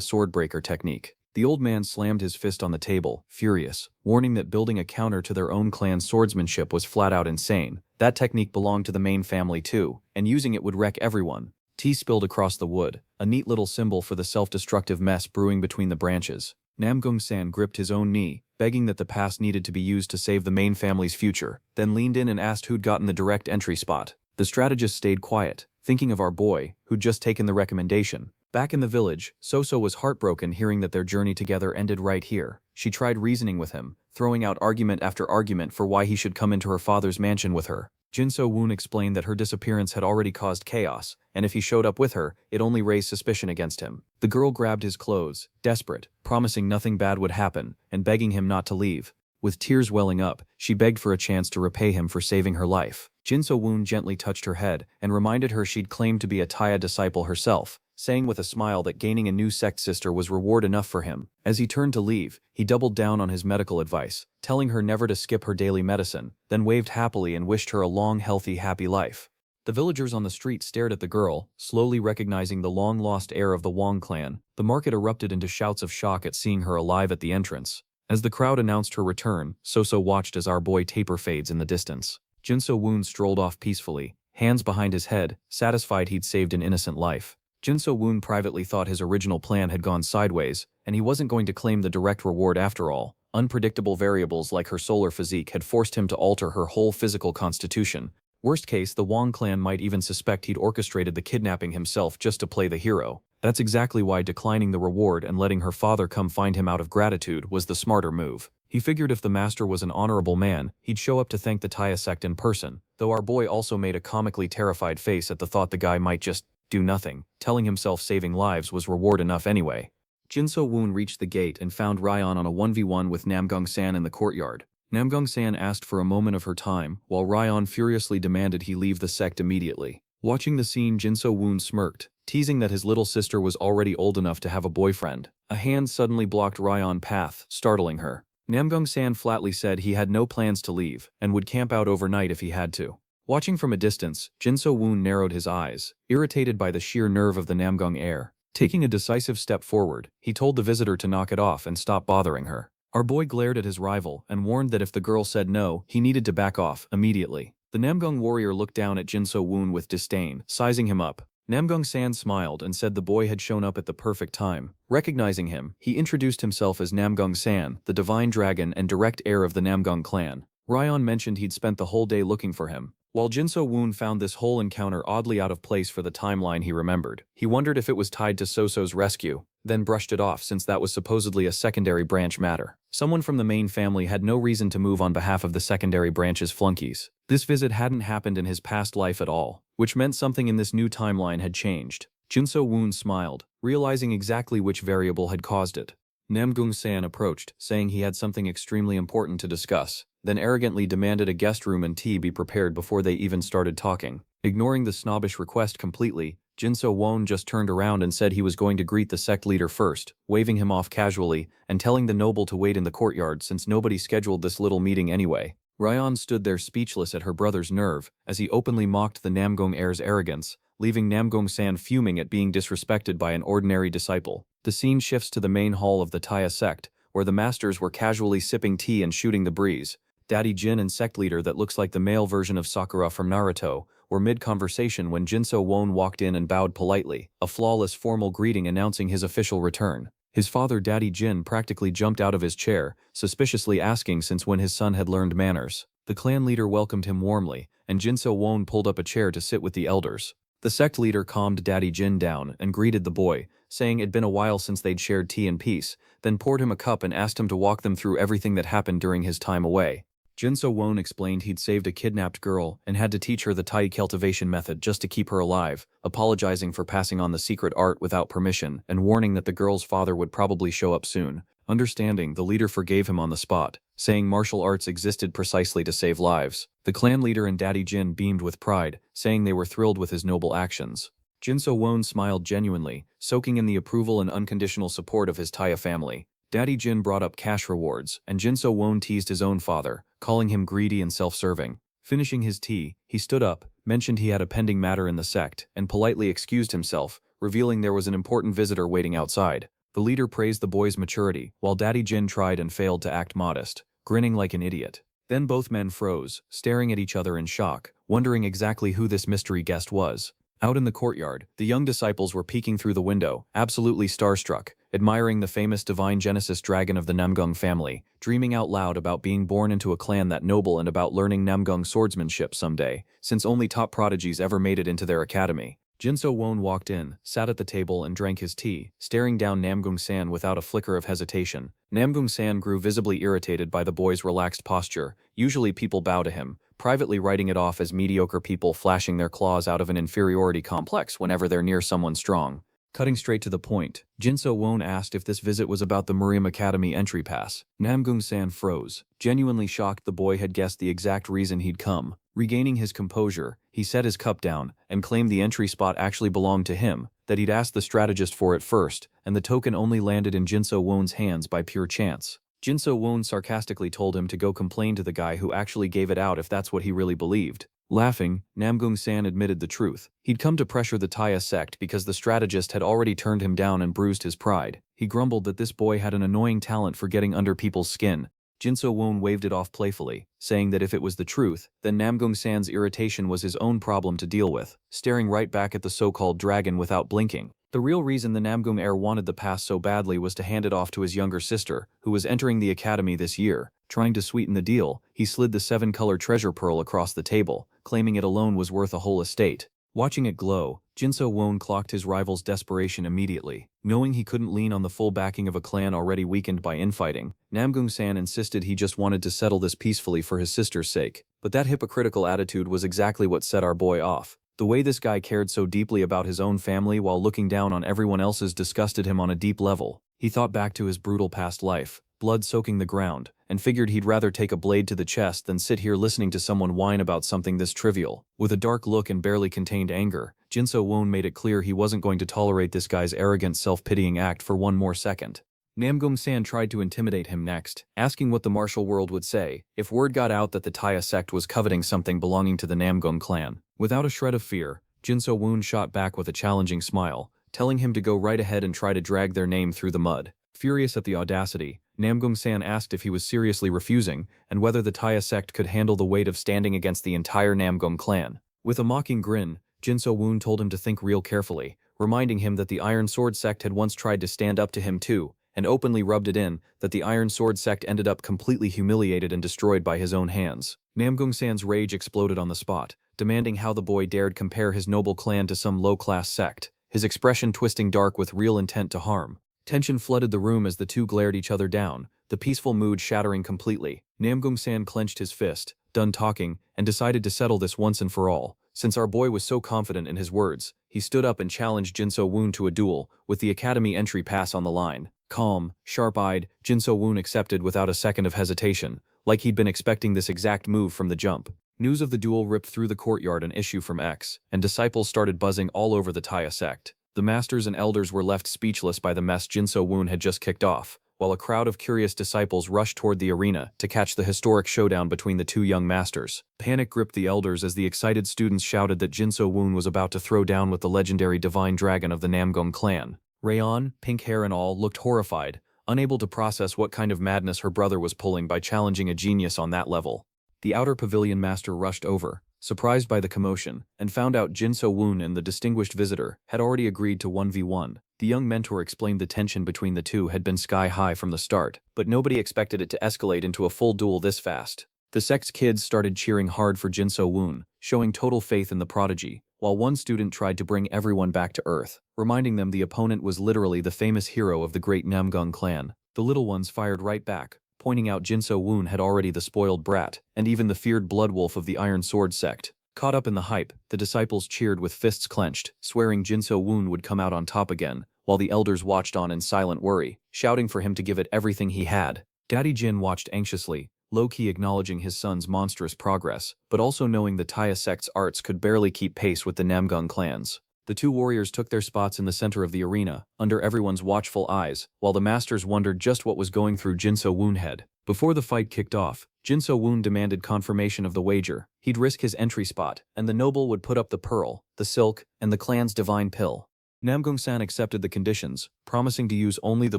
swordbreaker technique. The old man slammed his fist on the table, furious, warning that building a counter to their own clan's swordsmanship was flat out insane. That technique belonged to the main family too, and using it would wreck everyone. Tea spilled across the wood, a neat little symbol for the self-destructive mess brewing between the branches. Namgung-san gripped his own knee, begging that the pass needed to be used to save the main family's future, then leaned in and asked who'd gotten the direct entry spot. The strategist stayed quiet, thinking of our boy, who'd just taken the recommendation. Back in the village, Soso was heartbroken hearing that their journey together ended right here. She tried reasoning with him, throwing out argument after argument for why he should come into her father's mansion with her. Jinso Woon explained that her disappearance had already caused chaos, and if he showed up with her, it only raised suspicion against him. The girl grabbed his clothes, desperate, promising nothing bad would happen, and begging him not to leave. With tears welling up, she begged for a chance to repay him for saving her life. Jinso Woon gently touched her head and reminded her she'd claimed to be a Taya disciple herself, saying with a smile that gaining a new sect sister was reward enough for him. As he turned to leave, he doubled down on his medical advice, telling her never to skip her daily medicine, then waved happily and wished her a long, healthy, happy life. The villagers on the street stared at the girl, slowly recognizing the long-lost heir of the Wang clan. The market erupted into shouts of shock at seeing her alive at the entrance. As the crowd announced her return, Soso watched as our boy taper fades in the distance. Jinso Woon strolled off peacefully, hands behind his head, satisfied he'd saved an innocent life. Jinso Woon privately thought his original plan had gone sideways, and he wasn't going to claim the direct reward after all. Unpredictable variables like her solar physique had forced him to alter her whole physical constitution. Worst case, the Wang clan might even suspect he'd orchestrated the kidnapping himself just to play the hero. That's exactly why declining the reward and letting her father come find him out of gratitude was the smarter move. He figured if the master was an honorable man, he'd show up to thank the Taya sect in person, though our boy also made a comically terrified face at the thought the guy might just do nothing, telling himself saving lives was reward enough anyway. Jinso Woon reached the gate and found Ryan on a 1v1 with Namgung-san in the courtyard. Namgung-san asked for a moment of her time, while Ryan furiously demanded he leave the sect immediately. Watching the scene, Jinso Woon smirked, teasing that his little sister was already old enough to have a boyfriend. A hand suddenly blocked Ryan's path, startling her. Namgung-san flatly said he had no plans to leave, and would camp out overnight if he had to. Watching from a distance, Jinso Woon narrowed his eyes, irritated by the sheer nerve of the Namgung heir. Taking a decisive step forward, he told the visitor to knock it off and stop bothering her. Our boy glared at his rival and warned that if the girl said no, he needed to back off immediately. The Namgung warrior looked down at Jinso Woon with disdain, sizing him up. Namgung-san smiled and said the boy had shown up at the perfect time. Recognizing him, he introduced himself as Namgung-san, the divine dragon and direct heir of the Namgung clan. Ryan mentioned he'd spent the whole day looking for him. While Jinso Woon found this whole encounter oddly out of place for the timeline he remembered, he wondered if it was tied to Soso's rescue. then brushed it off since that was supposedly a secondary branch matter. Someone from the main family had no reason to move on behalf of the secondary branch's flunkies. This visit hadn't happened in his past life at all, which meant something in this new timeline had changed. Jinso Woon smiled, realizing exactly which variable had caused it. Namgung-san approached, saying he had something extremely important to discuss, then arrogantly demanded a guest room and tea be prepared before they even started talking. Ignoring the snobbish request completely, Jinso Woon just turned around and said he was going to greet the sect leader first, waving him off casually and telling the noble to wait in the courtyard since nobody scheduled this little meeting anyway. Ryan stood there speechless at her brother's nerve as he openly mocked the Namgung heir's arrogance, leaving Namgung-san fuming at being disrespected by an ordinary disciple. The scene shifts to the main hall of the Taya sect, where the masters were casually sipping tea and shooting the breeze. Daddy Jin and sect leader that looks like the male version of Sakura from Naruto were mid-conversation when Jinso Woon walked in and bowed politely, a flawless formal greeting announcing his official return. His father Daddy Jin practically jumped out of his chair, suspiciously asking since when his son had learned manners. The clan leader welcomed him warmly, and Jinso Woon pulled up a chair to sit with the elders. The sect leader calmed Daddy Jin down and greeted the boy, saying it'd been a while since they'd shared tea in peace, then poured him a cup and asked him to walk them through everything that happened during his time away. Jinso Woon explained he'd saved a kidnapped girl and had to teach her the Tai cultivation method just to keep her alive, apologizing for passing on the secret art without permission and warning that the girl's father would probably show up soon. Understanding, the leader forgave him on the spot, saying martial arts existed precisely to save lives. The clan leader and Daddy Jin beamed with pride, saying they were thrilled with his noble actions. Jinso Woon smiled genuinely, soaking in the approval and unconditional support of his Taya family. Daddy Jin brought up cash rewards, and Jinso Woon teased his own father, calling him greedy and self-serving. Finishing his tea, he stood up, mentioned he had a pending matter in the sect, and politely excused himself, revealing there was an important visitor waiting outside. The leader praised the boy's maturity, while Daddy Jin tried and failed to act modest, grinning like an idiot. Then both men froze, staring at each other in shock, wondering exactly who this mystery guest was. Out in the courtyard, the young disciples were peeking through the window, absolutely starstruck, admiring the famous divine Genesis dragon of the Namgung family, dreaming out loud about being born into a clan that noble and about learning Namgung swordsmanship someday, since only top prodigies ever made it into their academy. Jinso Woon walked in, sat at the table and drank his tea, staring down Namgung-san without a flicker of hesitation. Namgung-san grew visibly irritated by the boy's relaxed posture. Usually people bow to him, privately writing it off as mediocre people flashing their claws out of an inferiority complex whenever they're near someone strong. Cutting straight to the point, Jinso Woon asked if this visit was about the Miriam Academy entry pass. Namgung-san froze, genuinely shocked the boy had guessed the exact reason he'd come. Regaining his composure, he set his cup down and claimed the entry spot actually belonged to him, that he'd asked the strategist for it first, and the token only landed in Jinso Woon's hands by pure chance. Jinso Woon sarcastically told him to go complain to the guy who actually gave it out if that's what he really believed. Laughing, Namgung-san admitted the truth. He'd come to pressure the Taya sect because the strategist had already turned him down and bruised his pride. He grumbled that this boy had an annoying talent for getting under people's skin. Jinso Woon waved it off playfully, saying that if it was the truth, then Namgung-san's irritation was his own problem to deal with, staring right back at the so-called dragon without blinking. The real reason the Namgung heir wanted the pass so badly was to hand it off to his younger sister, who was entering the academy this year. Trying to sweeten the deal, he slid the 7-color treasure pearl across the table, claiming it alone was worth a whole estate. Watching it glow, Jinso Woon clocked his rival's desperation immediately. Knowing he couldn't lean on the full backing of a clan already weakened by infighting, Namgung-san insisted he just wanted to settle this peacefully for his sister's sake. But that hypocritical attitude was exactly what set our boy off. The way this guy cared so deeply about his own family while looking down on everyone else's disgusted him on a deep level. He thought back to his brutal past life, blood soaking the ground, and figured he'd rather take a blade to the chest than sit here listening to someone whine about something this trivial. With a dark look and barely contained anger, Jinso Woon made it clear he wasn't going to tolerate this guy's arrogant self-pitying act for one more second. Namgung-san tried to intimidate him next, asking what the martial world would say if word got out that the Taya sect was coveting something belonging to the Namgung clan. Without a shred of fear, Jinso Woon shot back with a challenging smile, telling him to go right ahead and try to drag their name through the mud. Furious at the audacity, Namgung-san asked if he was seriously refusing, and whether the Taya sect could handle the weight of standing against the entire Namgung clan. With a mocking grin, Jinso Woon told him to think real carefully, reminding him that the Iron Sword sect had once tried to stand up to him too, and openly rubbed it in that the Iron Sword sect ended up completely humiliated and destroyed by his own hands. Namgung-san's rage exploded on the spot, demanding how the boy dared compare his noble clan to some low-class sect, his expression twisting dark with real intent to harm. Tension flooded the room as the two glared each other down, the peaceful mood shattering completely. Namgung-san clenched his fist, done talking, and decided to settle this once and for all. Since our boy was so confident in his words, he stood up and challenged Jinso Woon to a duel, with the academy entry pass on the line. Calm, sharp-eyed, Jinso Woon accepted without a second of hesitation, like he'd been expecting this exact move from the jump. News of the duel ripped through the courtyard an issue from X, and disciples started buzzing all over the Taya sect. The masters and elders were left speechless by the mess Jinso Woon had just kicked off, while a crowd of curious disciples rushed toward the arena to catch the historic showdown between the two young masters. Panic gripped the elders as the excited students shouted that Jinso Woon was about to throw down with the legendary divine dragon of the Namgung clan. Rayon, pink hair and all, looked horrified, unable to process what kind of madness her brother was pulling by challenging a genius on that level. The outer pavilion master rushed over, surprised by the commotion, and found out Jinso Woon and the distinguished visitor had already agreed to 1v1. The young mentor explained the tension between the two had been sky-high from the start, but nobody expected it to escalate into a full duel this fast. The sect's kids started cheering hard for Jinso Woon, showing total faith in the prodigy, while one student tried to bring everyone back to earth, reminding them the opponent was literally the famous hero of the great Namgung clan. The little ones fired right back, pointing out Jinso Woon had already the spoiled brat, and even the feared blood wolf of the Iron Sword sect. Caught up in the hype, the disciples cheered with fists clenched, swearing Jinso Woon would come out on top again, while the elders watched on in silent worry, shouting for him to give it everything he had. Daddy Jin watched anxiously, low-key acknowledging his son's monstrous progress, but also knowing the Taya sect's arts could barely keep pace with the Namgung clans. The two warriors took their spots in the center of the arena, under everyone's watchful eyes, while the masters wondered just what was going through Jinso Woon's head. Before the fight kicked off, Jinso Woon demanded confirmation of the wager. He'd risk his entry spot, and the noble would put up the pearl, the silk, and the clan's divine pill. Namgung-san accepted the conditions, promising to use only the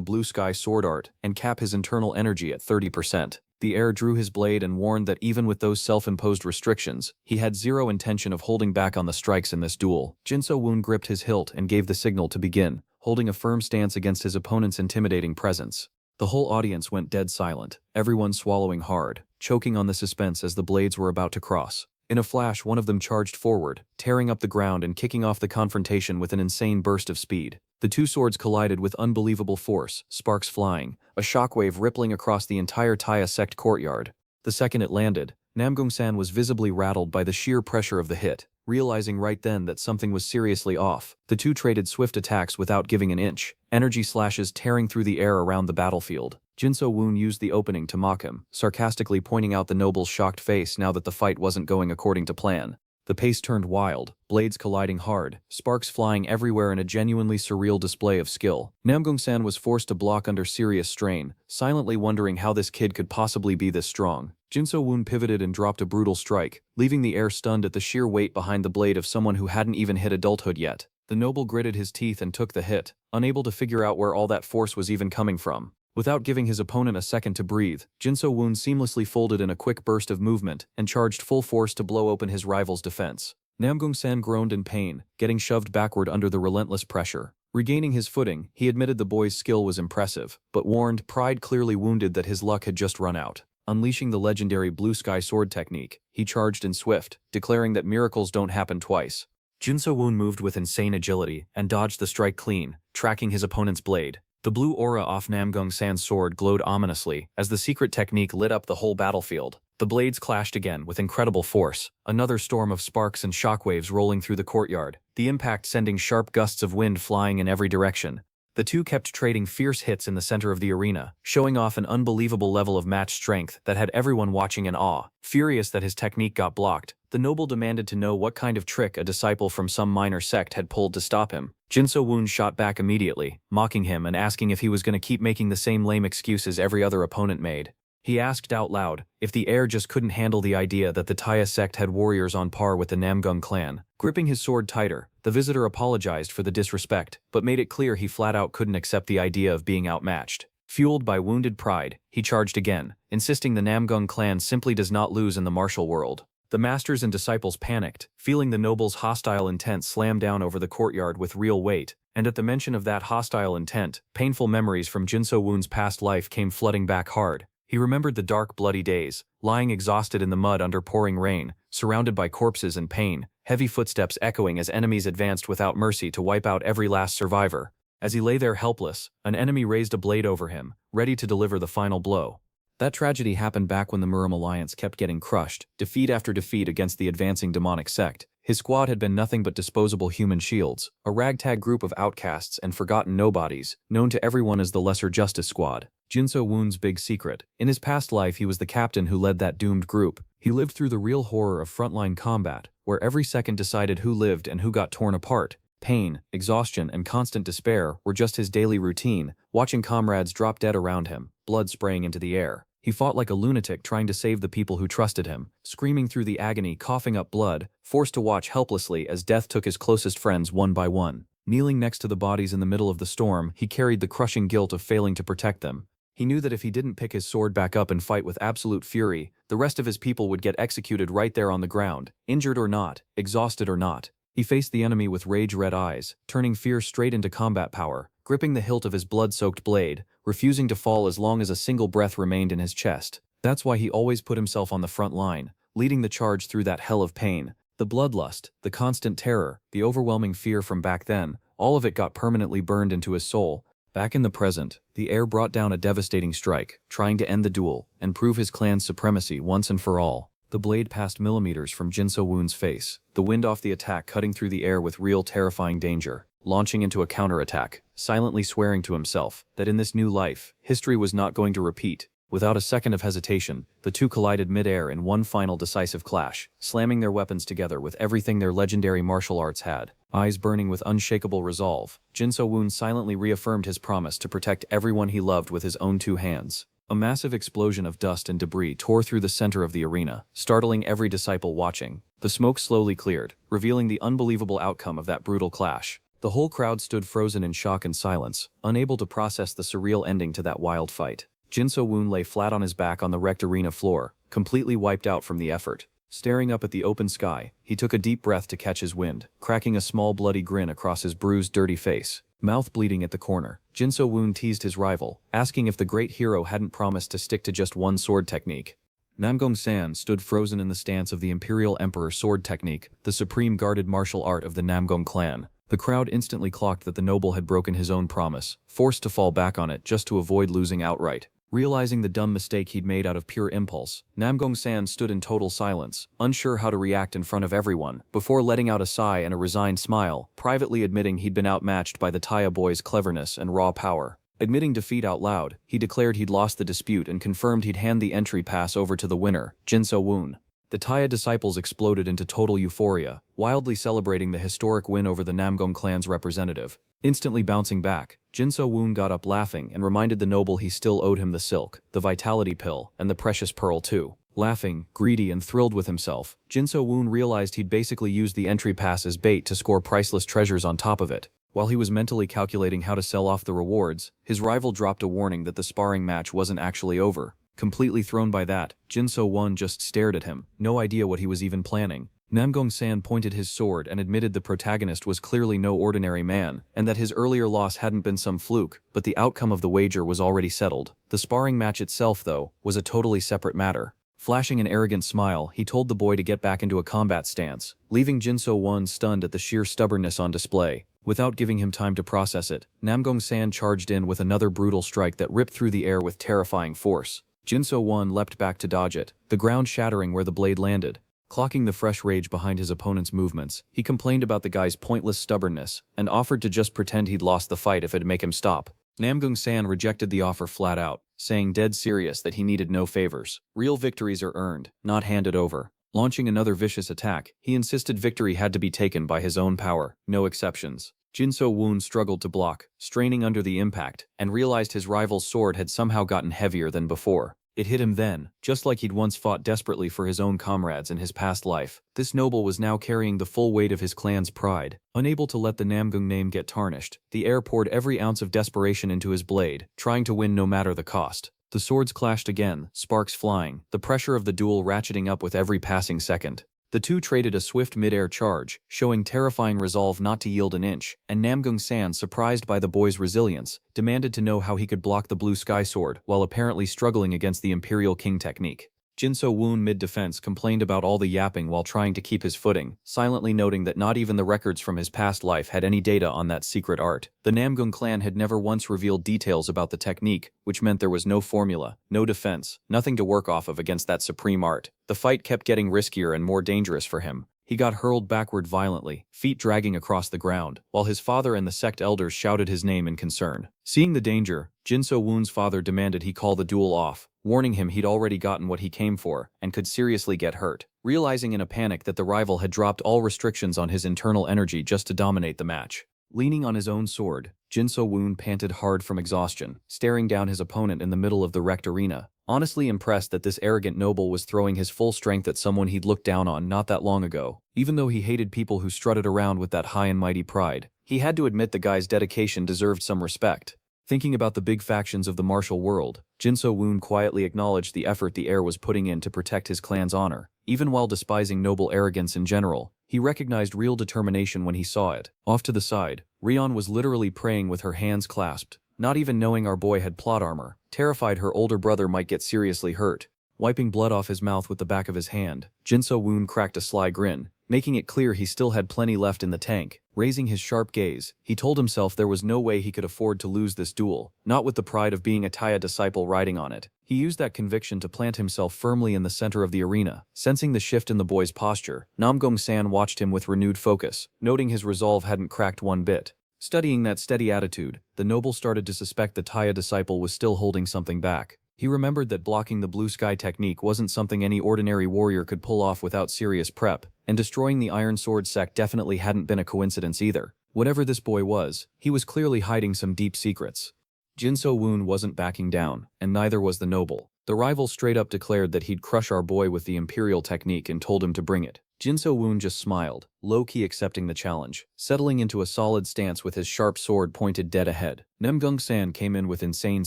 blue sky sword art and cap his internal energy at 30%. The heir drew his blade and warned that even with those self-imposed restrictions, he had zero intention of holding back on the strikes in this duel. Jinso Woon gripped his hilt and gave the signal to begin, holding a firm stance against his opponent's intimidating presence. The whole audience went dead silent, everyone swallowing hard, choking on the suspense as the blades were about to cross. In a flash, one of them charged forward, tearing up the ground and kicking off the confrontation with an insane burst of speed. The two swords collided with unbelievable force, sparks flying, a shockwave rippling across the entire Taya sect courtyard. The second it landed, Namgung-san was visibly rattled by the sheer pressure of the hit, realizing right then that something was seriously off. The two traded swift attacks without giving an inch, energy slashes tearing through the air around the battlefield. Jinso Woon used the opening to mock him, sarcastically pointing out the noble's shocked face now that the fight wasn't going according to plan. The pace turned wild, blades colliding hard, sparks flying everywhere in a genuinely surreal display of skill. Namgung-san was forced to block under serious strain, silently wondering how this kid could possibly be this strong. Jinso Woon pivoted and dropped a brutal strike, leaving the heir stunned at the sheer weight behind the blade of someone who hadn't even hit adulthood yet. The noble gritted his teeth and took the hit, unable to figure out where all that force was even coming from. Without giving his opponent a second to breathe, Jinso Woon seamlessly folded in a quick burst of movement and charged full force to blow open his rival's defense. Namgung-san groaned in pain, getting shoved backward under the relentless pressure. Regaining his footing, he admitted the boy's skill was impressive, but warned, pride clearly wounded, that his luck had just run out. Unleashing the legendary blue sky sword technique, he charged in swift, declaring that miracles don't happen twice. Jinso Woon moved with insane agility and dodged the strike clean, tracking his opponent's blade. The blue aura off Namgung-san's sword glowed ominously as the secret technique lit up the whole battlefield. The blades clashed again with incredible force, another storm of sparks and shockwaves rolling through the courtyard, the impact sending sharp gusts of wind flying in every direction. The two kept trading fierce hits in the center of the arena, showing off an unbelievable level of match strength that had everyone watching in awe. Furious that his technique got blocked, the noble demanded to know what kind of trick a disciple from some minor sect had pulled to stop him. Jinso Woon shot back immediately, mocking him and asking if he was going to keep making the same lame excuses every other opponent made. He asked out loud if the heir just couldn't handle the idea that the Taya sect had warriors on par with the Namgung clan. Gripping his sword tighter, the visitor apologized for the disrespect, but made it clear he flat out couldn't accept the idea of being outmatched. Fueled by wounded pride, he charged again, insisting the Namgung clan simply does not lose in the martial world. The masters and disciples panicked, feeling the noble's hostile intent slam down over the courtyard with real weight, and at the mention of that hostile intent, painful memories from Jinso Woon's past life came flooding back hard. He remembered the dark, bloody days, lying exhausted in the mud under pouring rain, surrounded by corpses and pain, heavy footsteps echoing as enemies advanced without mercy to wipe out every last survivor. As he lay there helpless, an enemy raised a blade over him, ready to deliver the final blow. That tragedy happened back when the Murim alliance kept getting crushed, defeat after defeat against the advancing demonic sect. His squad had been nothing but disposable human shields, a ragtag group of outcasts and forgotten nobodies, known to everyone as the Lesser Justice Squad. Jinso Woon's big secret. In his past life he was the captain who led that doomed group. He lived through the real horror of frontline combat, where every second decided who lived and who got torn apart. Pain, exhaustion, and constant despair were just his daily routine, watching comrades drop dead around him, blood spraying into the air. He fought like a lunatic trying to save the people who trusted him, screaming through the agony, coughing up blood, forced to watch helplessly as death took his closest friends one by one. Kneeling next to the bodies in the middle of the storm, he carried the crushing guilt of failing to protect them. He knew that if he didn't pick his sword back up and fight with absolute fury, the rest of his people would get executed right there on the ground, injured or not, exhausted or not. He faced the enemy with rage-red eyes, turning fear straight into combat power, gripping the hilt of his blood-soaked blade, refusing to fall as long as a single breath remained in his chest. That's why he always put himself on the front line, leading the charge through that hell of pain. The bloodlust, the constant terror, the overwhelming fear from back then, all of it got permanently burned into his soul. Back in the present, the heir brought down a devastating strike, trying to end the duel and prove his clan's supremacy once and for all. The blade passed millimeters from Jinso Woon's face, the wind off the attack cutting through the air with real terrifying danger, launching into a counterattack, silently swearing to himself that in this new life, history was not going to repeat. Without a second of hesitation, the two collided mid-air in one final decisive clash, slamming their weapons together with everything their legendary martial arts had. Eyes burning with unshakable resolve, Jinso Woon silently reaffirmed his promise to protect everyone he loved with his own two hands. A massive explosion of dust and debris tore through the center of the arena, startling every disciple watching. The smoke slowly cleared, revealing the unbelievable outcome of that brutal clash. The whole crowd stood frozen in shock and silence, unable to process the surreal ending to that wild fight. Jinso Woon lay flat on his back on the wrecked arena floor, completely wiped out from the effort. Staring up at the open sky, he took a deep breath to catch his wind, cracking a small bloody grin across his bruised, dirty face. Mouth bleeding at the corner, Jinso Woon teased his rival, asking if the great hero hadn't promised to stick to just one sword technique. Namgong San stood frozen in the stance of the Imperial Emperor sword technique, the supreme guarded martial art of the Namgong clan. The crowd instantly clocked that the noble had broken his own promise, forced to fall back on it just to avoid losing outright. Realizing the dumb mistake he'd made out of pure impulse, Namgong San stood in total silence, unsure how to react in front of everyone, before letting out a sigh and a resigned smile, privately admitting he'd been outmatched by the Taya boy's cleverness and raw power. Admitting defeat out loud, he declared he'd lost the dispute and confirmed he'd hand the entry pass over to the winner, Jinso Woon. The Taya disciples exploded into total euphoria, wildly celebrating the historic win over the Namgong clan's representative. Instantly bouncing back, Jinso Woon got up laughing and reminded the noble he still owed him the silk, the vitality pill, and the precious pearl too. Laughing, greedy and thrilled with himself, Jinso Woon realized he'd basically used the entry pass as bait to score priceless treasures on top of it. While he was mentally calculating how to sell off the rewards, his rival dropped a warning that the sparring match wasn't actually over. Completely thrown by that, Jinso Woon just stared at him, no idea what he was even planning. Namgong San pointed his sword and admitted the protagonist was clearly no ordinary man, and that his earlier loss hadn't been some fluke, but the outcome of the wager was already settled. The sparring match itself, though, was a totally separate matter. Flashing an arrogant smile, he told the boy to get back into a combat stance, leaving Jinso Woon stunned at the sheer stubbornness on display. Without giving him time to process it, Namgong San charged in with another brutal strike that ripped through the air with terrifying force. Jinso Woon leapt back to dodge it, the ground shattering where the blade landed. Clocking the fresh rage behind his opponent's movements, he complained about the guy's pointless stubbornness and offered to just pretend he'd lost the fight if it'd make him stop. Namgong San rejected the offer flat out, saying dead serious that he needed no favors. Real victories are earned, not handed over. Launching another vicious attack, he insisted victory had to be taken by his own power, no exceptions. Jinso Woon struggled to block, straining under the impact, and realized his rival's sword had somehow gotten heavier than before. It hit him then, just like he'd once fought desperately for his own comrades in his past life. This noble was now carrying the full weight of his clan's pride. Unable to let the Namgong name get tarnished, the heir poured every ounce of desperation into his blade, trying to win no matter the cost. The swords clashed again, sparks flying, the pressure of the duel ratcheting up with every passing second. The two traded a swift mid-air charge, showing terrifying resolve not to yield an inch, and Namgong San, surprised by the boy's resilience, demanded to know how he could block the blue sky sword while apparently struggling against the Imperial King technique. Jinso Woon mid-defense complained about all the yapping while trying to keep his footing, silently noting that not even the records from his past life had any data on that secret art. The Namgung clan had never once revealed details about the technique, which meant there was no formula, no defense, nothing to work off of against that supreme art. The fight kept getting riskier and more dangerous for him. He got hurled backward violently, feet dragging across the ground, while his father and the sect elders shouted his name in concern. Seeing the danger, Jinso Woon's father demanded he call the duel off, warning him he'd already gotten what he came for and could seriously get hurt. Realizing in a panic that the rival had dropped all restrictions on his internal energy just to dominate the match. Leaning on his own sword, Jinso Woon panted hard from exhaustion, staring down his opponent in the middle of the wrecked arena, honestly impressed that this arrogant noble was throwing his full strength at someone he'd looked down on not that long ago. Even though he hated people who strutted around with that high and mighty pride, he had to admit the guy's dedication deserved some respect. Thinking about the big factions of the martial world, Jinso Woon quietly acknowledged the effort the heir was putting in to protect his clan's honor. Even while despising noble arrogance in general, he recognized real determination when he saw it. Off to the side, Rion was literally praying with her hands clasped, not even knowing our boy had plot armor, terrified her older brother might get seriously hurt. Wiping blood off his mouth with the back of his hand, Jinso Woon cracked a sly grin, making it clear he still had plenty left in the tank. Raising his sharp gaze, he told himself there was no way he could afford to lose this duel, not with the pride of being a Taya disciple riding on it. He used that conviction to plant himself firmly in the center of the arena. Sensing the shift in the boy's posture, Namgung-san watched him with renewed focus, noting his resolve hadn't cracked one bit. Studying that steady attitude, the noble started to suspect the Taya disciple was still holding something back. He remembered that blocking the blue sky technique wasn't something any ordinary warrior could pull off without serious prep, and destroying the Iron Sword sect definitely hadn't been a coincidence either. Whatever this boy was, he was clearly hiding some deep secrets. Jinso Woon wasn't backing down, and neither was the noble. The rival straight up declared that he'd crush our boy with the Imperial technique and told him to bring it. Jinso Woon just smiled, low-key accepting the challenge, settling into a solid stance with his sharp sword pointed dead ahead. Namgung-san came in with insane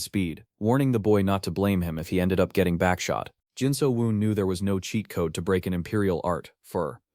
speed, warning the boy not to blame him if he ended up getting backshot. Jinso Woon knew there was no cheat code to break an Imperial art,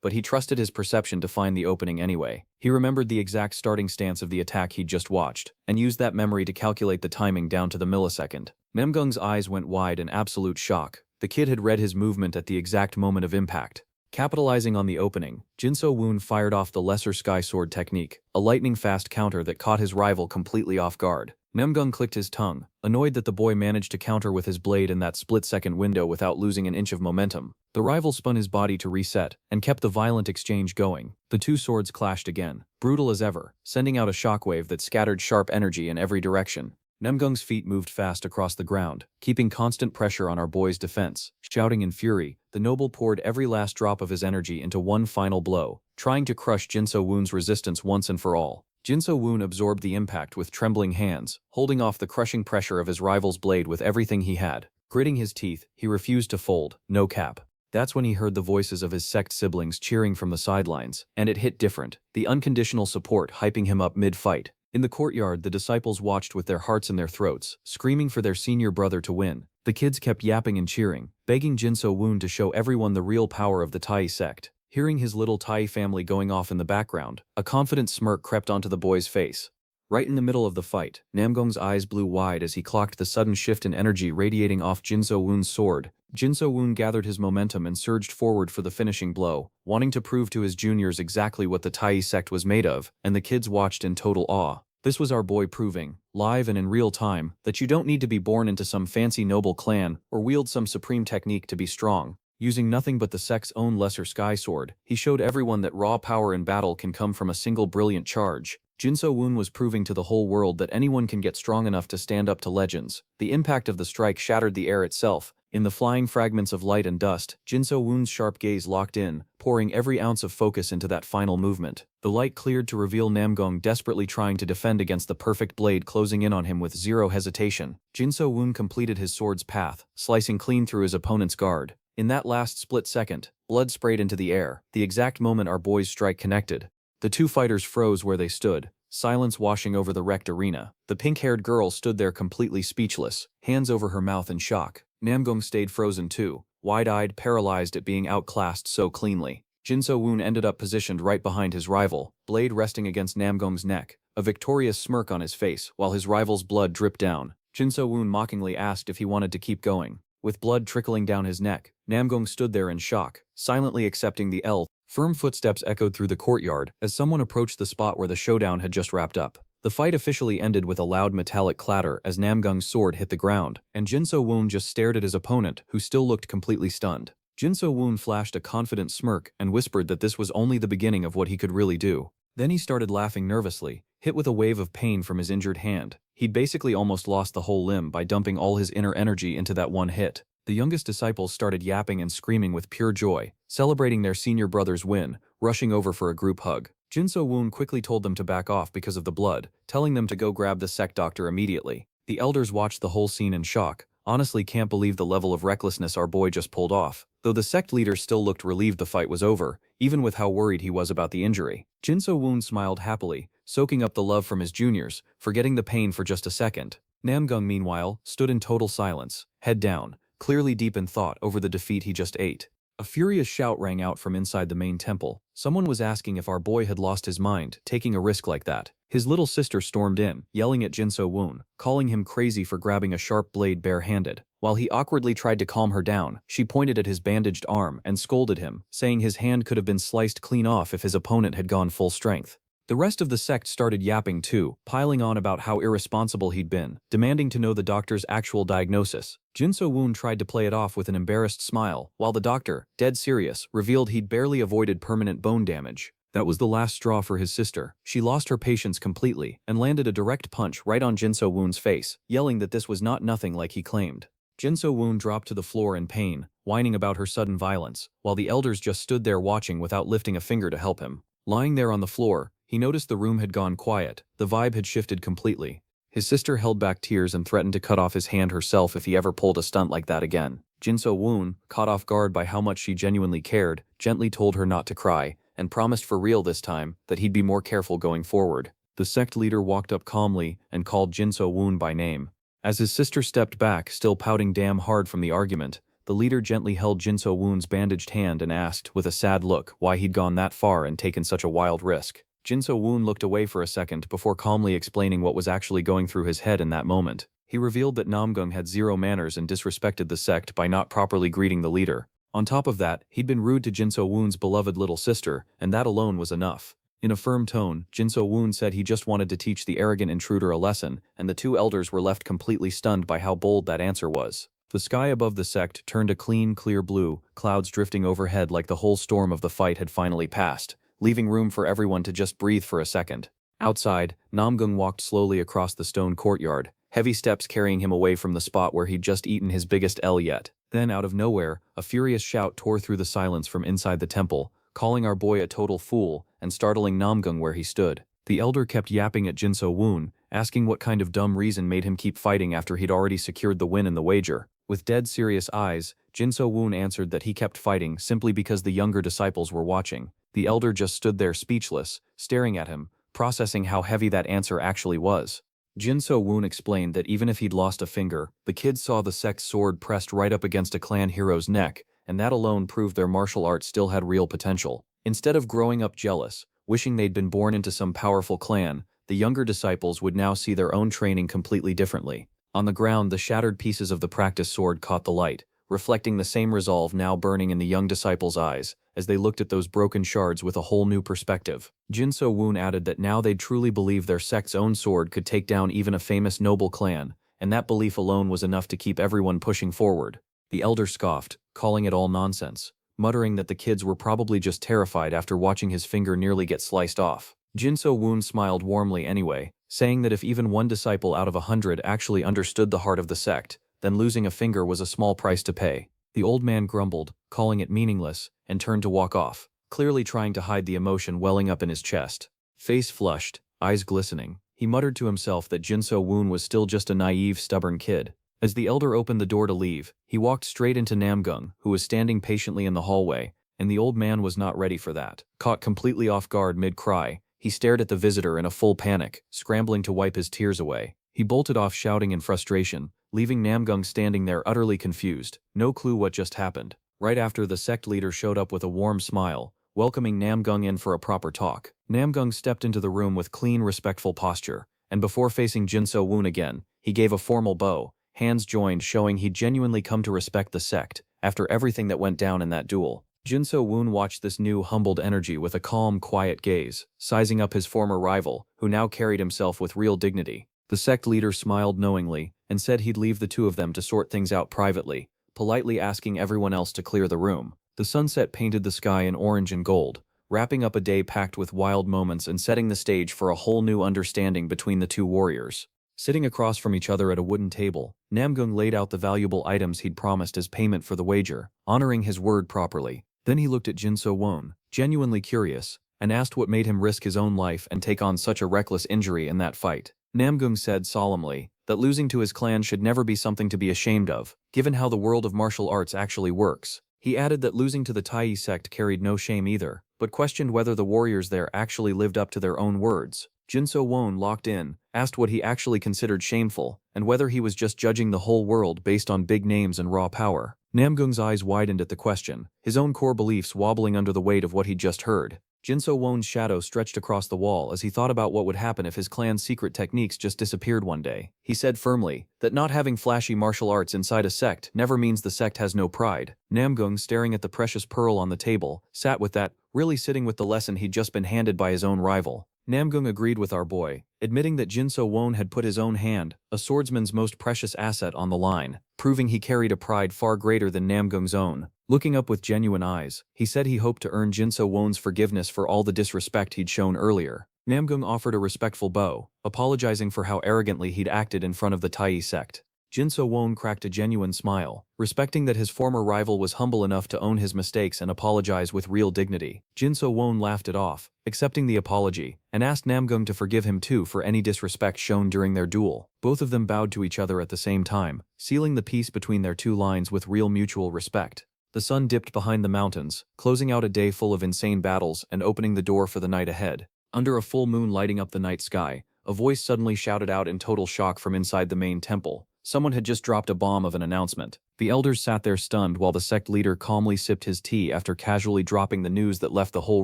but he trusted his perception to find the opening anyway. He remembered the exact starting stance of the attack he'd just watched, and used that memory to calculate the timing down to the millisecond. Namgung's eyes went wide in absolute shock. The kid had read his movement at the exact moment of impact. Capitalizing on the opening, Jinso Woon fired off the Lesser Sky Sword technique, a lightning-fast counter that caught his rival completely off guard. Namgung clicked his tongue, annoyed that the boy managed to counter with his blade in that split-second window without losing an inch of momentum. The rival spun his body to reset, and kept the violent exchange going. The two swords clashed again, brutal as ever, sending out a shockwave that scattered sharp energy in every direction. Namgung's feet moved fast across the ground, keeping constant pressure on our boy's defense. Shouting in fury, the noble poured every last drop of his energy into one final blow, trying to crush Jinso Woon's resistance once and for all. Jinso Woon absorbed the impact with trembling hands, holding off the crushing pressure of his rival's blade with everything he had. Gritting his teeth, he refused to fold, no cap. That's when he heard the voices of his sect siblings cheering from the sidelines, and it hit different, the unconditional support hyping him up mid-fight. In the courtyard, the disciples watched with their hearts in their throats, screaming for their senior brother to win. The kids kept yapping and cheering, begging Jinso Woon to show everyone the real power of the Tai sect. Hearing his little Tai family going off in the background, a confident smirk crept onto the boy's face. Right in the middle of the fight, Namgung's eyes blew wide as he clocked the sudden shift in energy radiating off Jinso Woon's sword. Jinso Woon gathered his momentum and surged forward for the finishing blow, wanting to prove to his juniors exactly what the Tai sect was made of, and the kids watched in total awe. This was our boy proving, live and in real time, that you don't need to be born into some fancy noble clan or wield some supreme technique to be strong. Using nothing but the sect's own Lesser Sky Sword, he showed everyone that raw power in battle can come from a single brilliant charge. Jinso Woon was proving to the whole world that anyone can get strong enough to stand up to legends. The impact of the strike shattered the air itself. In the flying fragments of light and dust, Jinso Woon's sharp gaze locked in, pouring every ounce of focus into that final movement. The light cleared to reveal Namgung desperately trying to defend against the perfect blade closing in on him with zero hesitation. Jinso Woon completed his sword's path, slicing clean through his opponent's guard. In that last split second, blood sprayed into the air, the exact moment our boy's strike connected. The two fighters froze where they stood, silence washing over the wrecked arena. The pink-haired girl stood there completely speechless, hands over her mouth in shock. Namgung stayed frozen too, wide-eyed, paralyzed at being outclassed so cleanly. Jinso Woon ended up positioned right behind his rival, blade resting against Namgung's neck, a victorious smirk on his face while his rival's blood dripped down. Jinso Woon mockingly asked if he wanted to keep going. with blood trickling down his neck. Namgung stood there in shock, silently accepting the L. Firm footsteps echoed through the courtyard as someone approached the spot where the showdown had just wrapped up. The fight officially ended with a loud metallic clatter as Namgung's sword hit the ground, and Jin So-woon just stared at his opponent, who still looked completely stunned. Jin So-woon flashed a confident smirk and whispered that this was only the beginning of what he could really do. Then he started laughing nervously, hit with a wave of pain from his injured hand. He'd basically almost lost the whole limb by dumping all his inner energy into that one hit. The youngest disciples started yapping and screaming with pure joy, celebrating their senior brother's win, rushing over for a group hug. Jin So-woon quickly told them to back off because of the blood, telling them to go grab the sect doctor immediately. The elders watched the whole scene in shock. Honestly, can't believe the level of recklessness our boy just pulled off. Though the sect leader still looked relieved the fight was over, even with how worried he was about the injury. Jin So-woon smiled happily, soaking up the love from his juniors, forgetting the pain for just a second. Namgung, meanwhile, stood in total silence, head down, clearly deep in thought over the defeat he just ate. A furious shout rang out from inside the main temple. Someone was asking if our boy had lost his mind, taking a risk like that. His little sister stormed in, yelling at Jin So-woon, calling him crazy for grabbing a sharp blade bare-handed. While he awkwardly tried to calm her down, she pointed at his bandaged arm and scolded him, saying his hand could have been sliced clean off if his opponent had gone full strength. The rest of the sect started yapping too, piling on about how irresponsible he'd been, demanding to know the doctor's actual diagnosis. Jin So-woon tried to play it off with an embarrassed smile, while the doctor, dead serious, revealed he'd barely avoided permanent bone damage. That was the last straw for his sister. She lost her patience completely and landed a direct punch right on Jin So-woon's face, yelling that this was not nothing like he claimed. Jin So-woon dropped to the floor in pain, whining about her sudden violence, while the elders just stood there watching without lifting a finger to help him. Lying there on the floor, he noticed the room had gone quiet. The vibe had shifted completely. His sister held back tears and threatened to cut off his hand herself if he ever pulled a stunt like that again. Jin So-woon, caught off guard by how much she genuinely cared, gently told her not to cry, and promised for real this time that he'd be more careful going forward. The sect leader walked up calmly and called Jin So-woon by name. As his sister stepped back, still pouting damn hard from the argument, the leader gently held Jin So-woon's bandaged hand and asked, with a sad look, why he'd gone that far and taken such a wild risk. Jin So-woon looked away for a second before calmly explaining what was actually going through his head in that moment. He revealed that Namgung had zero manners and disrespected the sect by not properly greeting the leader. On top of that, he'd been rude to Jin So-woon's beloved little sister, and that alone was enough. In a firm tone, Jin So-woon said he just wanted to teach the arrogant intruder a lesson, and the two elders were left completely stunned by how bold that answer was. The sky above the sect turned a clean, clear blue, clouds drifting overhead like the whole storm of the fight had finally passed, leaving room for everyone to just breathe for a second. Outside, Namgung walked slowly across the stone courtyard, heavy steps carrying him away from the spot where he'd just eaten his biggest L yet. Then, out of nowhere, a furious shout tore through the silence from inside the temple, calling our boy a total fool and startling Namgung where he stood. The elder kept yapping at Jin So-woon, asking what kind of dumb reason made him keep fighting after he'd already secured the win in the wager. With dead serious eyes, Jin So-woon answered that he kept fighting simply because the younger disciples were watching. The elder just stood there speechless, staring at him, processing how heavy that answer actually was. Jin So-woon explained that even if he'd lost a finger, the kids saw the sect's sword pressed right up against a clan hero's neck, and that alone proved their martial arts still had real potential. Instead of growing up jealous, wishing they'd been born into some powerful clan, the younger disciples would now see their own training completely differently. On the ground, the shattered pieces of the practice sword caught the light, reflecting the same resolve now burning in the young disciples' eyes, as they looked at those broken shards with a whole new perspective. Jin So-woon added that now they'd truly believe their sect's own sword could take down even a famous noble clan, and that belief alone was enough to keep everyone pushing forward. The elder scoffed, calling it all nonsense, muttering that the kids were probably just terrified after watching his finger nearly get sliced off. Jin So-woon smiled warmly anyway, saying that if even one disciple out of 100 actually understood the heart of the sect, then losing a finger was a small price to pay. The old man grumbled, calling it meaningless, and turned to walk off, clearly trying to hide the emotion welling up in his chest. Face flushed, eyes glistening, he muttered to himself that Jin So-woon was still just a naive, stubborn kid. As the elder opened the door to leave, he walked straight into Namgung, who was standing patiently in the hallway, and the old man was not ready for that. Caught completely off guard mid-cry, he stared at the visitor in a full panic, scrambling to wipe his tears away. He bolted off shouting in frustration, leaving Namgung standing there utterly confused, no clue what just happened. Right after, the sect leader showed up with a warm smile, welcoming Namgung in for a proper talk. Namgung stepped into the room with clean, respectful posture, and before facing Jin So-woon again, he gave a formal bow, hands joined showing he'd genuinely come to respect the sect, after everything that went down in that duel. Jinso Woon watched this new humbled energy with a calm, quiet gaze, sizing up his former rival, who now carried himself with real dignity. The sect leader smiled knowingly, and said he'd leave the two of them to sort things out privately, politely asking everyone else to clear the room. The sunset painted the sky in orange and gold, wrapping up a day packed with wild moments and setting the stage for a whole new understanding between the two warriors. Sitting across from each other at a wooden table, Namgung laid out the valuable items he'd promised as payment for the wager, honoring his word properly. Then he looked at Jinso Won, genuinely curious, and asked what made him risk his own life and take on such a reckless injury in that fight. Namgung said solemnly that losing to his clan should never be something to be ashamed of, given how the world of martial arts actually works. He added that losing to the Tai sect carried no shame either, but questioned whether the warriors there actually lived up to their own words. Jinso Won locked in, asked what he actually considered shameful, and whether he was just judging the whole world based on big names and raw power. Namgung's eyes widened at the question, his own core beliefs wobbling under the weight of what he'd just heard. Jinso Won's shadow stretched across the wall as he thought about what would happen if his clan's secret techniques just disappeared one day. He said firmly that not having flashy martial arts inside a sect never means the sect has no pride. Namgung, staring at the precious pearl on the table, sat with that, really sitting with the lesson he'd just been handed by his own rival. Namgung agreed with our boy, admitting that Jinso Won had put his own hand, a swordsman's most precious asset, on the line, proving he carried a pride far greater than Namgung's own. Looking up with genuine eyes, he said he hoped to earn Jinso Won's forgiveness for all the disrespect he'd shown earlier. Namgung offered a respectful bow, apologizing for how arrogantly he'd acted in front of the Tai sect. Jinso Won cracked a genuine smile, respecting that his former rival was humble enough to own his mistakes and apologize with real dignity. Jinso Won laughed it off, accepting the apology, and asked Namgung to forgive him too for any disrespect shown during their duel. Both of them bowed to each other at the same time, sealing the peace between their two lines with real mutual respect. The sun dipped behind the mountains, closing out a day full of insane battles and opening the door for the night ahead. Under a full moon lighting up the night sky, a voice suddenly shouted out in total shock from inside the main temple. Someone had just dropped a bomb of an announcement. The elders sat there stunned while the sect leader calmly sipped his tea after casually dropping the news that left the whole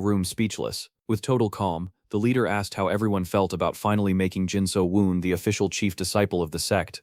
room speechless. With total calm, the leader asked how everyone felt about finally making Jinso Won the official chief disciple of the sect.